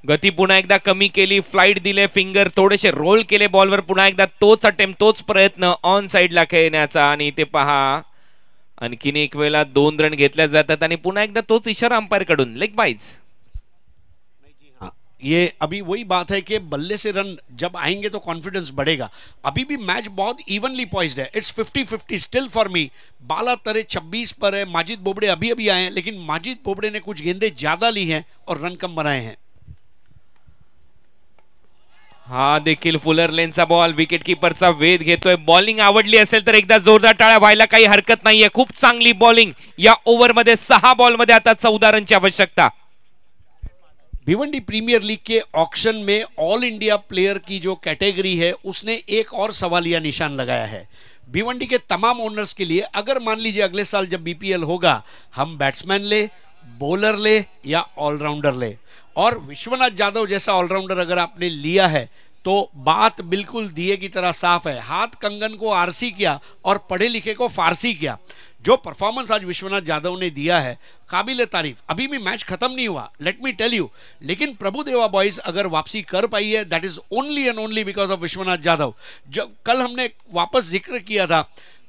गती पुन्हा एकदा कमी केली, फ्लाइट दिले, फिंगर थोडेसे रोल केले बॉलवर, पुन्हा एकदा तोच अटेम्प्ट, तोच प्रयत्न ऑन साइडला खेळण्याचा, आणि इथे पहा आणखीन एक वेळा 2 रन घेतल्या जातात आणि पुन्हा एकदा तोच इशारा अंपायर कडून, लेग बाईज। ये अभी वही बात है कि बल्ले से रन जब आएंगे तो कॉन्फिडेंस बढ़ेगा। अभी भी मैच बहुत इवनली पॉइज्ड है, इट्स 50-50 स्टिल फॉर मी। बाला तरे 26 पर है, माजिद बोबड़े अभी अभी आए हैं, लेकिन माजिद बोबड़े ने कुछ गेंदें ज्यादा ली हैं और रन कम बनाए हैं। हा देखील फुलर लेनचा बॉल, विकेट कीपरचा वेध घेतोय। बॉलिंग आवडली असेल तर एकदा जोरदार टाळ्या व्हायला काही हरकत नाहीये। खूप चांगली बॉलिंग या ओव्हरमध्ये, 6 बॉलमध्ये आता 14 रनची आवश्यकता। भिवंडी प्रीमियर लीग के ऑक्शन में ऑल इंडिया प्लेयर की जो कैटेगरी है, उसने एक और सवालिया निशान लगाया है भिवंडी के तमाम ओनर्स के लिए। अगर मान लीजिए अगले साल जब बीपीएल होगा, हम बैट्समैन ले, बॉलर ले या ऑलराउंडर ले, और विश्वनाथ यादव जैसा ऑलराउंडर अगर आपने लिया है तो बात बिल्कुल दिए की तरह साफ है। हाथ कंगन को आरसी किया और पढ़े लिखे को फारसी किया। जो परफॉर्मेंस आज विश्वनाथ यादव ने दिया है, काबिल तारीफ। अभी भी मैच खत्म नहीं हुआ, लेट मी टेल यू, लेकिन प्रभुदेवा बॉयज अगर वापसी कर पाई है, that is only and only because of Vishwanath Yadav. जो कल हमने वापस जिक्र किया था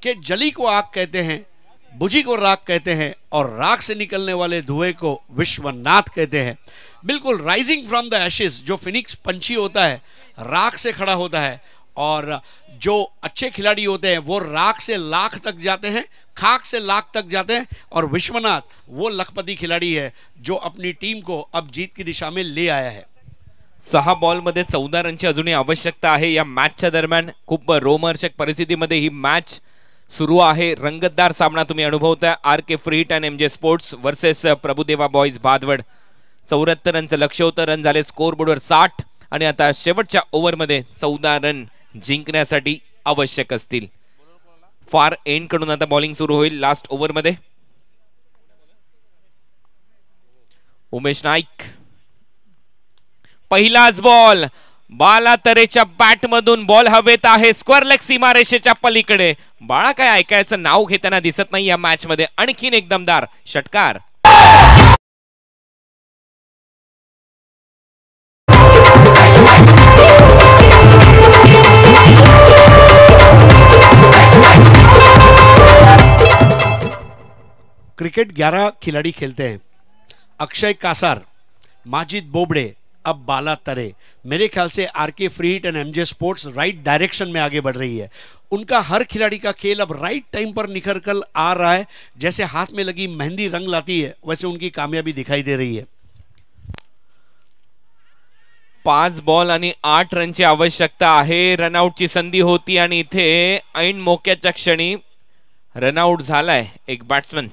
कि जली को आग कहते हैं, बुझी को राख कहते हैं, और राख से निकलने वाले धुएं को विश्वनाथ कहते हैं। बिल्कुल राइजिंग फ्रॉम द एशेस, जो फिनिक्स पंछी होता है राख से खड़ा होता है, और जो अच्छे खिलाड़ी होते हैं वो राख से लाख तक जाते हैं, खाक से लाख तक जाते हैं, और विश्वनाथ वो लखपति खिलाड़ी है जो अपनी टीम को अब जीत की दिशा में ले आया है। 6 बॉलमध्ये 14 रनची अजूनही आवश्यकता आहे या मॅचच्या दरम्यान। खूप रोमहर्षक परिस्थितीमध्ये ही मॅच सुरू आहे। रंगतदार सामना तुम्ही अनुभवताय। RK. Free hit and MJ. Sports versus Prabhudeva boys Bhadwad. 74 रनचं लक्ष्य होतं, रन झाले स्कोर बोर्डवर 60, आणि आता शेवटच्या ओव्हरमध्ये 14 रन जिंकण्यासाठी आवश्यक असतील। फार एंड कडून आता बॉलिंग सुरू होईल लास्ट ओव्हरमध्ये। उमेश नाईक, पहिलाच बॉल, बाला तरेच्या बॅट मधून बॉल हवेत आहे, स्क्वेअर लेग सीमारेषेच्या पलीकडे। बाळा काय ऐकायचं नाव घेताना दिसत नाही या मॅच मध्ये। आणखीन एक दमदार षटकार। क्रिकेट 11 खिलाड़ी खेलते हैं। अक्षय कासार, माजिद बोबड़े, अब बाला तरे। मेरे ख्याल से RK. Free hit and MJ. Sports right direction में आगे बढ़ रही है। उनका हर खिलाड़ी का खेल अब राइट टाइम पर निखर कर आ रहा है। जैसे हाथ में लगी मेहंदी रंग लाती है, वैसे उनकी कामयाबी दिखाई दे रही है। 5 बॉल आणि 8 रनची आवश्यकता आहे। रनआउटची संधी होती आणि इथे ऐन मोक्याच्या क्षणी रनआउट झालाय एक बॅट्समन।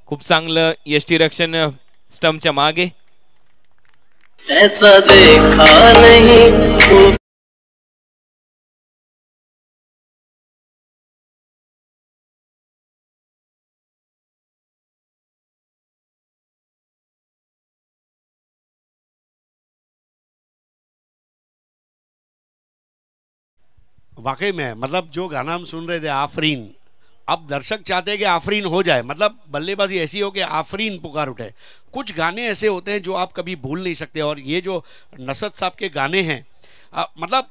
खूप चांगलं यष्टीरक्षण स्टंपच्या मागे। ऐसा देखा नहीं। वाकई में, मतलब जो गाना हम सुन रहे थे आफरीन, अब दर्शक चाहते हैं कि आफरीन हो जाए, मतलब बल्लेबाजी ऐसी हो कि आफरीन पुकार उठे। कुछ गाने ऐसे होते हैं जो आप कभी भूल नहीं सकते, और ये जो नसरत साहब के गाने हैं, मतलब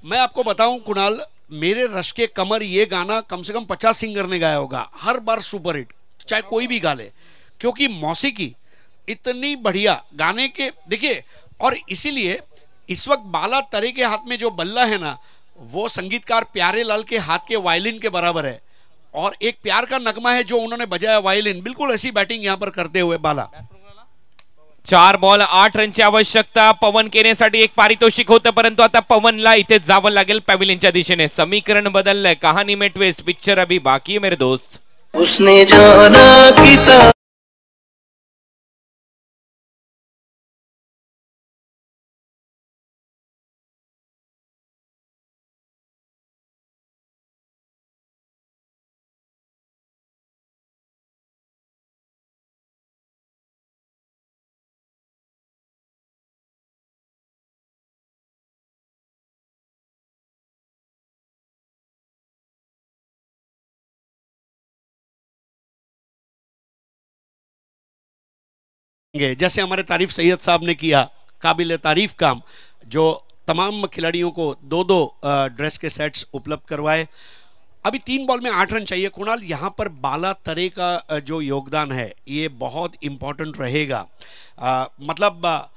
मैं आपको बताऊं कुणाल, मेरे रश के कमर ये गाना कम से कम 50 सिंगर ने गाया होगा, हर बार सुपरहिट, चाहे कोई भी गा ले, क्योंकि मौसीकी इतनी बढ़िया गाने के। देखिए, और इसीलिए इस वक्त बाला तरे के हाथ में जो बल्ला है ना, वो संगीतकार प्यारे लाल के हाथ के वायलिन के बराबर है, और एक प्यार का नगमा है जो उन्होंने बजाया वायलिन। बिल्कुल ऐसी बैटिंग यहां पर करते हुए बाला। 4 बॉल 8 रनची आवश्यकता। पवन केनेसाठी एक पारितोषिक होतं, परंतु आता पवनला इथे जावं लागेल पॅव्हिलियनच्या दिशेने। समीकरण बदललंय, कहानी में ट्विस्ट, पिक्चर अभी बाकी है मेरे दोस्त। उसने जाना कि जैसे हमारे तारीफ सैयद साहब ने किया, काबिल तारीफ काम, जो तमाम खिलाड़ियों को दो दो ड्रेस के सेट्स उपलब्ध करवाए। अभी 3 बॉल में 8 रन चाहिए। कुणाल, यहाँ पर बाला तरे का जो योगदान है ये बहुत इंपॉर्टेंट रहेगा। मतलब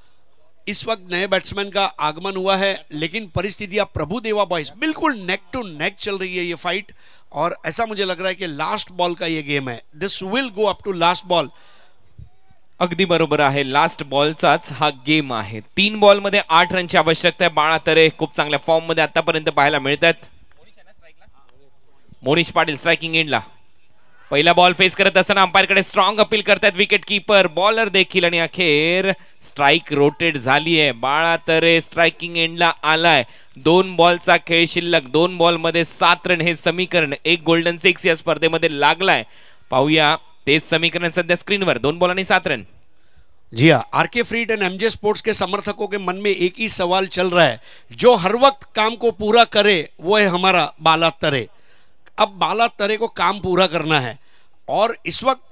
इस वक्त नए बैट्समैन का आगमन हुआ है, लेकिन परिस्थितियां प्रभुदेवा बॉयज बिल्कुल नेक टू नेक चल रही है ये फाइट, और ऐसा मुझे लग रहा है कि लास्ट बॉल का ये गेम है। This will go up to last ball. अगदी बरोबर आहे, लास्ट बॉलचाच हा गेम आहे। 3 बॉल मध्ये 8 रनची आवश्यकता आहे। बाळा तरे खूप चांगल्या फॉर्म मध्ये आतापर्यंत पाहायला मिळतात। मोनिश पाटील स्ट्रायकिंग एंडला पहिला बॉल फेस करत असताना अंपायरकडे स्ट्रॉंग अपील करतात विकेट कीपर, बॉलर देखील, आणि अखेर स्ट्राइक रोटेट झाली आहे। बाळा तरे स्ट्रायकिंग एंडला आलाय। 2 बॉलचा खेळ शिल्लक, 2 बॉल मध्ये 7 रन हे समीकरण, एक गोल्डन 6 या स्पर्धेमध्ये लागलाय। पाहूया तेच समीकरण सध्या स्क्रीनवर, 2 बॉल आणि 7 रन। जी हाँ, RK freed and MJ sports के समर्थकों के मन में एक ही सवाल चल रहा है, जो हर वक्त काम को पूरा करे वो है हमारा बाला तरे। अब बाला तरे को काम पूरा करना है, और इस वक्त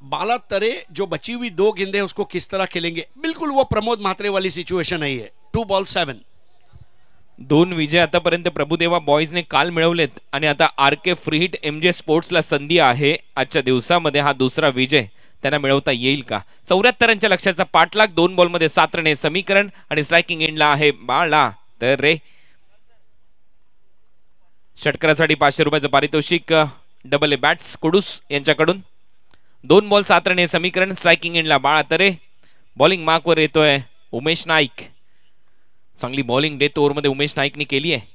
बाला तरे जो बची हुई 2 गेंदें उसको किस तरह खेलेंगे, बिल्कुल वो प्रमोद म्हात्रे वाली सिचुएशन है ये। 2 बॉल 7। 2 विजय आतापर्यंत प्रभुदेवा बॉयजने काल मिळवलेत, आणि आता आरके फ्री हिट एमजे स्पोर्ट्सला संधी आहे आजच्या दिवसामध्ये हा दुसरा विजय त्यांना मिळवता येईल का। 74 रनच्या लक्ष्याचा पाठलाग, 2 बॉल मध्ये 7 रन हे समीकरण, आणि स्ट्रायकिंग एंडला आहे बाळा तरे। षटकारासाठी 500 रुपयाचं पारितोषिक डबल ए बॅट्स कुडूस यांच्याकडून। 2 बॉल 7 रन हे समीकरण, स्ट्रायकिंग एंडला बाळा तरे। बॉलिंग मार्कवर येतोय उमेश नाईक। चांगली बॉलिंग डेथ ओव्हर मध्ये उमेश नाईकने केली आहे।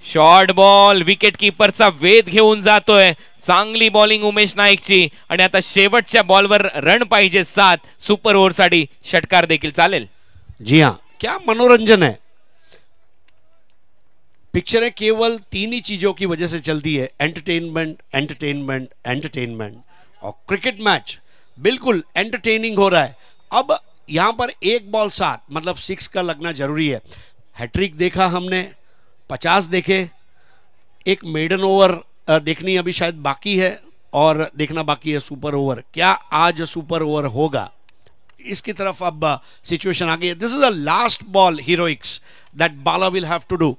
शॉर्ट बॉल, विकेट कीपरचा वेध घेऊन जातोय। चांगली बॉलिंग उमेश नाईकची, आणि आता शेवटच्या बॉलवर रन पाहिजे 7। सुपर ओव्हर साठी षटकार देखील चालेल। जी हाँ, क्या मनोरंजन है। पिक्चरें केवल 3 ही चीजों की वजह से चलती है, एंटरटेनमेंट, एंटरटेनमेंट, एंटरटेनमेंट, और क्रिकेट मैच बिल्कुल एंटरटेनिंग हो रहा है। अब यहाँ पर 1 बॉल 7 मतलब 6 का लगना जरूरी है। हैट्रिक देखा हमने, 50 देखे, एक मेडन ओवर देखनी अभी शायद बाकी है, और देखना बाकी है सुपर ओवर। क्या आज सुपर ओवर होगा, इसकी तरफ अब सिचुएशन आ गई है। This is a last ball heroics that Bala will have to do.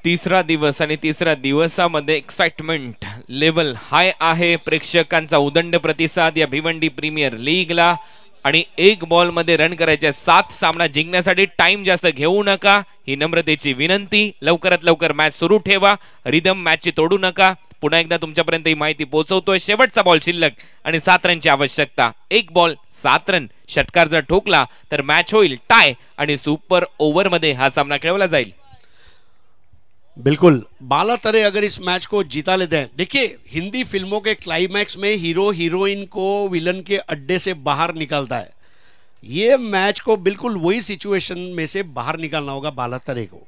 तिसरा दिवस, आणि तिसऱ्या दिवसामध्ये एक्साइटमेंट लेवल हाय आहे। प्रेक्षकांचा उदंड प्रतिसाद या भिवंडी प्रीमियर लीगला, आणि 1 बॉल मध्ये रन करायचे 7। सामना जिंकण्यासाठी टाइम जास्त घेऊ नका ही नम्रतेची विनंती। लवकरात लवकर मॅच सुरू ठेवा, रिदम मॅचची तोडू नका। पुन्हा एकदा तुमच्यापर्यंत ही माहिती पोहोचवतोय। शेवटचा बॉल शिल्लक आणि 7 रनची आवश्यकता। 1 बॉल 7 रन, षटकार जर ठोकला तर मॅच होईल टाय, आणि सुपर ओव्हर मध्ये हा सामना खेळवला जाईल। बिल्कुल, बाला तरे अगर इस मैच को जीता लेते हैं, देखिए हिंदी फिल्मों के क्लाइमैक्स में हीरो हीरोइन को विलन के अड्डे से बाहर निकालता है। ये मैच को बिल्कुल वही सिचुएशन में से बाहर निकालना होगा बाला तरे को।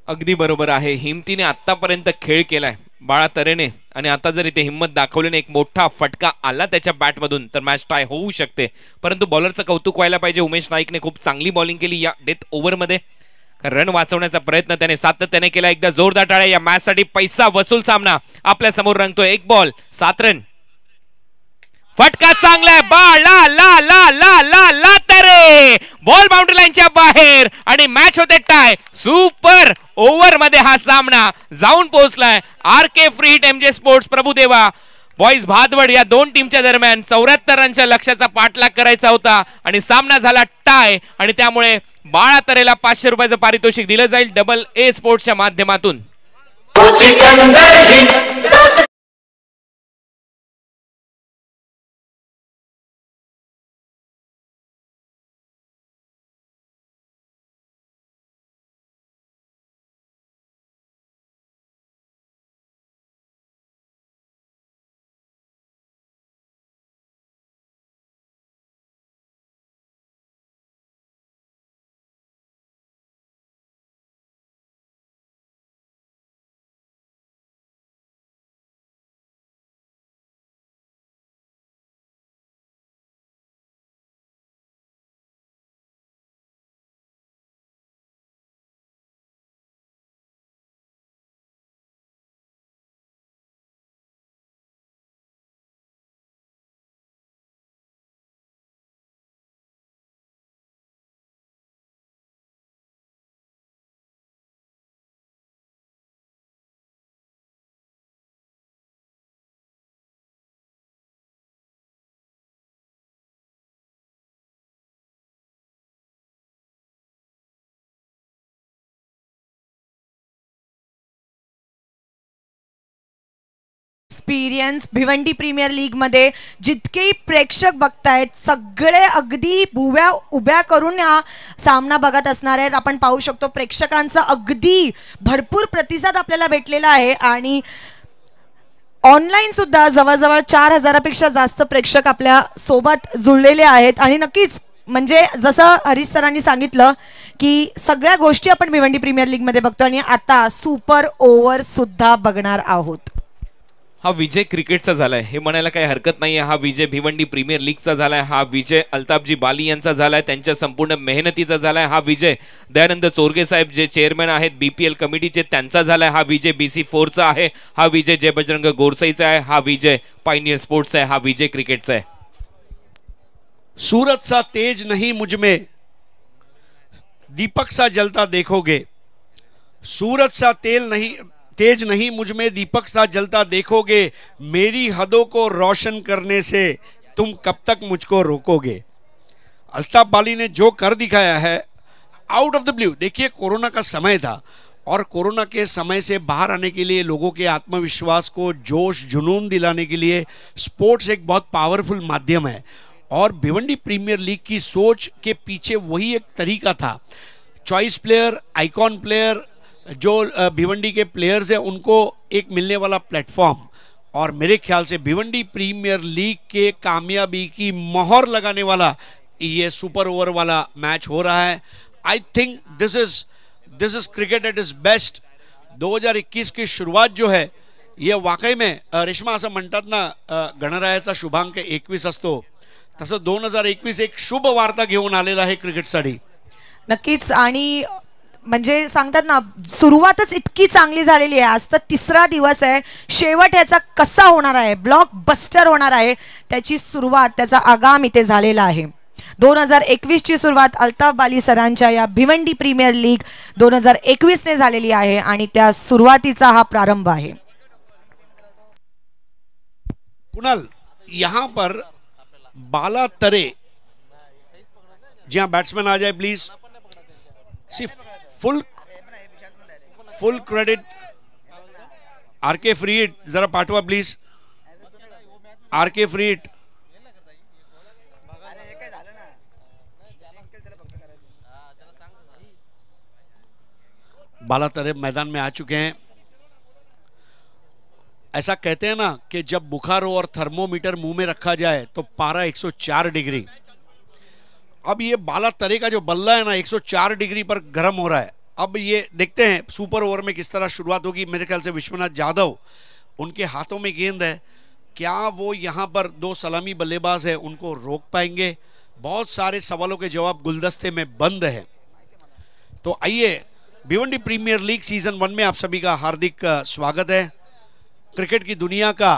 अगदी बरोबर आहे। हिमतीने आतापर्यंत खेळ केलाय बाळा तरेने, आणि आता जर इथे हिम्मत दाखवल्याने एक मोठा फटका आला त्याच्या बॅटमधून तर मॅच टाय होऊ शकते। परंतु बॉलरचं कौतुक व्हायला पाहिजे, उमेश नाईकने खूप चांगली बॉलिंग केली या डेथ ओव्हर मध्ये। रन वाचवण्याचा प्रयत्न त्याने सातत्याने केला। एकदा जोरदार टाळ्या, या मॅच साठी पैसा वसूल सामना आपल्या समोर रंगतोय। 1 बॉल 7 रन, फटका चांगला आहे। बाळा ला ला ला ला ला तरे बॉल बाउंड्री लाईनच्या बाहेर, आणि मॅच होते टाय। सुपर ओव्हर मध्ये हा सामना जाऊन पोहोचलाय। RK free hit MJ sports Prabhudeva boys Bhadwad या 2 टीमच्या दरम्यान 74 रनच्या लक्ष्याचा पाठलाग करायचा होता, आणि सामना झाला टाय, आणि त्यामुळे बाळा तरेला 500 रुपयाचं पारितोषिक दिलं जाईल डबल ए स्पोर्ट्सच्या माध्यमातून। एक्सपिरियन्स भिवंडी प्रीमियर लीग मध्ये जितकेही प्रेक्षक बघतायत सगळे अगदी भुव्या उभ्या करून हा सामना बघत असणार आहेत. आपण पाहू शकतो प्रेक्षकांचा अगदी भरपूर प्रतिसाद आपल्याला भेटलेला आहे आणि ऑनलाईन सुद्धा जवळजवळ 4000पेक्षा जास्त प्रेक्षक आपल्या सोबत जुळलेले आहेत. आणि नक्कीच म्हणजे जसं हरीश सरांनी सांगितलं की सगळ्या गोष्टी आपण भिवंडी प्रीमियर लीग मध्ये बघतो आणि आता सुपर ओव्हर सुद्धा बघणार आहोत. हा विजय क्रिकेटचा झालाय हे म्हणायला काही हरकत नाहीये. हा विजय भिवंडी प्रीमियर लीगचा झालाय. हा विजय अल्ताफजी बाली यांचा झालाय, त्यांच्या संपूर्ण मेहनतीचा झालाय. हा विजय दयानंद चोरगे साहेब जे चेअरमॅन आहेत BPL कमिटीचे त्यांचा झालाय. हा विजय BC4चा आहे. हा विजय जय बजरंग गोरसाईचा आहे. हा विजय पायनियर स्पोर्ट्सचा आहे. हा विजय क्रिकेटचा आहे. सूरज सा तेज नहीं मुझ में, दीपक सा जलता देखोगे. सूरज सा तेज नहीं मुझ में, दीपक सा जलता देखोगे. मेरी हदों को रोशन करने से तुम कब तक मुझको रोकोगे. अल्ताफ बाली ने जो कर दिखाया है आउट ऑफ द ब्लू. देखिए कोरोना का समय था और कोरोना के समय से बाहर आने के लिए लोगों के आत्मविश्वास को जोश जुनून दिलाने के लिए स्पोर्ट्स एक बहुत पावरफुल माध्यम है और भिवंडी प्रीमियर लीग की सोच के पीछे वही एक तरीका था. चॉइस प्लेयर, आइकॉन प्लेयर, जो भिवंडी के प्लेयर्स हैं उनको एक मिलने वाला प्लेटफॉर्म और मेरे ख्याल से भिवंडी प्रीमियर लीग के कामयाबी की मोहर लगाने वाला ये सुपर ओवर वाला मैच हो रहा है. I think this is cricket at is best. 2021 की शुरुआत जो है ये वाकई में रेश्मा असं म्हणतात ना गणरायाचा शुभांक 21 असतो तसं 2021 एक शुभ वार्ता घेऊन आलेला आहे क्रिकेटसाठी. नक्कीच. आणि म्हणजे सांगतात ना सुरुवातच इतकी चांगली झालेली आहे. आज तर 3रा दिवस आहे. शेवट याचा कसा होणार आहे, ब्लॉक बस्टर होणार आहे, त्याची सुरुवात त्याचा आगाम इथे झालेला आहे. 2021 ची सुरुवात अल्ताफ बाली सरांच्या या भिवंडी प्रीमियर लीग 2021 ने झालेली आहे आणि त्या सुरुवातीचा हा प्रारंभ आहे. कुणाल यहाँ पर बाला तरे, जी हाँ बैट्समैन आ जाए प्लीज. सिर्फ full credit RK free hit जरा पाठवा please. RK free hit. Bala Tare मैदान में आ चुके हैं. ऐसा कहते हैं ना कि जब बुखार हो और थर्मोमीटर मुंह में रखा जाए तो पारा 104 डिग्री. अब ये बाला तरे का जो बल्ला है ना 104 डिग्री पर गर्म हो रहा है. अब ये देखते हैं सुपर ओवर में किस तरह शुरुआत होगी. मेरे ख्याल से विश्वनाथ जाधव उनके हाथों में गेंद है, क्या वो यहाँ पर 2 सलामी बल्लेबाज है उनको रोक पाएंगे. बहुत सारे सवालों के जवाब गुलदस्ते में बंद है. तो आइए भिवंडी प्रीमियर लीग सीजन 1 में आप सभी का हार्दिक स्वागत है. क्रिकेट की दुनिया का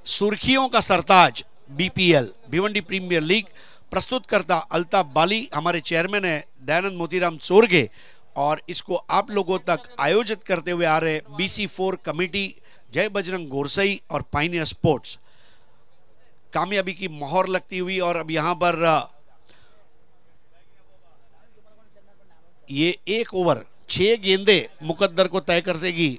सुर्खियों का सरताज BPL भिवंडी प्रीमियर लीग प्रस्तुत करता अल्ताफ बाली हमारे चेयरमैन है दयानंद मोतीराम चोरगे और इसको आप लोगों तक आयोजित करते हुए आ रहे BC4 कमेटी, जय बजरंग गोरसई और पायनियर स्पोर्ट्स. कामयाबी की मोहर लगती हुई और अब यहां पर ये 1 ओवर 6 गेंदे मुकद्दर को तय कर सकेगी.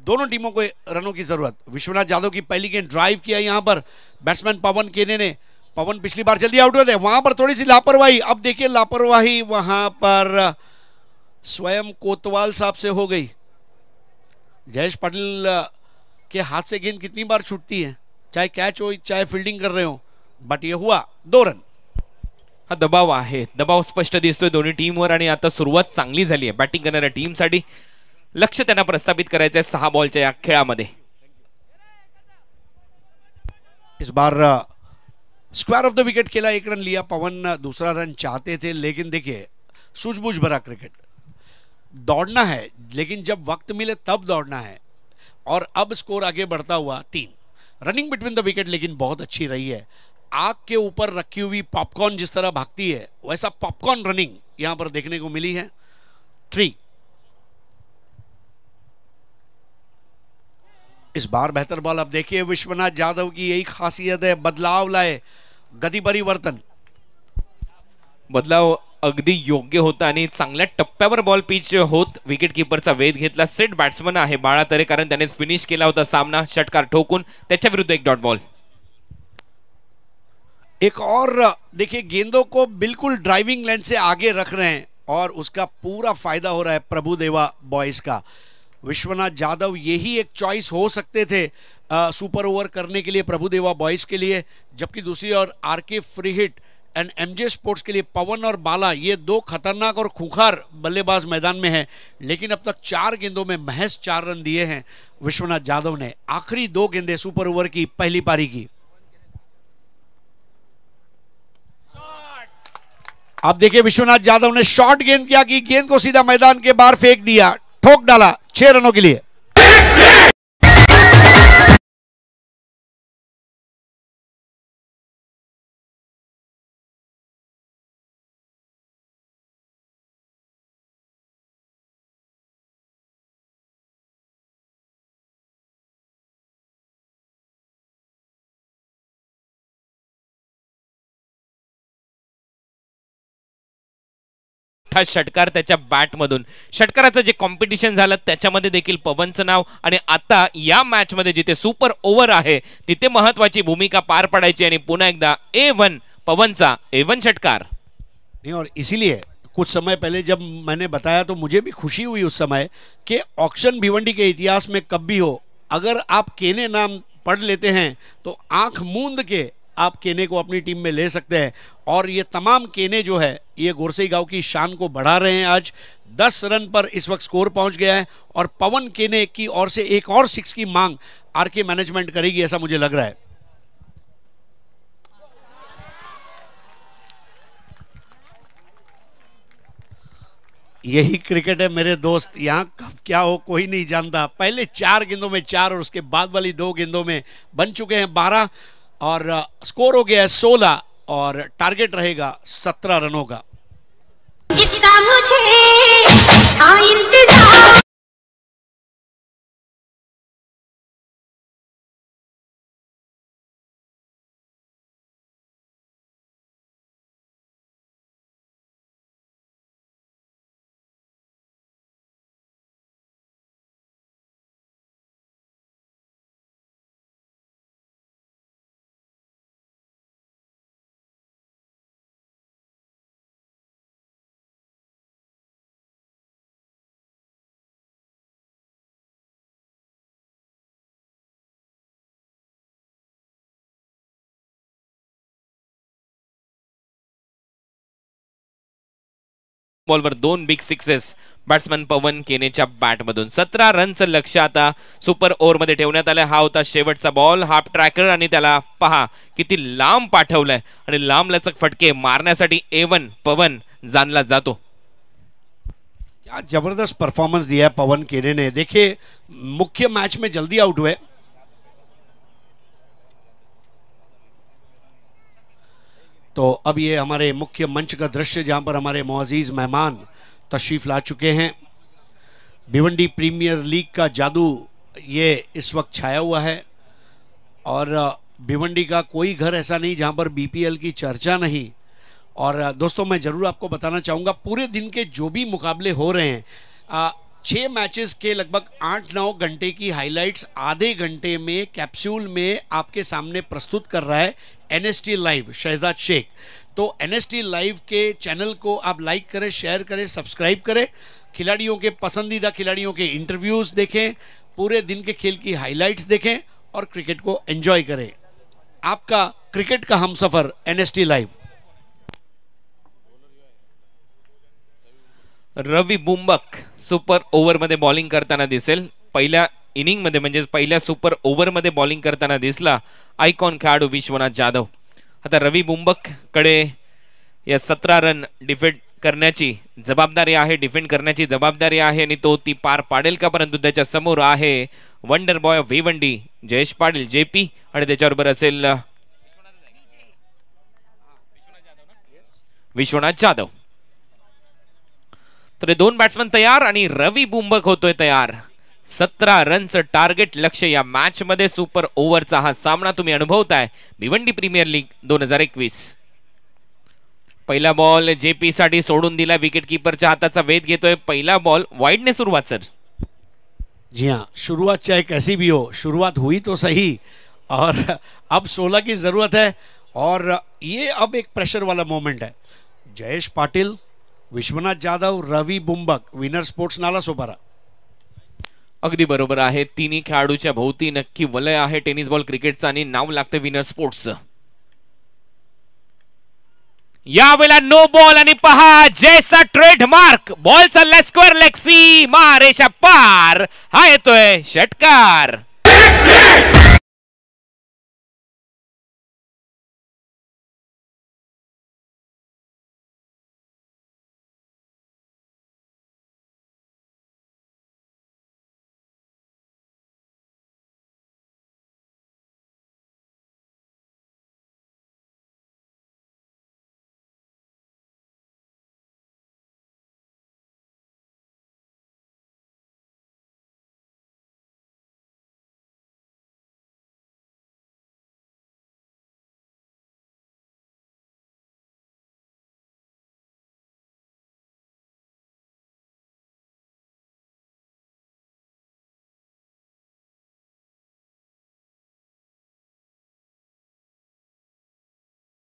दोनों टीमों को रनों की जरूरत. विश्वनाथ जाधव की पहली गेंद ड्राइव किया यहां पर बैट्समैन पवन केने ने. पवन पिछली बार जल्दी आउट हुए थे, वहां पर थोड़ी सी लापरवाही. अब देखिए लापरवाही वहां पर स्वयं कोतवाल साहब से हो गई. जयेश पाटिल के हाथ से गेंद कितनी बार छूटती है, चाहे कैच हो चाहे फील्डिंग कर रहे हो, बट ये हुआ 2 रन. हा दबाव आहे, दबाव स्पष्ट दिसतोय दोन्ही टीमवर आणि आता सुरुवात चांगली झाली आहे बॅटिंग करणाऱ्या टीमसाठी. लक्ष त्यांना प्रस्थापित करायचं आहे 6 बॉलच्या या खेळामध्ये. इस bar square of the wicket खेला, 1 रन लिया. पवन दूसरा रन चाहते थे लेकिन देखिए सूझबूझ भरा क्रिकेट. दौड़ना है लेकिन जब वक्त मिले तब दौड़ना है और अब स्कोर आगे बढ़ता हुआ 3. रनिंग बिटवीन द विकेट लेकिन बहुत अच्छी रही है. आग के ऊपर रखी हुई पॉपकॉर्न जिस तरह भागती है वैसा पॉपकॉर्न रनिंग यहां पर देखने को मिली है. 3. इस बार बेहतर बॉल. अब देखिए विश्वनाथ जाधव की यही खासियत है, बदलाव लाए, गति परिवर्तन. बदलाव अगदी योग्य होतं आणि चांगल्या टप्प्यावर बॉल पिच होत विकेट किपरचा वेध घेतला. सेट बॅट्समन आहे बाळा तरे, कारण त्याने फिनिश केला होता सामना षटकार ठोकून. त्याच्या विरुद्ध एक डॉट बॉल. एक और देखिए, गेंदों को बिल्कुल ड्राइविंग लेंथ से आगे रख रहे हैं और उसका पूरा फायदा हो रहा है प्रभुदेवा बॉयज का. विश्वनाथ जाधव यही एक चॉइस हो सकते थे सुपर ओवर करने के लिए प्रभुदेवा बॉयज के लिए, जबकि दूसरी ओर RK free hit and MJ sports के लिए पवन और बाला, ये दो खतरनाक और खूंखार बल्लेबाज मैदान में हैं. लेकिन अब तक 4 गेंदों में महज 4 रन दिए हैं विश्वनाथ जाधव ने. आखिरी 2 गेंदें सुपर ओवर की पहली पारी की. अब देखिए विश्वनाथ जाधव ने शॉर्ट गेंद किया कि गेंद को सीधा मैदान के बाहर फेंक दिया, ठोक डाला 6 रनों के लिए. षटकार त्याच्या बॅटमधून. षटकाराचं जे कॉम्पिटिशन झालं त्याच्यामध्ये देखील पवनचं नाव, आणि आता या मॅच मध्ये जिथे सुपर ओव्हर आहे तिथे महत्वाची भूमिका पार पडायची. आणि पुन्हा एकदा A1 पवनचा A1 षटकार. नहीं, और इसीलिए कुछ समय पहले जब मैंने बताया तो मुझे भी खुशी हुई उस समय कि ऑक्शन भिवंडी के इतिहास में कब भी हो, अगर आप केने नाम पढ़ लेते हैं तो आंख मूंद के आप केने को अपनी टीम में ले सकते हैं. और ये तमाम केने जो है ये गोरसई गांव की शान को बढ़ा रहे हैं. आज 10 रन पर इस वक्त स्कोर पहुंच गया है और पवन केने की ओर से एक और 6 की मांग आरके मैनेजमेंट करेगी, ऐसा मुझे लग रहा है. यही क्रिकेट है मेरे दोस्त, यहाँ कब क्या हो कोई नहीं जानता. पहले 4 गेंदों में 4 और उसके बाद वाली 2 गेंदों में बन चुके हैं 12 और स्कोर हो गया है 16 और टारगेट रहेगा 17 रनों का. जितना मुझे था इंतजार. बॉलवर 2 बिग सिक्सेस बॅट्समन पवन केनेच्या बॅटमधून. 17 रनचं लक्ष आता सुपर ओव्हर मध्ये ठेवण्यात आलं. हा होता शेवटचा बॉल, हाफ ट्रॅकर, आणि त्याला पहा किती लांब पाठवलंय आणि लांब लचक फटके मारण्यासाठी A1 पवन जाणला जातो. क्या जबरदस्त परफॉर्मेंस दिया है पवन केने ने. देखिए मुख्य मैच में जल्दी आउट हुए, तो अब ये हमारे मुख्य मंच का दृश्य जहां पर हमारे मुअज़्ज़िज़ मेहमान तशरीफ ला चुके हैं. भिवंडी प्रीमियर लीग का जादू ये इस वक्त छाया हुआ है और भिवंडी का कोई घर ऐसा नहीं जहां पर BPL की चर्चा नहीं. और दोस्तों मैं ज़रूर आपको बताना चाहूँगा पूरे दिन के जो भी मुकाबले हो रहे हैं, 6 मैचेस के लगभग 8-9 घंटे की हाइलाइट्स आधे घंटे में कैप्सूल में आपके सामने प्रस्तुत कर रहा है NST लाइव शहजाद शेख. तो NST लाइव के चैनल को आप लाइक करें, शेयर करें, सब्सक्राइब करें. खिलाड़ियों के पसंदीदा खिलाड़ियों के इंटरव्यूज़ देखें, पूरे दिन के खेल की हाइलाइट्स देखें और क्रिकेट को एंजॉय करें. आपका क्रिकेट का हमसफर NST लाइव. रवी बुंबक सुपर ओव्हर मध्ये बॉलिंग करताना दिसेल. पहिल्या इनिंग मध्ये म्हणजे पहिल्या सुपर ओव्हर मध्ये बॉलिंग करताना दिसला आयकॉन खेळाडू विश्वनाथ जाधव. आता रवी बुंबक कडे या 17 रन डिफेंड करण्याची जबाबदारी आहे आणि तो ती पार पाडेल का. परंतु त्याच्या समोर आहे wonder boy of Bhiwandi Jayesh Patil JP आणि त्याच्याबरोबर असेल विश्वनाथ जाधव. तर 2 बॅट्समन तयार आणि रवी बुंबक होतोय तयार. 17 रनचं टार्गेट लक्ष या मॅच मध्ये. सुपर ओव्हरचा हा सामना तुम्ही अनुभवताय भिवंडी प्रीमियर लीग 2021. पहिला बॉल जेपी साठी सोडून दिला, विकेट कीपरच्या हाताचा वेध घेतोय. पहिला बॉल वाईडने सुरुवात सर. जी हाँ, शुरुआत चाहे कैसी भी हो, शुरुआत हुई तो सही. और अब 16 की जरूरत है और ये अब एक प्रेशर वाला मोमेंट है. जयेश पाटिल, विश्वनाथ जाधव, रवी बुंबक, विनर स्पोर्ट्स नालासोपारा. अगदी बरोबर आहे. तिन्ही खेळाडूच्या भोवती नक्की वलय आहे टेनिस बॉल क्रिकेटचं आणि नाव लागतं विनर स्पोर्ट्सचं. यावेळेला नो बॉल आणि पहा जयचा ट्रेडमार्क बॉल चाललाय स्क्वेअर लेग सीमा रेषा पार. हा येतोय षटकार.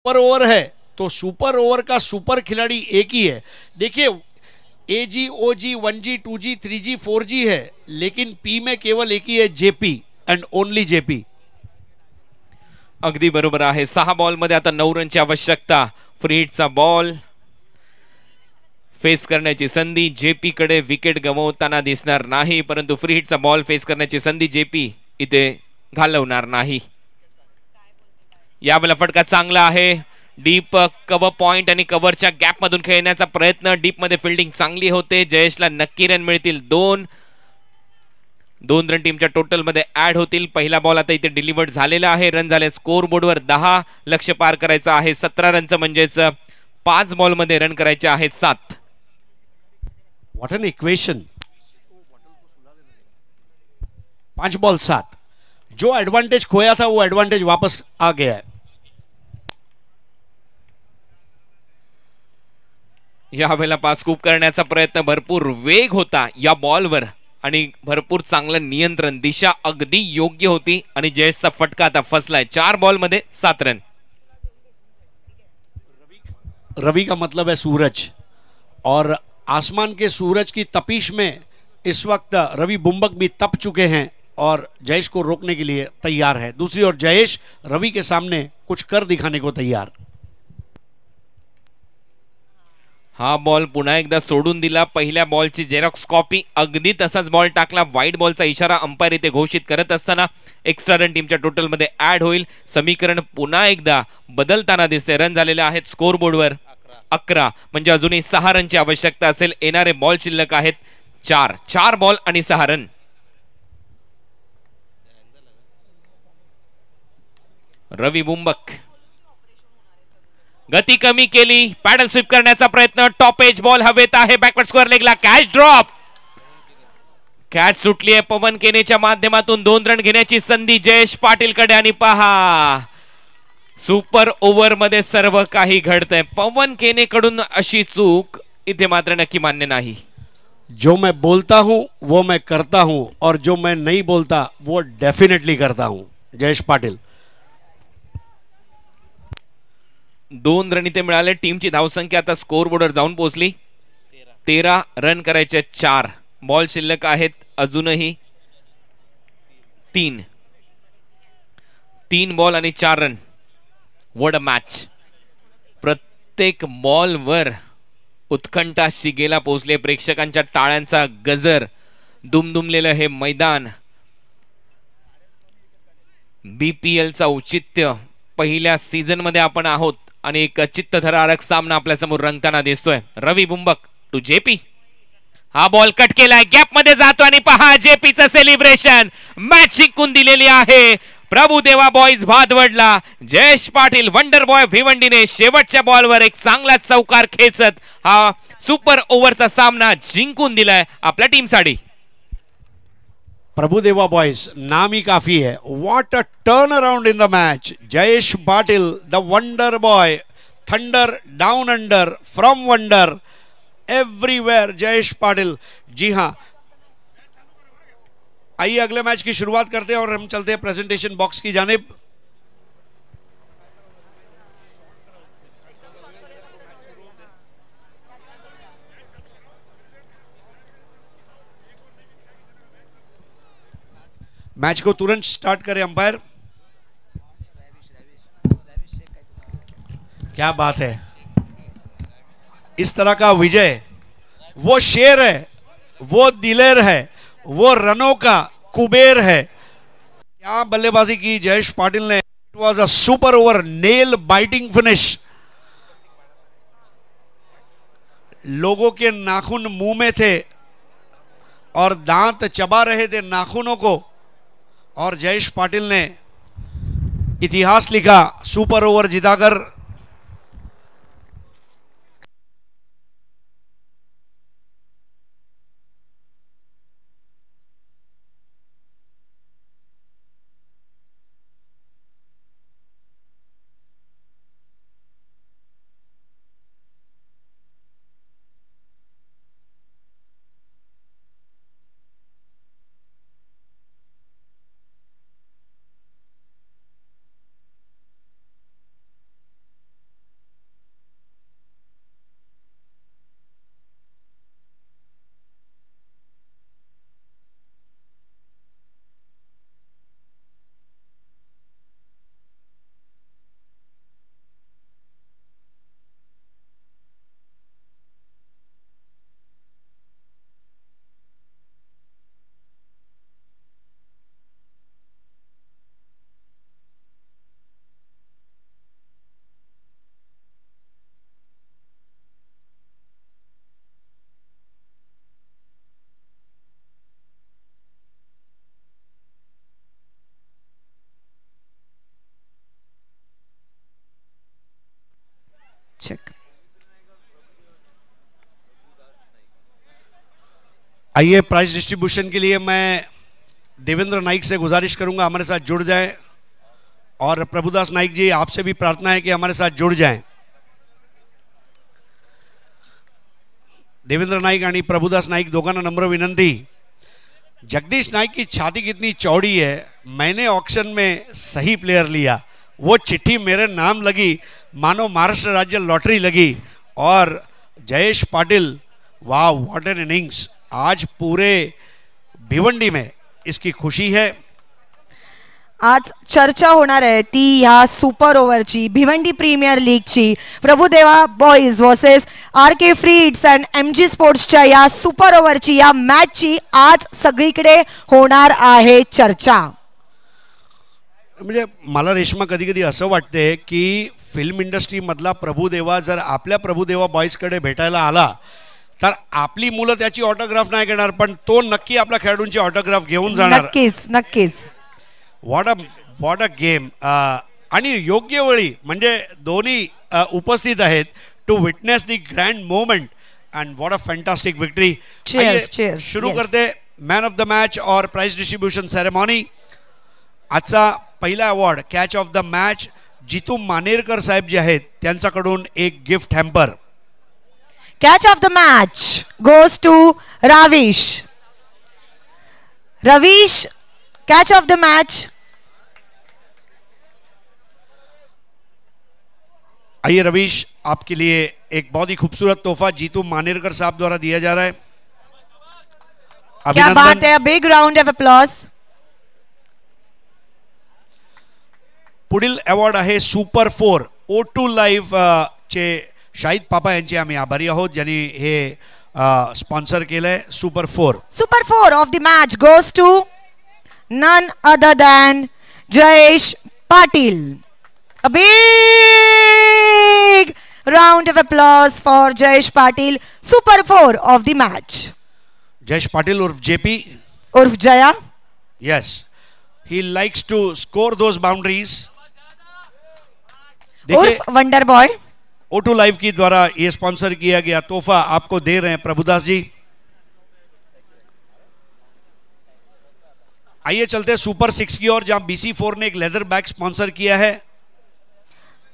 सुपर ओवर है तो सुपर ओवर का सुपर खिलाड़ी एक ही है. देखिए AG, OG, 1G, 2G, 3G, 4G है, लेकिन पी में केवल एक ही है, जेपी एंड ओनली जेपी. अगदी बरोबर आहे. 6 बॉल मध्ये आता 9 रनची आवश्यकता. फ्री हिटचा बॉल फेस करण्याची संधी जेपी कडे. विकेट गमावताना दिसणार नाही, परंतु फ्री हिटचा बॉल फेस करण्याची संधी जेपी इथे घालवणार नाही. यावेळेला फटका चांगला आहे. डीप कव्हर पॉइंट आणि कव्हरच्या गॅप मधून खेळण्याचा प्रयत्न. डीप मध्ये फिल्डिंग चांगली होते. जयेशला नक्की रन मिळतील. 2 रन टीमच्या टोटल मध्ये ऍड होतील. पहिला बॉल आता इथे डिलिव्हर्ड झालेला आहे. रन झाले स्कोर बोर्डवर 10. लक्ष्य पार करायचं आहे 17 रनचं, म्हणजेच 5 बॉल मध्ये रन करायचे आहेत 7. What an equation. 5 बॉल 7. जो एडवांटेज खोया था वो एडवांटेज वापस आ गया है. यावेळेला पास स्कूप करण्याचा प्रयत्न. भरपूर वेग होता या बॉलवर आणि भरपूर चांगलं नियंत्रण. दिशा अगदी योग्य होती आणि जयेशचा फटका आता फसलाय. 4 बॉल मध्ये 7 रन. रवि का मतलब है सूरज, और आसमान के सूरज की तपिश में इस वक्त रवि बुंबक भी तप चुके हैं और जयेश को रोकने के लिए तैयार है. दूसरी ओर जयेश रवि के सामने कुछ कर दिखाने को तैयार. हा बॉल पुन्हा एकदा सोडून दिला. पहिल्या बॉलची जेरॉक्स कॉपी. अगदी तसाच बॉल टाकला. वाईड बॉलचा इशारा अंपायर इथे घोषित करत असताना एक्स्ट्रा रन टीमच्या टोटल मध्ये ऍड होईल. समीकरण पुन्हा एकदा बदलताना दिसते. रन झालेले आहेत स्कोर बोर्डवर 11, म्हणजे अजूनही 6 रनची आवश्यकता असेल. येणारे बॉल शिल्लक आहेत 4 बॉल आणि 6 रन. रवी बुंबक गती कमी केली. पॅडल स्वीप करण्याचा प्रयत्न. टॉप एज बॉल हवेत आहे. बॅकवर्ड स्क्वेअर लेगला कॅच ड्रॉप. कॅच सुटली आहे. पवन केनेच्या माध्यमातून 2 रन घेण्याची संधी जयेश पाटील कडे. आणि पहा सुपर ओव्हर मध्ये सर्व काही घडतंय. पवन केने कडून अशी चूक इथे मात्र नक्की मान्य नाही. जो मैं बोलता हूं वो मैं करता हूं, और जो मैं नहीं बोलता वो डेफिनेटली करता हूं. जयेश पाटील. 2 रन इथे मिळाले. टीमची धावसंख्या आता स्कोर बोर्डवर जाऊन पोहोचली. 13 रन करायचे. 4 बॉल शिल्लक आहेत अजूनही. 3 बॉल आणि 4 रन. What a match. प्रत्येक बॉलवर उत्कंठा शिगेला पोहोचले. प्रेक्षकांच्या टाळ्यांचा गजर. दुमदुमलेलं हे मैदान. BPLचं औचित्य. पहिल्या सीझन मध्ये आपण आहोत आणि एक चित्तथरारक सामना आपल्या समोर रंगताना दिसतोय. रवी बुंबक टू जेपी. हा बॉल कट केलाय. गॅप मध्ये जातो आणि पहा जेपीचं सेलिब्रेशन. मॅच जिंकून दिलेली आहे. प्रभुदेवा बॉईज भादवडला. जयेश पाटील वंडर बॉय भिवंडीने शेवटच्या बॉलवर एक चांगला चौकार खेचत हा सुपर ओव्हरचा सामना जिंकून दिलाय आपल्या टीमसाठी. प्रभुदेवा बॉयज नाम ही काफी है. What a turn around in the match. Jayesh Patil the wonder boy thunder down under from wonder everywhere Jayesh Patil. जी हाँ, आइए अगले मैच की शुरुआत करते हैं और हम चलते हैं प्रेजेंटेशन बॉक्स की जानिब। मैच को तुरंत स्टार्ट करें अंपायर। क्या बात है, इस तरह का विजय, वो शेर है, वो दिलेर है, वो रनों का कुबेर है। क्या बल्लेबाजी की जयेश पाटिल ने। It was a super over, nail biting finish. लोगों के नाखून मुंह में थे और दांत चबा रहे थे नाखूनों को, और जयेश पाटिल ने इतिहास लिखा सुपर ओवर जिताकर। चेक। आइए प्राइज डिस्ट्रीब्यूशन के लिए मैं देवेंद्र नाइक से गुजारिश करूंगा हमारे साथ जुड़ जाएं, और प्रभुदास नाइक जी आपसे भी प्रार्थना है कि हमारे साथ जुड़ जाएं। देवेंद्र नाइक आणि प्रभुदास नाइक दोघांना नम्र विनंती। जगदीश नाइक की छाती कितनी चौड़ी है, मैंने ऑक्शन में सही प्लेयर लिया, वो चिट्ठी मेरे नाम लगी मानो महाराष्ट्र राज्य लॉटरी लगी। और जयेश पाटिल, वाह व्हाट एन इनिंग्स, आज पूरे भिवंडी में इसकी खुशी है। आज चर्चा होणार आहे ती ह्या सुपर ओव्हरची, भिवंडी प्रीमियर लीगची, Prabhudeva boys versus RK free hit and MG स्पोर्ट्सच्या या सुपर ओव्हरची, या मॅचची आज सगळीकडे होणार आहे चर्चा। म्हणजे मला रेश्मा कधी कधी असं वाटते की फिल्म इंडस्ट्री मधला प्रभुदेवा जर आपल्या प्रभुदेवा बॉईजकडे भेटायला आला तर आपली मुलं त्याची ऑटोग्राफ नाही घेणार, पण तो नक्की आपल्या खेळाडूंची ऑटोग्राफ घेऊन जाणार। नक्कीच नक्कीच। What a game. आणि योग्य वेळी म्हणजे दोन्ही उपस्थित आहेत to witness the grand moment, and what a fantastic victory. शुरू करते मॅन ऑफ द मॅच और प्राइज डिस्ट्रीब्यूशन सेरेमॉनी। आजचा पहिला award catch of the match Jitu Manerkar साहेब जे आहेत त्यांच्याकडून एक gift hamper. Catch of the match goes to Ravish. Ravish, catch of the match. आइए रवीश, आपके लिए एक बहुत ही खूबसूरत तोहफा जीतू मानेरकर साहब द्वारा दिया जा रहा है। क्या बात है, बिग राउंड ऑफ अप्लॉज। पुढील अवॉर्ड आहे सुपर 4 O2 लाईव्ह चे शाहिद पापा यांचे आम्ही आभारी आहोत ज्यांनी हे स्पॉन्सर केलंय। Super 4 of the match goes to none other than Jayesh Patil. A big round of applause for Jayesh Patil, Super 4 of the match. Jayesh Patil urf JP, urf Jaya. Yes, he likes to score those boundaries. उर्फ wonder boy. O2 live की द्वारा ये sponsor किया गया तोहफा आपको दे रहे हैं प्रभुदास जी। आइए चलते सुपर 6 की ओर, जहां BC4 ने एक लेदर बैग स्पॉन्सर किया है।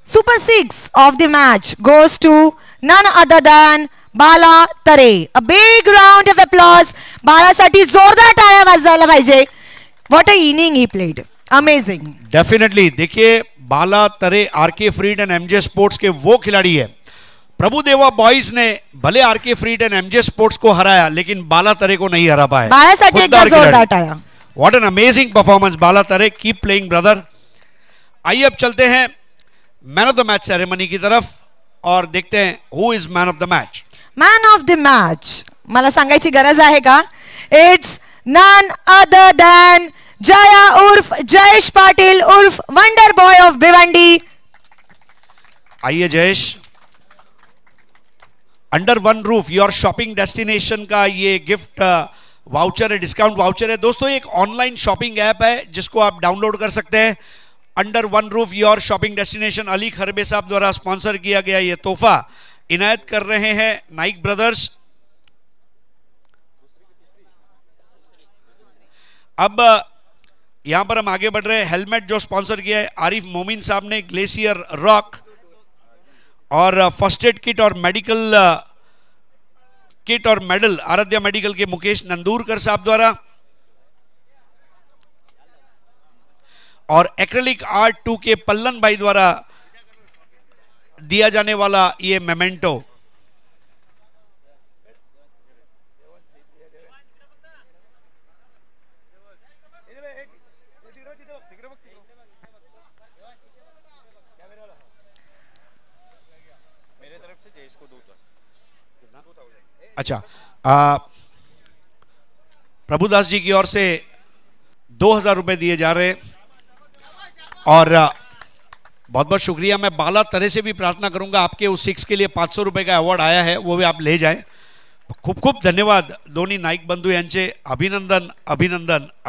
Super 6 of the match goes to none other than बाला तरे. A big round of applause. बालासाठी जोरदार टाळ्या वाजवायला पाहिजे. What a inning he played. Amazing. Definitely. देखिए Bala Tare RK freed and MJ sports के वो खिलाड़ी है. प्रभुदेवा बॉयज ने भले RK freed and MJ sports को हराया लेकिन बाला तरे को नहीं हरा पाए. बालासाठी एकदा जोरदार टाळ्या. What an amazing performance बाला तरे. Keep playing brother. आइए अब चलते हैं man of the match ceremony की तरफ और देखते हैं who is man of the match. Man of the match मला सांगायची गरज आहे का? It's none other than Jaya उर्फ जयेश पाटील उर्फ वंडर बॉय ऑफ भिवंडी. आइए Jayesh. Under one roof your shopping destination का ये गिफ्ट वाउचर है, डिस्काउंट वाउचर है. दोस्तों एक ऑनलाइन शॉपिंग ऐप है जिसको आप डाउनलोड कर सकते हैं. Under one roof your shopping destination. Ali Kharbe साहब द्वारा स्पॉन्सर किया गया ये तोहफा इनायत कर रहे हैं नाइक ब्रदर्स. अब यहां पर हम आगे बढ़ रहे हैं. हेलमेट जो स्पॉन्सर किया है आरिफ मोमिन साहब ने, ग्लेशियर रॉक, और फर्स्ट एड किट और मेडिकल किट और मेडल आराध्या मेडिकल के मुकेश नंदूरकर साहब द्वारा, और एक्रेलिक आर्ट 2 के पल्लन भाई द्वारा दिया जाने वाला ये मेमेंटो. अच्छा, प्रभुदास जी की ओर से 2000 रुपए दिए जा रहे हैं और बहुत बहुत शुक्रिया. मैं बाला तरे से भी प्रार्थना करूंगा आपके उस 6 के लिए 500 रुपए का अवॉर्ड आया है वो भी आप ले जाएं. खूब खूब धन्यवाद दोन्ही नाईक बंधू यांचे. अभिनंदन अभिनंदन.